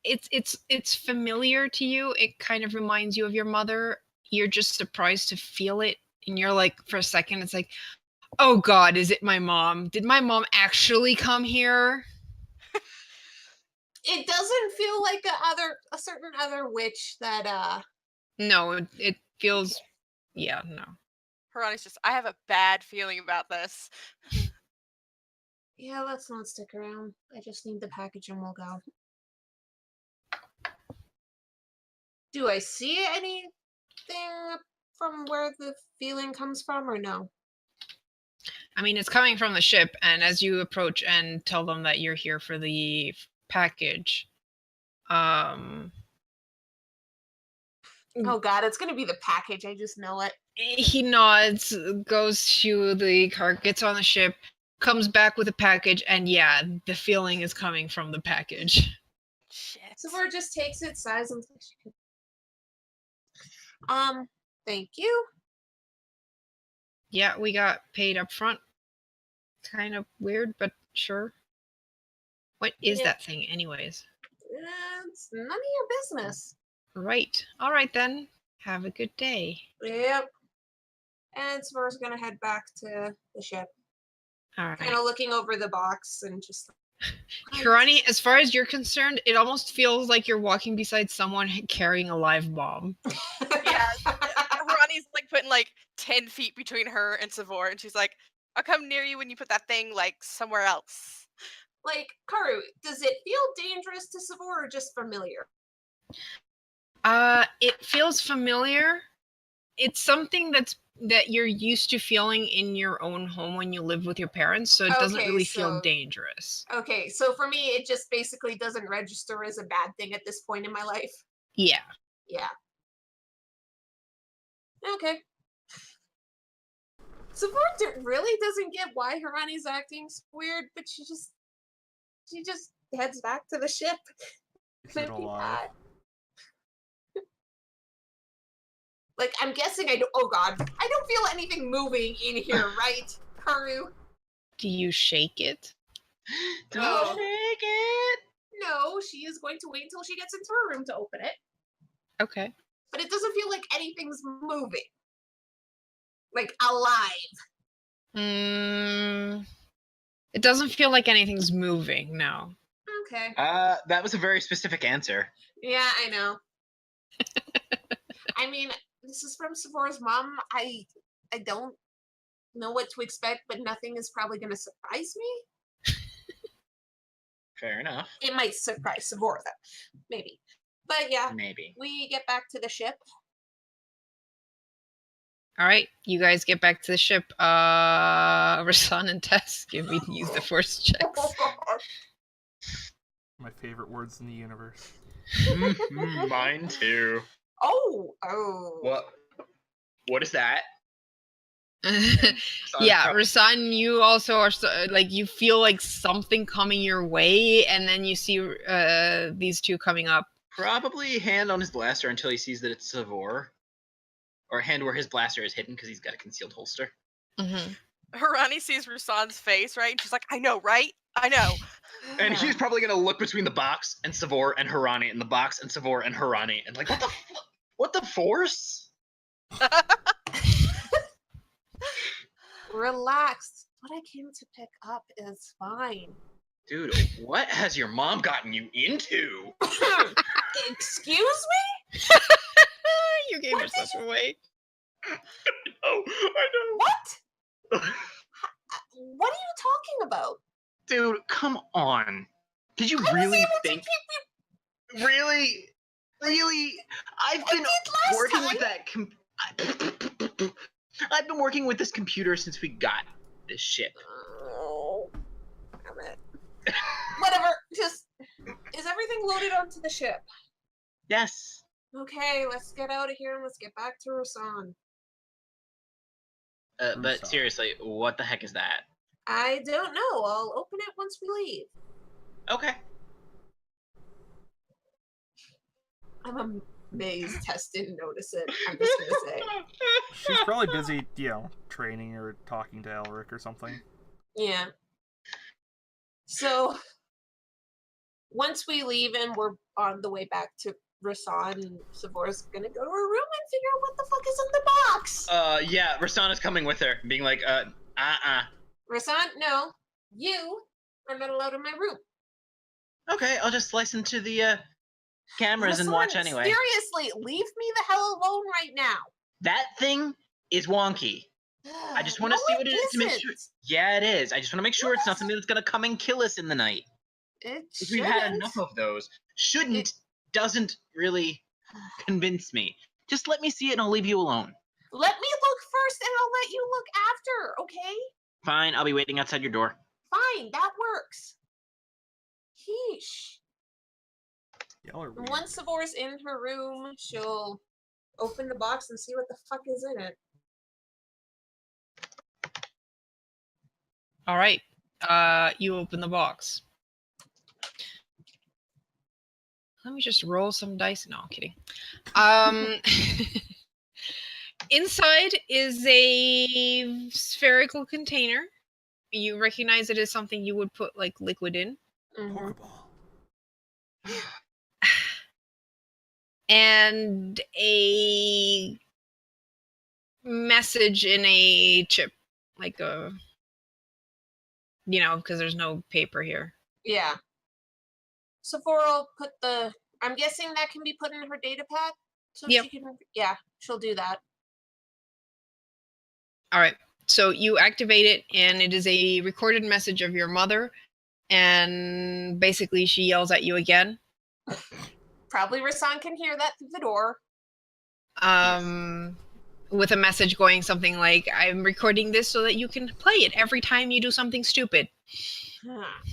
S1: it's familiar to you. It kind of reminds you of your mother. You're just surprised to feel it, and you're like, for a second, it's like, oh God, is it my mom? Did my mom actually come here?
S3: It doesn't feel like a certain other witch that
S1: No, it feels, yeah, no.
S5: Harani's just, I have a bad feeling about this.
S3: Yeah, let's not stick around. I just need the package and we'll go. Do I see anything from where the feeling comes from, or no?
S1: I mean, it's coming from the ship, and as you approach and tell them that you're here for the package,
S3: Oh god, it's gonna be the package, I just know it.
S1: he nods, goes to the car, gets on the ship, comes back with a package, and yeah, the feeling is coming from the package.
S5: Shit.
S3: Savor just takes it, sighs, and thank you.
S1: Yeah, we got paid up front. Kind of weird, but sure. What is
S3: Yeah.
S1: that thing, anyways?
S3: It's none of your business.
S1: Right. All right, then. Have a good day.
S3: Yep. And Savor's gonna head back to the ship.
S1: All right.
S3: Kind of looking over the box and just...
S1: Hirani, as far as you're concerned, it almost feels like you're walking beside someone carrying a live bomb.
S5: Yeah. Ronnie's like putting like 10 feet between her and Savor, and she's like, I'll come near you when you put that thing like somewhere else.
S3: Like, Karu, does it feel dangerous to Savor or just familiar?
S1: It feels familiar. It's something that you're used to feeling in your own home when you live with your parents, so it doesn't
S3: Okay,
S1: really feel
S3: so-
S1: dangerous.
S3: Okay, so for me, it just basically doesn't register as a bad thing at this point in my life.
S1: Yeah.
S3: Yeah. Okay. Savor really doesn't get why Hirani's acting weird, but she just heads back to the ship.
S4: Is it alive?
S3: Like, I'm guessing oh god, I don't feel anything moving in here, right, Karu?
S1: Do you shake it?
S3: No.
S8: Shake it.
S3: No, she is going to wait until she gets into her room to open it.
S1: Okay.
S3: But it doesn't feel like anything's moving. Like, alive.
S1: It doesn't feel like anything's moving, no.
S3: Okay.
S8: That was a very specific answer.
S3: Yeah, I know. I mean, this is from Savor's mom. I don't know what to expect, but nothing is probably going to surprise me.
S8: Fair enough.
S3: It might surprise Savor, though. Maybe. But yeah,
S8: Maybe.
S3: we get back to the ship.
S1: All right, you guys get back to the ship. Rasan and Tess, give me to use the force checks.
S4: My favorite words in the universe.
S8: Mine too.
S3: Oh.
S8: What is that?
S1: Yeah, Rasan, you also are like, you feel like something coming your way, and then you see these two coming up.
S8: Probably hand on his blaster until he sees that it's Savor. Or hand where his blaster is hidden because he's got a concealed holster.
S1: Mm-hmm.
S5: Hirani sees Rusan's face, right? And she's like, I know, right? I know.
S8: And he's probably gonna look between the box and Savor and Hirani, and the box and Savor and Hirani, and like, what the force?
S3: Relax. What I came to pick up is fine.
S8: Dude, what has your mom gotten you into?
S3: Excuse me?
S1: You gave yourself away.
S8: Oh, I know.
S3: What? What are you talking about?
S8: Dude, come on. Did you really think? Really? I've been working with that. I've been working with this computer since we got this ship.
S3: Oh, damn it. Whatever. Just, is everything loaded onto the ship?
S8: Yes.
S3: Okay, let's get out of here and let's get back to Rasan.
S8: But seriously, what the heck is that?
S3: I don't know. I'll open it once we leave.
S8: Okay.
S3: I'm amazed Tess didn't notice it. I'm just gonna say.
S4: She's probably busy, training or talking to Elric or something.
S3: Yeah. So once we leave and we're on the way back to Rasan, and Savor's gonna go to her room and figure out what the fuck is in the box.
S8: Yeah, Rasana's coming with her, being like,
S3: Rasan, no, you are not allowed in my room.
S8: Okay, I'll just slice into the cameras and watch
S3: Rasan,
S8: anyway.
S3: Seriously, leave me the hell alone right now.
S8: That thing is wonky. I just want to see what it is to make sure. Yeah, it is. I just want to make sure it's not something that's gonna come and kill us in the night.
S3: It
S8: If we've had enough of those. Doesn't really convince me. Just let me see it and I'll leave you alone.
S3: Let me look first and I'll let you look after, okay?
S8: Fine, I'll be waiting outside your door.
S3: Fine, that works. Heesh.
S4: Y'all are weird.
S3: Once Savore's in her room, she'll open the box and see what the fuck is in it.
S1: All right. You open the box. Let me just roll some dice. No, I'm kidding. Inside is a spherical container. You recognize it as something you would put like liquid in.
S4: Pokeball.
S1: And a message in a chip, like a, because there's no paper here.
S3: Yeah. Sephora will put I'm guessing that can be put in her data pad? So
S1: Yep.
S3: she can, yeah, she'll do that.
S1: All right. So you activate it, and it is a recorded message of your mother, and basically she yells at you again.
S3: Probably Rasan can hear that through the door.
S1: With a message going something like, I'm recording this so that you can play it every time you do something stupid.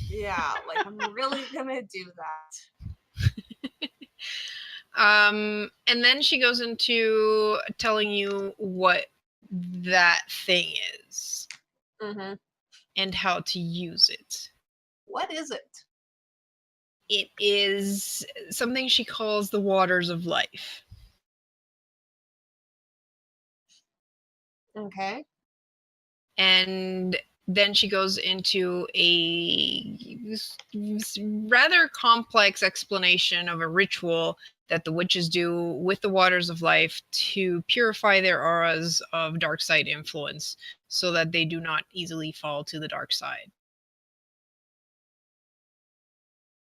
S3: Yeah, like I'm really gonna do that.
S1: And then she goes into telling you what that thing is and how to use it.
S3: What is it?
S1: It is something she calls the waters of life.
S3: Okay.
S1: And then she goes into a rather complex explanation of a ritual that the witches do with the waters of life to purify their auras of dark side influence so that they do not easily fall to the dark side.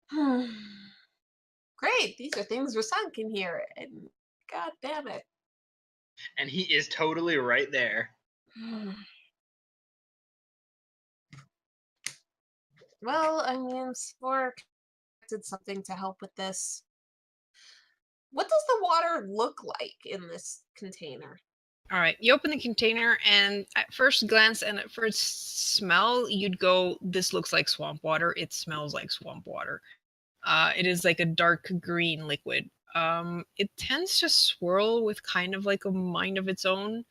S3: Great, these are things Rasan can hear, and god damn it.
S8: And he is totally right there.
S3: Well, I mean, Spore did something to help with this. What does the water look like in this container?
S1: All right, you open the container, and at first glance and at first smell, you'd go, this looks like swamp water. It smells like swamp water. It is like a dark green liquid. It tends to swirl with kind of like a mind of its own.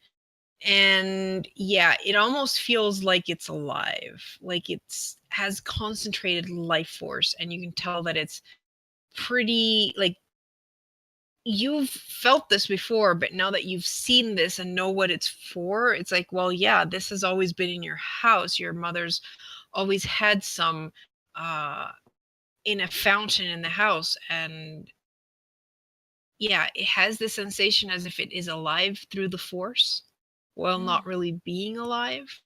S1: And yeah, it almost feels like it's alive. Like it's has concentrated life force, and you can tell that it's pretty, like, you've felt this before, but now that you've seen this and know what it's for, it's like, well, yeah, this has always been in your house. Your mother's always had some in a fountain in the house, and yeah, it has the sensation as if it is alive through the force while not really being alive.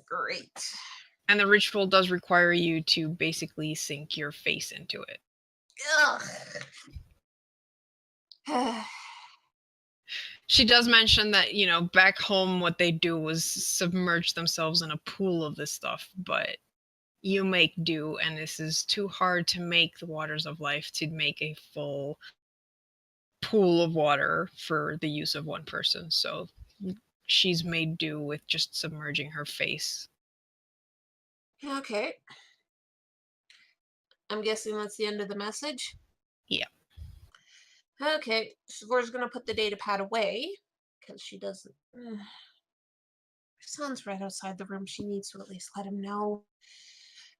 S3: Great.
S1: And the ritual does require you to basically sink your face into it.
S3: Ugh.
S1: She does mention that, back home what they do was submerge themselves in a pool of this stuff, but you make do, and this is too hard to make the waters of life to make a full pool of water for the use of one person. So she's made do with just submerging her face.
S3: Okay. I'm guessing that's the end of the message?
S1: Yeah.
S3: Okay, Savore's gonna put the data pad away, because she doesn't... Son's right outside the room. She needs to at least let him know.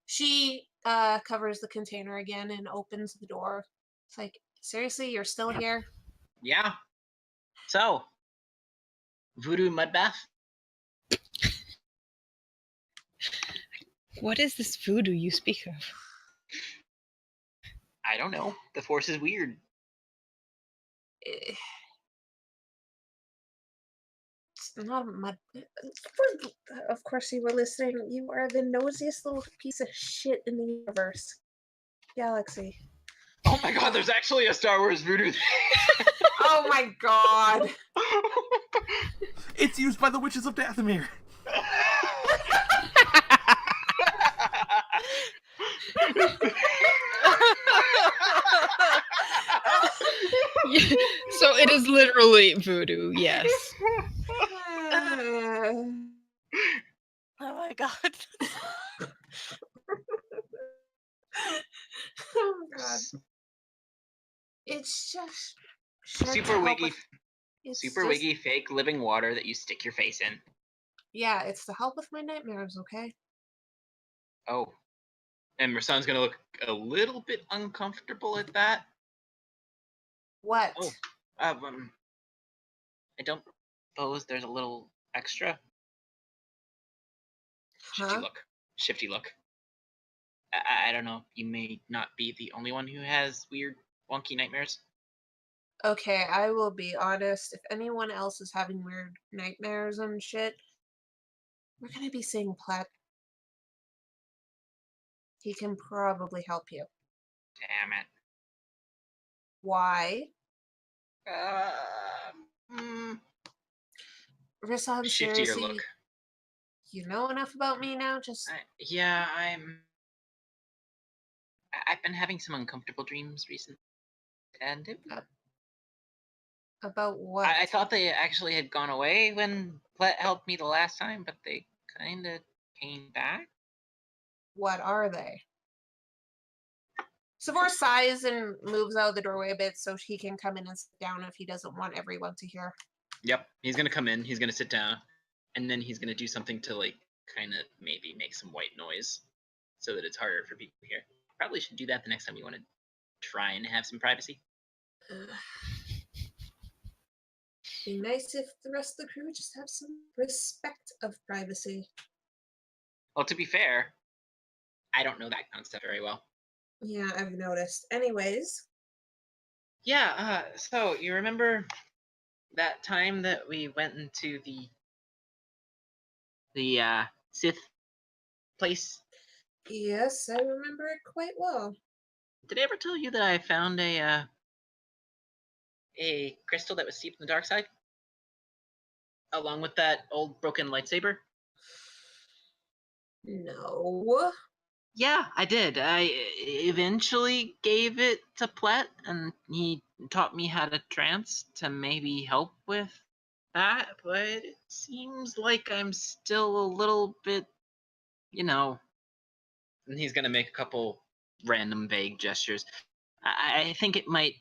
S3: She covers the container again and opens the door. It's like, seriously, you're still here?
S8: Yeah. So, voodoo mud bath?
S1: What is this voodoo you speak of?
S8: I don't know. The force is weird.
S3: It's not a mud. Of course you were listening. You are the nosiest little piece of shit in the universe. Galaxy.
S8: Oh my god, there's actually a Star Wars voodoo thing.
S3: Oh my god.
S4: It's used by the Witches of Dathomir.
S1: So it is literally voodoo, yes.
S5: Oh my god.
S3: Oh my god. It's just
S8: Super wiggy,
S3: It's
S8: super
S3: just-
S8: wiggy fake living water that you stick your face in.
S3: Yeah, it's to help with my nightmares, okay?
S8: Oh. And Rasan's gonna look a little bit uncomfortable at that.
S3: What?
S8: Oh. I don't suppose there's a little extra. Shifty
S3: Huh?
S8: look. Shifty look. I don't know. You may not be the only one who has weird, wonky nightmares.
S3: Okay, I will be honest. If anyone else is having weird nightmares and shit, we're gonna be seeing Platt. He can probably help you.
S8: Damn it.
S3: Why? Rasan,
S8: Shiftier
S3: seriously,
S8: look.
S3: you know enough about me now? Just
S8: Yeah, I've been having some uncomfortable dreams recently. And
S3: about what?
S8: I thought they actually had gone away when Plet helped me the last time, but they kind of came back.
S3: What are they? Savor sighs and moves out of the doorway a bit so he can come in and sit down if he doesn't want everyone to hear.
S8: Yep, he's gonna come in, he's gonna sit down, and then he's gonna do something to, like, kind of maybe make some white noise so that it's harder for people to hear. Probably should do that the next time you want to try and have some privacy.
S3: Be nice if the rest of the crew just have some respect of privacy.
S8: Well, to be fair, I don't know that concept very well.
S3: Yeah, I've noticed. Anyways.
S8: Yeah, so you remember that time that we went into the Sith place?
S3: Yes, I remember it quite well.
S8: Did I ever tell you that I found a crystal that was steeped in the dark side? Along with that old broken lightsaber?
S3: No.
S8: Yeah, I did. I eventually gave it to Plet, and he taught me how to trance to maybe help with that, but it seems like I'm still a little bit, and he's gonna make a couple random vague gestures. I think it might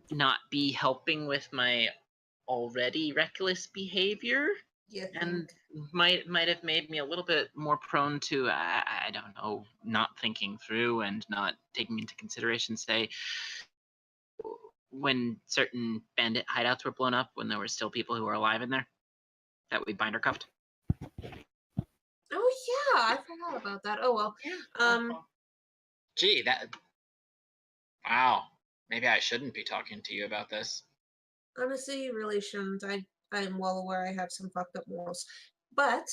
S8: not be helping with my already reckless behavior. And might have made me a little bit more prone to I don't know, not thinking through and not taking into consideration, say, when certain bandit hideouts were blown up, when there were still people who were alive in there that we binder cuffed.
S3: Oh yeah, I forgot about that. Oh well.
S8: Yeah. Gee, wow. Maybe I shouldn't be talking to you about this.
S3: Honestly, you really shouldn't. I'm well aware I have some fucked up morals. But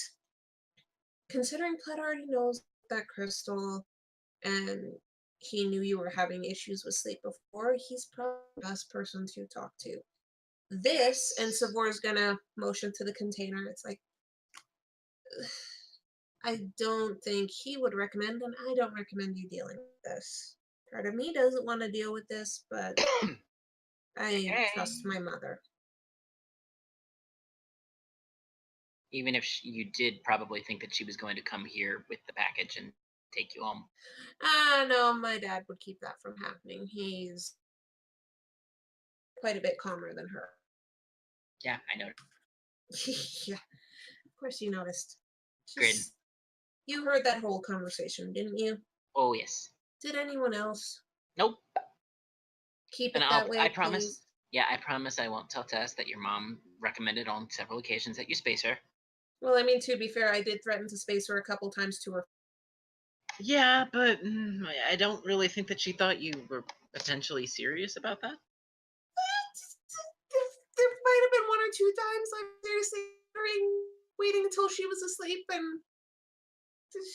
S3: considering Platt already knows that crystal and he knew you were having issues with sleep before, he's probably the best person to talk to. This, and Savor's gonna motion to the container. It's like, I don't think he would recommend, and I don't recommend you dealing with this. Part of me doesn't want to deal with this, but I trust my mother.
S8: Even if you did probably think that she was going to come here with the package and take you home.
S3: No, my dad would keep that from happening. He's quite a bit calmer than her.
S8: Yeah, I know.
S3: Yeah, of course you noticed.
S8: Great.
S3: You heard that whole conversation, didn't you?
S8: Oh, yes.
S3: Did anyone else?
S8: Nope.
S3: Keep it
S8: And
S3: that way,
S8: I promise.
S3: please.
S8: Yeah, I promise I won't tell Tess that your mom recommended on several occasions that you space her.
S3: Well, I mean, to be fair, I did threaten to space her a couple times to her.
S8: Yeah, but I don't really think that she thought you were potentially serious about that.
S3: There might have been one or two times I'm seriously waiting until she was asleep and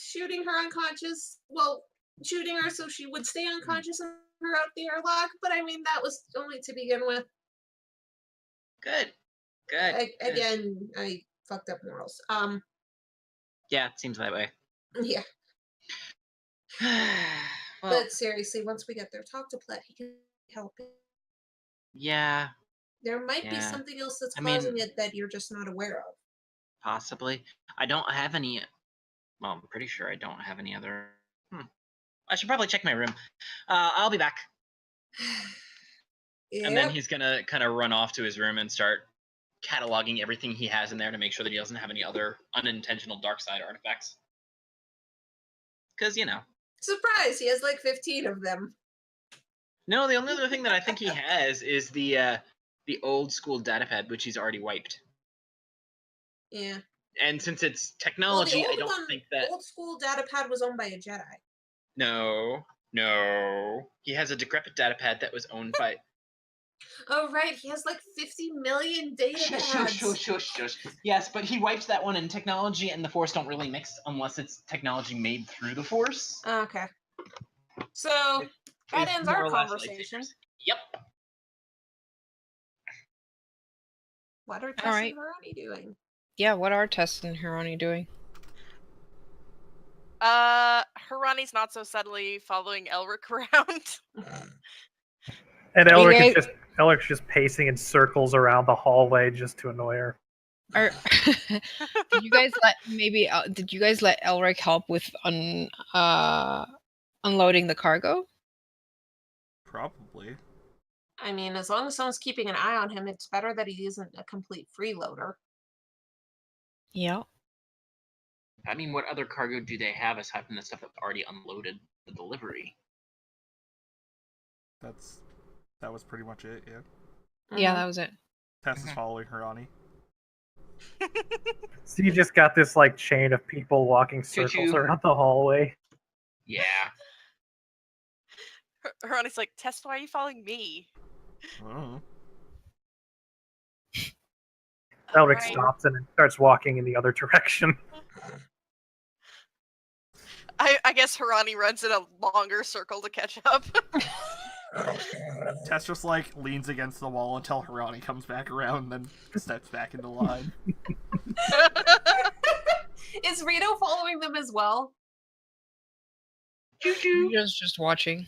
S3: shooting her unconscious. Well, shooting her so she would stay unconscious and her out the airlock, but I mean, that was only to begin with.
S8: Good. Good.
S3: Again, I fucked up morals.
S8: Yeah, it seems that way.
S3: Yeah.
S8: Well,
S3: But seriously, once we get there, talk to Plet. He can help it.
S8: yeah,
S3: There might be
S8: Yeah.
S3: something else that's
S8: I mean-
S3: causing it that you're just not aware of.
S8: possibly. I don't have any. Well, I'm pretty sure I don't have any other. I should probably check my room. I'll be back. And then
S3: Yep.
S8: he's gonna kind of run off to his room and start cataloging everything he has in there to make sure that he doesn't have any other unintentional dark side artifacts. Because,
S3: Surprise! He has like 15 of them.
S8: No, the only other thing that I think he has is the old school datapad, which he's already wiped.
S3: Yeah.
S8: And since it's
S3: Well,
S8: technology,
S3: the
S8: I
S3: old
S8: don't
S3: one,
S8: think that.
S3: old school datapad was owned by a Jedi.
S8: No. He has a decrepit datapad that was owned by.
S3: Oh right, he has like 50 million data pads.
S8: Shush. Yes, but he wipes that one, and technology and the Force don't really mix unless it's technology made through the Force.
S3: Okay. So that
S8: It's
S3: ends
S8: more
S3: our
S8: or less
S3: conversation.
S8: lightsabers. Yep.
S3: What are Tess
S1: Alright.
S3: and Harani doing?
S1: Yeah, what are Tess and Hironi doing?
S5: Hirani's not so subtly following Elric around.
S6: And
S1: You
S6: Elric's just pacing in circles around the hallway just to annoy her.
S1: Are did you guys let Elric help with unloading the cargo?
S4: Probably.
S3: I mean, as long as someone's keeping an eye on him, it's better that he isn't a complete freeloader.
S1: Yeah.
S8: I mean, what other cargo do they have aside from the stuff that's already unloaded the delivery?
S4: That was pretty much it, yeah.
S1: Yeah, that was it.
S4: Tess is following Hirani.
S6: So you just got this like chain of people walking circles
S8: Choo-choo.
S6: around the hallway.
S8: Yeah.
S5: Hirani's like, Tess, why are you following me?
S4: Oh.
S6: Elric
S5: Alright.
S6: stops and then starts walking in the other direction.
S5: I guess Hirani runs in a longer circle to catch up.
S4: Tess just leans against the wall until Hirani comes back around and then steps back into line.
S3: Is Rito following them as well?
S1: Rita's just watching.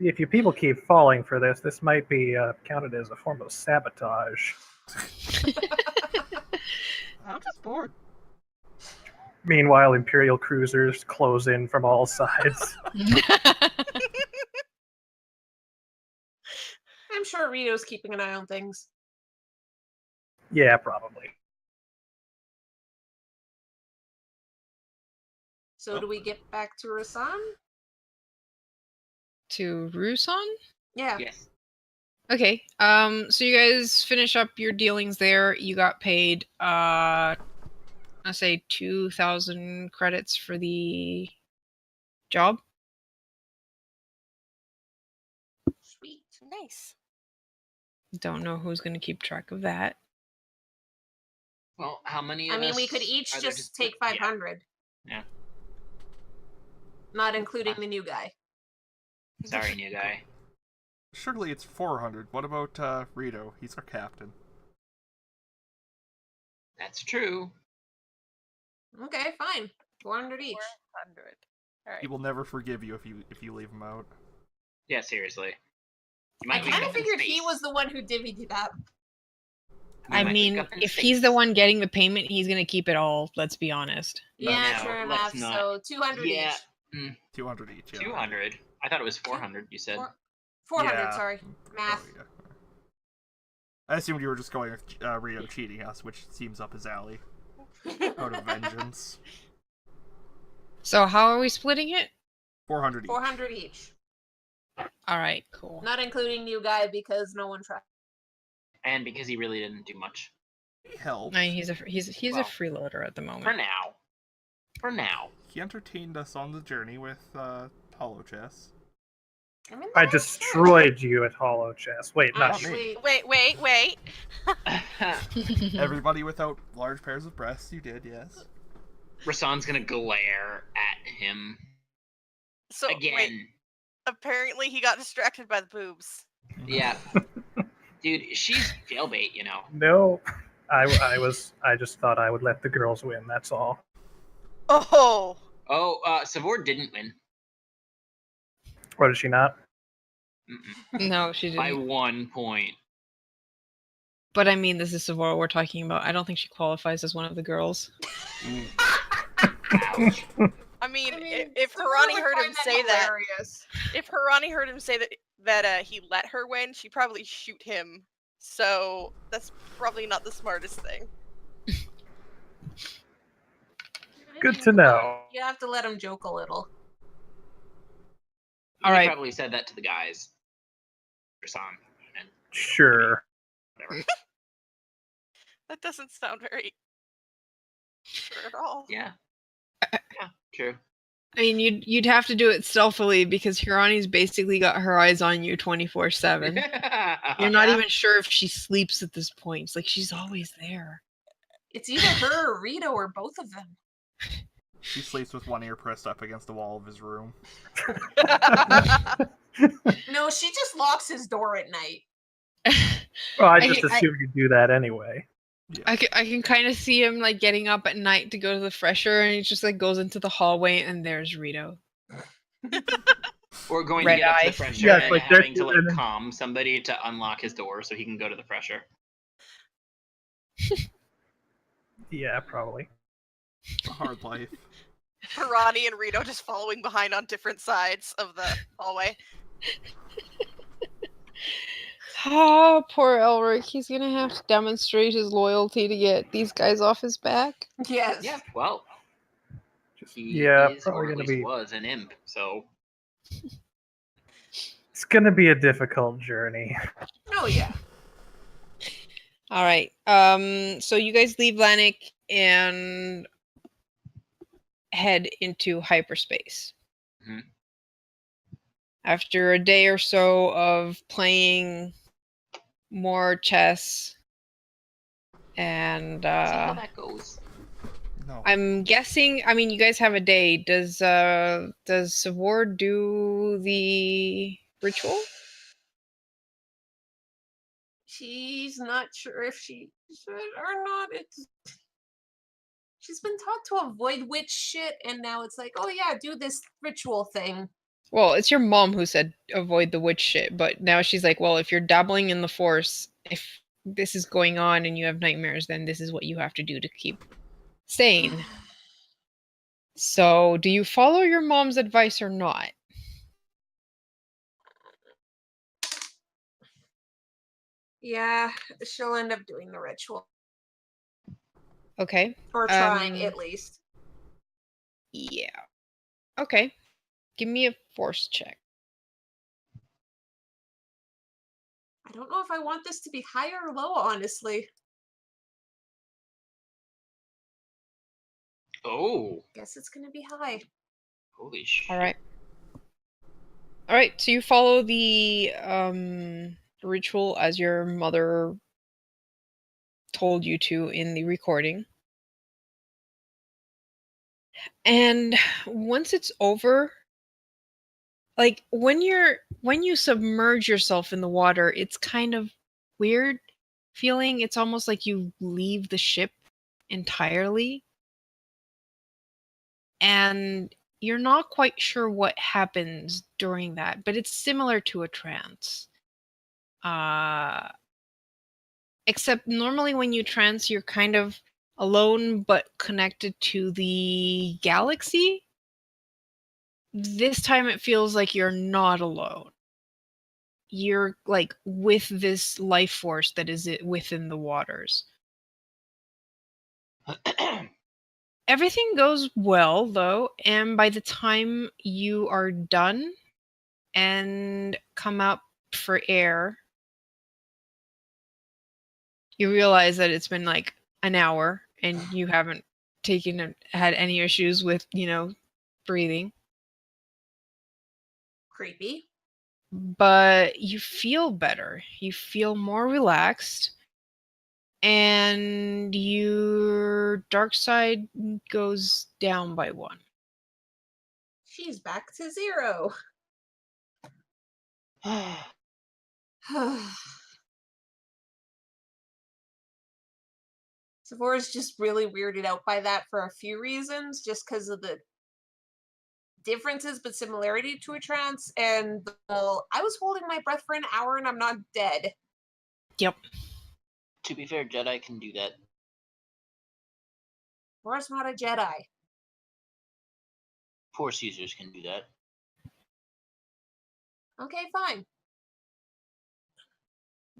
S6: If you people keep falling for this might be counted as a form of sabotage.
S7: I'm just bored.
S6: Meanwhile, Imperial cruisers close in from all sides.
S3: I'm sure Rito's keeping an eye on things.
S6: Yeah, probably.
S3: So do we get back to Rasan?
S1: To Rusan?
S3: Yeah.
S8: Yes.
S1: Okay. So you guys finish up your dealings there. You got paid I say 2,000 credits for the job.
S3: Sweet.
S5: Nice.
S1: Don't know who's going to keep track of that.
S8: Well, how many of
S3: I mean,
S8: us
S3: we could each
S8: are there
S3: just take 500.
S8: Yeah.
S3: Not including the new guy.
S8: Sorry, new guy.
S4: Surely it's 400. What about Rito? He's our captain.
S8: That's true.
S3: Okay, fine. 400 each.
S5: 400. Alright.
S4: He will never forgive you if you leave him out.
S8: Yeah, seriously. You
S3: I
S8: might wake
S3: kind
S8: up
S3: of
S8: in
S3: figured he
S8: space.
S3: was the one who divvied it up.
S8: You
S1: I
S8: might
S1: mean,
S8: wake up in
S1: if he's the
S8: space.
S1: one getting the payment, he's going to keep it all. Let's be honest.
S3: Yeah,
S8: no,
S3: sure
S8: let's
S3: enough.
S8: not.
S3: So 200
S8: Yeah.
S3: each.
S4: 200 each. Yeah.
S8: 200. I thought it was 400. You said.
S3: 400,
S4: Yeah.
S3: sorry. Math.
S4: Oh, yeah. I assumed you were just going with Rito cheating us, which seems up his alley. Out of vengeance.
S1: So how are we splitting it?
S4: 400 each.
S3: 400 each.
S1: All right, cool.
S3: Not including new guy because no one tried.
S8: And because he really didn't do much.
S4: He helped.
S1: I mean, he's
S8: Well,
S1: a freeloader at the moment.
S8: For now. For now.
S4: He entertained us on the journey with Hollow Chess.
S3: I mean,
S6: I
S3: that is
S6: destroyed you at Hollow Chess. Wait,
S3: true.
S6: not
S3: Actually,
S5: Wait.
S4: Everybody without large pairs of breasts, you did, yes.
S8: Rasan's gonna glare at him.
S5: So
S8: again.
S5: wait, apparently he got distracted by the boobs.
S8: Yeah. Dude, she's jailbait, you know.
S6: No, I just thought I would let the girls win. That's all.
S5: Oh,
S8: Oh, Savor didn't win.
S6: Or did she not?
S8: Mm-mm.
S1: No, she
S8: By
S1: didn't.
S8: 1 point.
S1: But I mean, this is Savora we're talking about. I don't think she qualifies as one of the girls.
S8: Ouch.
S5: I mean,
S3: I
S5: if
S3: Savor
S5: Harani
S3: would
S5: heard him
S3: find that
S5: say that,
S3: hilarious.
S5: if Harani heard him say that he let her win, she'd probably shoot him. So that's probably not the smartest thing.
S6: Good to know.
S3: You have to let him joke a little.
S8: He
S1: All right.
S8: probably said that to the guys. Or something. And
S6: Sure.
S8: whatever.
S5: That doesn't sound very sure at all.
S8: Yeah. Yeah, true.
S1: I mean, you'd have to do it stealthily because Hirani's basically got her eyes on you 24/7. You're not
S5: Yeah.
S1: even sure if she sleeps at this point. It's like she's always there.
S3: It's either her or Rito or both of them.
S4: He sleeps with one ear pressed up against the wall of his room.
S3: No, she just locks his door at night.
S6: Well, I
S1: I-
S6: just assumed you'd do that anyway.
S1: I can kind of see him like getting up at night to go to the fresher, and he just like goes into the hallway, and there's Rito.
S8: Or going
S1: Red
S8: to get up to
S1: eye.
S8: the fresher
S6: Yeah, it's
S8: and
S6: like
S8: having to
S6: they're-
S8: like calm somebody to unlock his door so he can go to the fresher.
S6: Yeah, probably.
S4: A hard life.
S5: Harani and Rito just following behind on different sides of the hallway.
S1: Oh, poor Elric. He's gonna have to demonstrate his loyalty to get these guys off his back.
S3: Yes.
S8: Yeah, well,
S6: Just,
S8: he
S6: yeah,
S8: is,
S6: probably
S8: or at
S6: gonna
S8: least
S6: be.
S8: was, an imp, so...
S6: It's gonna be a difficult journey.
S3: Oh yeah.
S1: All right. So you guys leave Lanik and head into hyperspace.
S8: Mhm.
S1: After a day or so of playing more chess and
S8: See how that goes.
S4: No.
S1: I'm guessing, I mean, you guys have a day. Does Savor do the ritual?
S3: She's not sure if she should or not. She's been taught to avoid witch shit, and now it's like, oh yeah, do this ritual thing.
S1: Well, it's your mom who said avoid the witch shit, but now she's like, well, if you're dabbling in the force, if this is going on and you have nightmares, then this is what you have to do to keep sane. So, do you follow your mom's advice or not?
S3: Yeah, she'll end up doing the ritual.
S1: Okay.
S3: Or trying,
S1: Um,
S3: at least.
S1: Yeah. Okay. Give me a force check.
S3: I don't know if I want this to be high or low, honestly.
S8: Oh,
S3: Guess it's gonna be high.
S8: holy shit.
S1: All right. All right. So you follow the ritual as your mother told you to in the recording. And once it's over, like when you submerge yourself in the water, it's kind of weird feeling. It's almost like you leave the ship entirely. And you're not quite sure what happens during that, but it's similar to a trance. Except normally when you trance, you're kind of alone but connected to the galaxy. This time it feels like you're not alone. You're like with this life force that is within the waters. Everything goes well, though, and by the time you are done and come up for air, you realize that it's been like an hour and you haven't had any issues with, breathing.
S3: Creepy.
S1: But you feel better. You feel more relaxed. And your dark side goes down by 1.
S3: She's back to 0. Sevora's just really weirded out by that for a few reasons, just because of the differences but similarity to a trance, and I was holding my breath for an hour and I'm not dead.
S1: Yep.
S8: To be fair, Jedi can do that.
S3: Sevora's not a Jedi.
S8: Force users can do that.
S3: Okay, fine.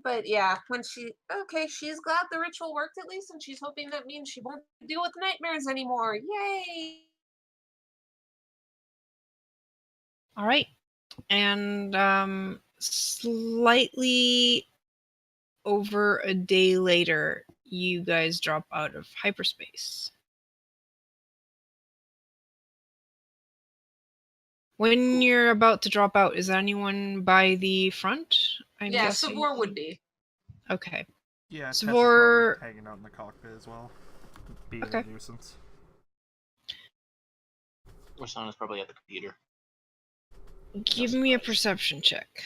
S3: But yeah, when she's glad the ritual worked at least, and she's hoping that means she won't deal with nightmares anymore. Yay!
S1: All right. And slightly over a day later, you guys drop out of hyperspace. When you're about to drop out, is anyone by the front? I'm guessing.
S3: Savor would be.
S1: Okay.
S4: Yeah, Tess is
S1: Savor
S4: probably hanging out in the cockpit as well, being
S1: Okay.
S4: a nuisance.
S8: Rosanna's probably at the computer.
S1: Give me a perception check.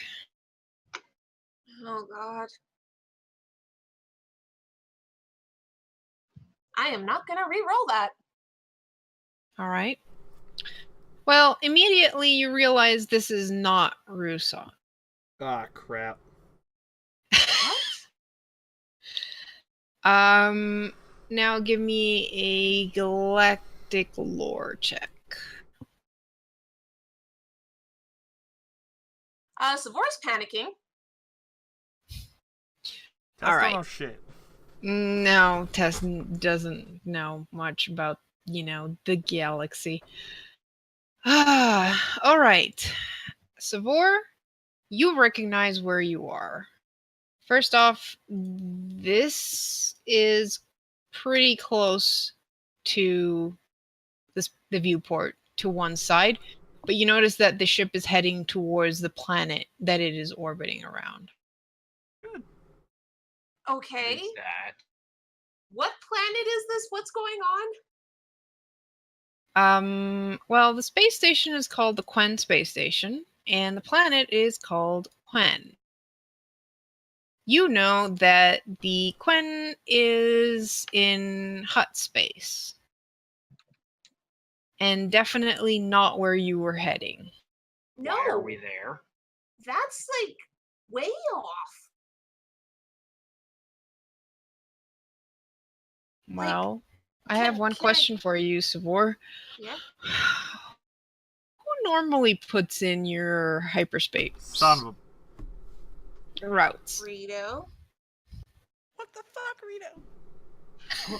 S3: Oh god. I am not gonna re-roll that.
S1: All right. Well, immediately you realize this is not Rusa.
S4: Ah, crap.
S1: Now give me a galactic lore check.
S3: Savora's panicking.
S4: Tess
S1: All right.
S4: don't know shit.
S1: No, Tess doesn't know much about, the galaxy. All right. Savor, you recognize where you are. First off, this is pretty close to the viewport to one side, but you notice that the ship is heading towards the planet that it is orbiting around.
S3: Okay.
S8: Is that?
S3: What planet is this? What's going on?
S1: Well, the space station is called the Quen Space Station, and the planet is called Quen. You know that the Quen is in hut space. And definitely not where you were heading.
S3: No.
S8: Why are we there?
S3: That's like way off.
S1: Well, I have one question for you, Savor.
S3: Yeah.
S1: Who normally puts in your hyperspace
S4: Son of
S1: routes?
S3: Rito.
S5: What the fuck, Rito?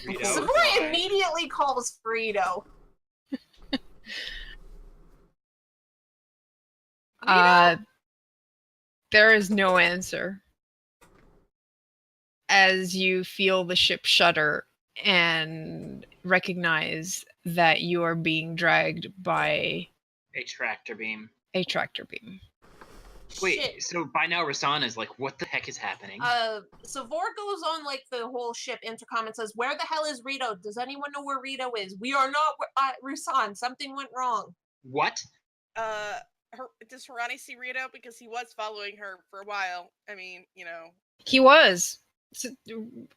S8: Rito,
S3: Savora
S8: why?
S3: immediately calls Rito.
S1: There is no answer. As you feel the ship shudder and recognize that you are being dragged by
S8: A tractor beam.
S1: a tractor beam.
S8: Wait,
S3: Shit.
S8: so by now Rosanna's like, what the heck is happening?
S3: Savor goes on like the whole ship intercom and says, "Where the hell is Rito? Does anyone know where Rito is? We are not Rusan. Something went wrong."
S8: What?
S5: Does Harani see Rito? Because he was following her for a while. I mean,
S1: He was. So,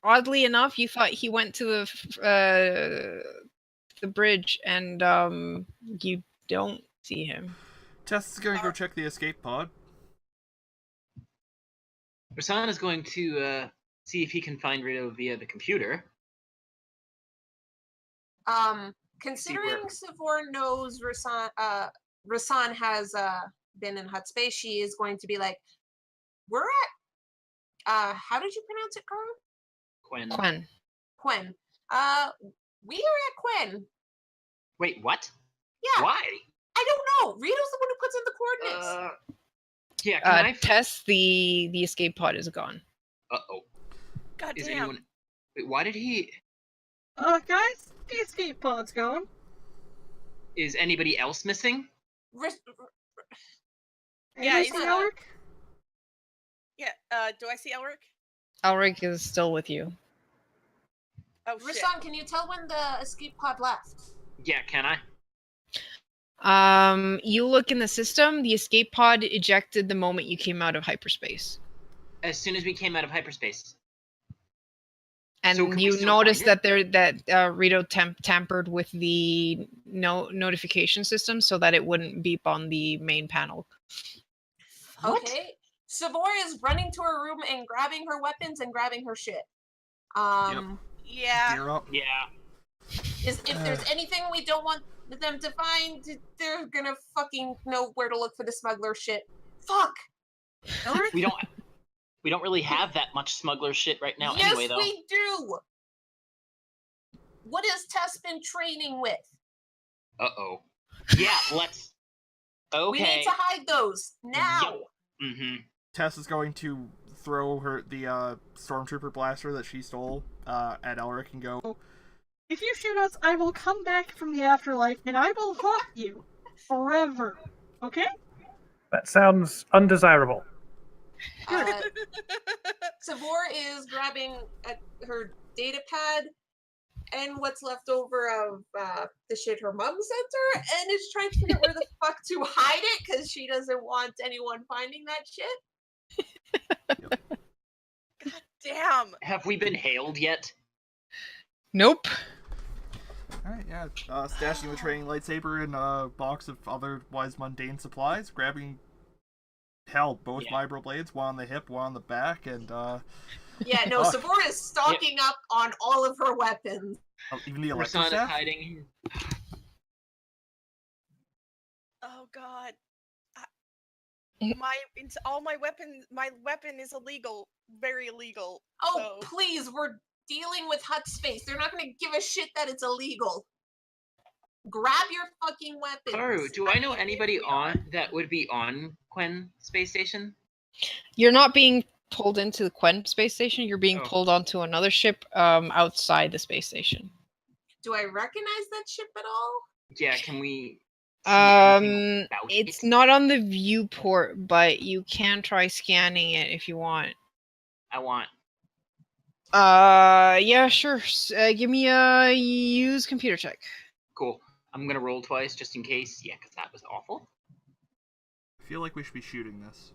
S1: oddly enough, you thought he went to the bridge, and you don't see him.
S4: Tess is gonna go check the escape pod.
S8: Rosanna's going to see if he can find Rito via the computer.
S3: Considering Savor knows Rasan has been in hut space, she is going to be like, "We're at how did you pronounce it, Carl?
S8: Quen.
S3: Quen. We are at Quen.
S8: Wait, what?
S3: Yeah.
S8: Why?
S3: I don't know. Rito's the one who puts in the coordinates.
S8: Yeah, can I...
S1: Tess, the escape pod is gone.
S8: Uh-oh.
S5: God
S8: Is
S5: damn.
S8: anyone... Wait, why did he...
S7: Guys, the escape pod's gone.
S8: Is anybody else missing?
S5: Yeah,
S7: Anyone see Elric?
S5: Yeah, do I see Elric?
S1: Elric is still with you.
S5: Oh, shit.
S3: Rasan, can you tell when the escape pod left?
S8: Yeah, can I?
S1: You look in the system, the escape pod ejected the moment you came out of hyperspace.
S8: As soon as we came out of hyperspace.
S1: And
S8: So can we
S1: you
S8: still
S1: noticed
S8: find
S1: that Rito tampered with the notification system so that it wouldn't beep on the main panel.
S8: What?
S3: Okay. Savor is running to her room and grabbing her weapons and grabbing her shit.
S5: Yeah.
S4: Gear up.
S8: Yeah.
S3: If there's anything we don't want them to find, they're gonna fucking know where to look for the smuggler shit. Fuck.
S8: We don't really have that much smuggler shit right now
S3: yes,
S8: anyway, though.
S3: we do. What has Tess been training with?
S8: Uh-oh. Yeah, let's... Okay.
S3: We need to hide those now.
S8: Yep. Mm-hmm.
S4: Tess is going to throw the stormtrooper blaster that she stole at Elric and go,
S7: If you shoot us, I will come back from the afterlife and I will haunt you forever. Okay?
S6: That sounds undesirable.
S3: Savor is grabbing her data pad and what's left over of the shit her mom sent her, and is trying to figure out where the fuck to hide it because she doesn't want anyone finding that shit.
S5: God damn.
S8: Have we been hailed yet?
S1: Nope.
S4: alright, yeah, stashing the training lightsaber in a box of otherwise mundane supplies, grabbing, both vibroblades, one on the hip, one on the back, and
S3: Yeah, no,
S4: Fuck.
S3: Savor is stocking up on all of her weapons.
S4: even the electric
S8: Persona
S4: staff.
S8: hiding.
S5: Oh god. My weapon is illegal. Very illegal.
S3: Oh,
S5: so.
S3: please, we're dealing with Hut Space. They're not going to give a shit that it's illegal. Grab your fucking weapons.
S8: Haru, do I know anybody that would be on Quen space station?
S1: You're not being pulled into the Quen space station. You're being
S8: Oh.
S1: pulled onto another ship outside the space station.
S3: Do I recognize that ship at all?
S8: Yeah, can we see anything about
S1: It's
S8: it?
S1: not on the viewport, but you can try scanning it if you want.
S8: I want.
S1: Yeah, sure. Give me a use computer check.
S8: Cool. I'm gonna roll twice just in case. Yeah, because that was awful.
S4: I feel like we should be shooting this.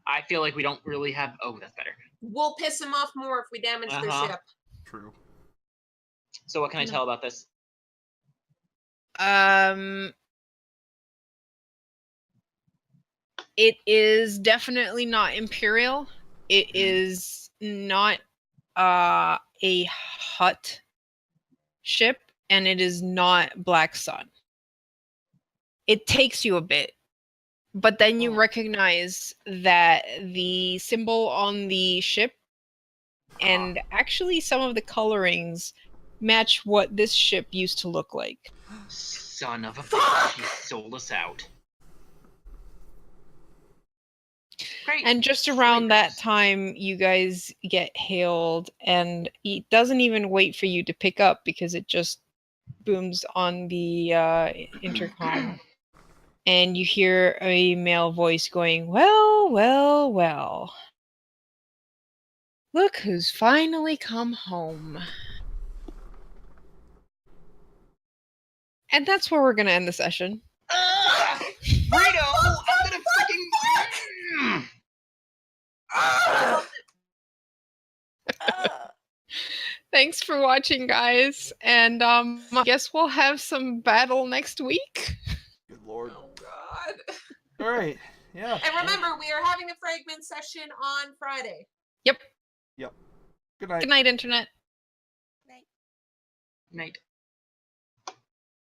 S8: I feel like we don't really have... Oh, that's better.
S3: We'll piss them off more if we damage their ship.
S4: True.
S8: So what can I tell about this?
S1: It is definitely not Imperial. It is not a Hut ship, and it is not Black Sun. It takes you a bit, but then you recognize that the symbol on the ship and actually some of the colorings match what this ship used to look like.
S8: Son of a bitch, he sold us out. Great.
S1: And just around that time, you guys get hailed, and it doesn't even wait for you to pick up because it just booms on the intercom. And you hear a male voice going, "Well, well, well. Look who's finally come home." And that's where we're going to end the session.
S8: Rito, I'm gonna freaking...
S1: Thanks for watching, guys. And I guess we'll have some battle next week.
S4: Good lord.
S3: Oh, God.
S4: Alright, yeah.
S3: And remember, we are having a fragment session on Friday.
S1: Yep.
S4: Good night.
S1: Good night, Internet.
S8: Night.